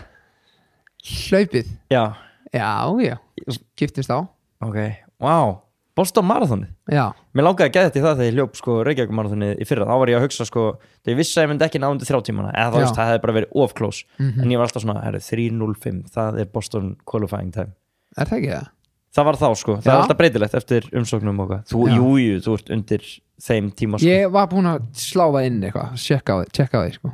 Hlaupið? Já. Giftist á. Ok, vá. Boston marathonið? Já. Mér langaði að geða þetta í það þegar ég hljóp sko Reykjavík marathonið í fyrra. Þá var ég að hugsa sko, þegar ég vissi að ég myndi ekki ná undir 3 tímana eða þá veist, það hefði bara verið of close en ég var alltaf svona, 3:05 það er Boston qualifying time. Er það ekki það? Það var þá sko, það er alltaf breytilegt eftir umsóknum og hvað. Jú, þú ert undir þeim tíma sko. Ég var búin að sláfa inn eitthvað, tjekka á því sko.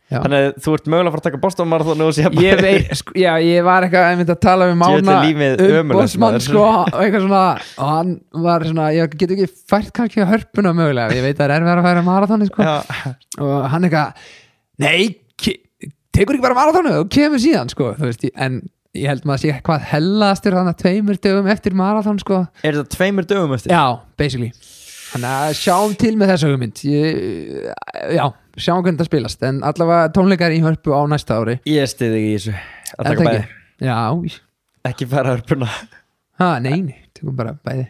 Þannig að þú ert mögulega að fara að taka Boston marathon og sé ég veit, sko, ég var eitthvað að tala við Mána Bosman sko, og eitthvað svona og hann var svona, ég get ekki fært kannski að hörpuna mögulega, ég veit að það er verið að færa marathoni sko. Og hann eitthvað nei, tekur ekki bara marathonu og kemur síðan sko, þú veist, en ég held maður að sé hvað hellastur þannig að 2 dögum eftir marathon sko. Er þetta 2 dögum eftir? Já, basically. Þannig að sjáum til með þessu hugmynd. Sjáum hvernig það spilast, en allavega tónleikar í hörpu á næsta ári. Ég stiði í þessu að taka bæði. Já. Ekki fara hörpuna. Nei, tökum bara bæði.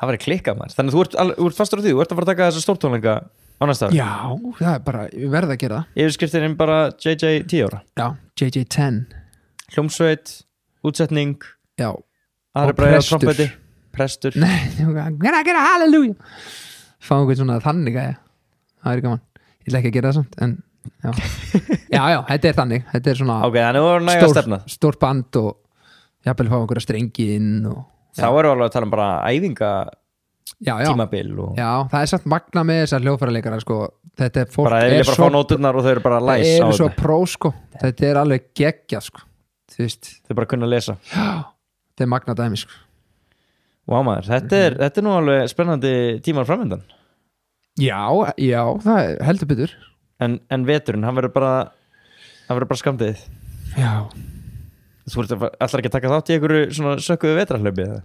Það væri klikkað maður. Þannig að þú ert fastur á því, þú ert að fara að taka þessa stórtónleika á næsta ári. Já, það er bara, við verðum að gera það. Yfirskriftin bara JJ 10 ára. Já, JJ 10. Hljómsveit, útsetning, Já, aðri og bræða prestur. trompeti, prestur. Nei, gera halleluja. Fá einhvern svona þannig að það er gaman. Ég ætla ekki að gera það samt, en já, þetta er þannig. Þetta er svona Ok, þannig voru næga stefnað. stórt band og jafnvel fá einhverja strengi inn og Þá erum við alveg að tala bara æfinga já. tímabil og Já, það er satt magna með þessar hljóðfæraleikara sko. Þetta er fólk bara þeir vilja bara fá nóturnar og þau eru bara læs á það er svo þetta. pró sko. Þetta er alveg geggjað sko. Þú veist, Þau bara kunna að lesa. já, þetta er magna dæmi sko. Vá maður, þetta er nú alveg spennandi tímar framöndan. Já, það er heldur betur. En veturinn, hann verður bara skamdegið. Já, Þú ætlar ekki að taka þátt í einhverju svona sökkuðu vetrarhlaupi eða?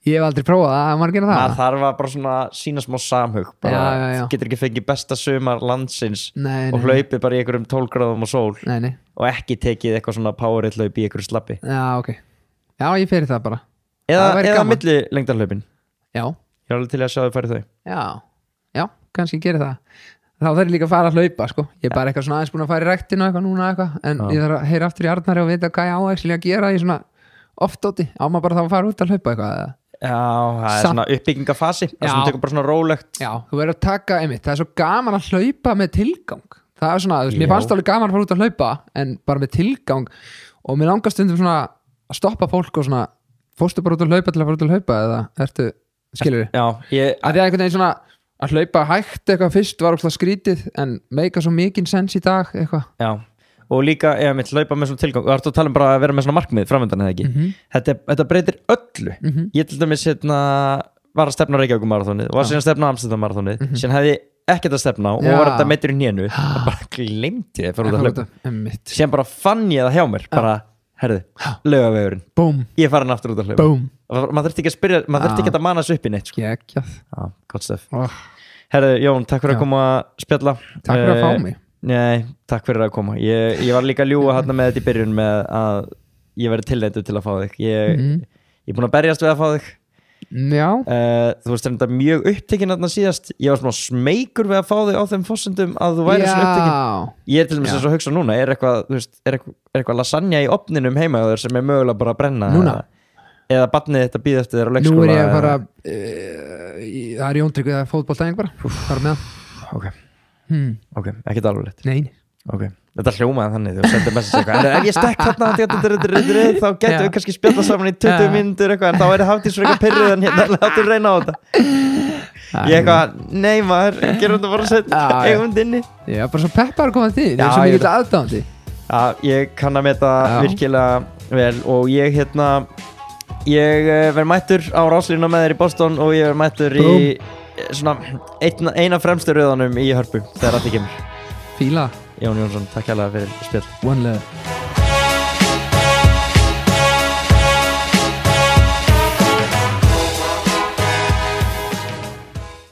ég hef aldrei prófað það, maður gera það. Það þarf að bara svona sína smá samhug bara, Já. Þú getur ekki fengið besta sumar landsins Nei, og hlaupið bara í einhverjum 12 gráðum og sól Nei, og ekki tekið eitthvað svona powerið hlaup í einhverju slappi já, ok. Já, ég fer í það bara. eða væri gaman. milli lengdarhlaupin. Já, Ég er alveg til að sjá þau færi þau. já, kannski gera það. Þá þarf ég líka að fara að hlaupa sko. Ég er bara eitthvað svona aðeins búin að fara í ræktinu eitthvað núna eitthvað, en ég þarf að heyra aftur í Arnari og vita hvað ég á að gera í svona oft-óti. Á maður bara þá að fara út að hlaupa eitthvað eða? Já, það er Samt- svona uppbyggingafasi það Já. sem tekur bara svona rólegt. Já, þú verður að taka einmitt, það er svo gaman að hlaupa með tilgang. Það er svona, þú veist, mér Já. fannst alveg gaman að fara út að hlaupa en bara með tilgang og mér langar stundum svona að stoppa fólk og svona, fórstu bara út að hlaupa til að fara út að hlaupa eða ertu, skilur við? Já, Að því að einhvern veginn svona að hlaupa hægt eitthvað fyrst var óslega skrítið en meika svo mikinn sens í dag eitthvað. já. Og líka, ef mitt hlaupa með svona tilgang og það er að tala bara að vera með svona markmið framöndan eða ekki. Þetta breytir öllu. Ég til dæmis var að stefna á Reykjavík-marathónið og var síðan að stefna á Amsterdam-marathónið síðan hefði ekkert að stefna og Já. var þetta meittur í hnénu og bara glemdi ég að fara út að hlaupa. Einmitt. Síðan bara fann ég það hjá mér bara, herðu, Laugavegurinn, Búm, ég er farin aftur út að hlaupa. búm. Maður þurfti ekki að spyrja, maður þurfti ekki að mana þessu upp í neitt sko. Gekjað. Já, gott stöf. Oh, Herðu, Jón, takk fyrir Já. að koma að spjalla. takk fyrir að fá mig. Nei, takk fyrir að koma. Ég var líka að ljúga hérna með þetta í byrjun með að ég verið tilneyttur til að fá þig. Ég er búin að berjast við að fá þig. Já, Þú veist þetta mjög upptekinn þarna síðast. Ég var svona smeykur við að fá þig á þeim forsendum að þú væri svona upptekinn. Ég er til dæmis eins og að hugsa núna, er eitthvað lasagna í opninum heima hjá þér sem er mögulega bara að brenna? Núna? Eða barnið þetta býð eftir þér á leikskóla? nú er ég að fara það er Jón Tryggvi, það er fótboltæðing bara fara með Ok, ekkert alveg lett. Nei, Okay. Þetta hljómaði þannig þegar þú sendir message eitthvað ef ég stekk þarna þá getum við kannski spjalla saman í 20 mínútur eitthvað en þá er Hafdís fyrir eitthvað pyrruð en hérna láttu reyna á þetta ég eitthvað, nei maður gerum þetta bara sett eigum inni ég er bara svo peppar að koma til þín, Já, ég er svo ég mikið aðdáðandi. Já, ég kann að meta Já. virkilega vel og ég verð mættur á ráslínuna með þér í Boston og ég verð mættur í svona eina fremstu röðanum í Hörpu þegar allt kemur. Fíla, Jón Jónsson, takk hérlega fyrir spjall. one love.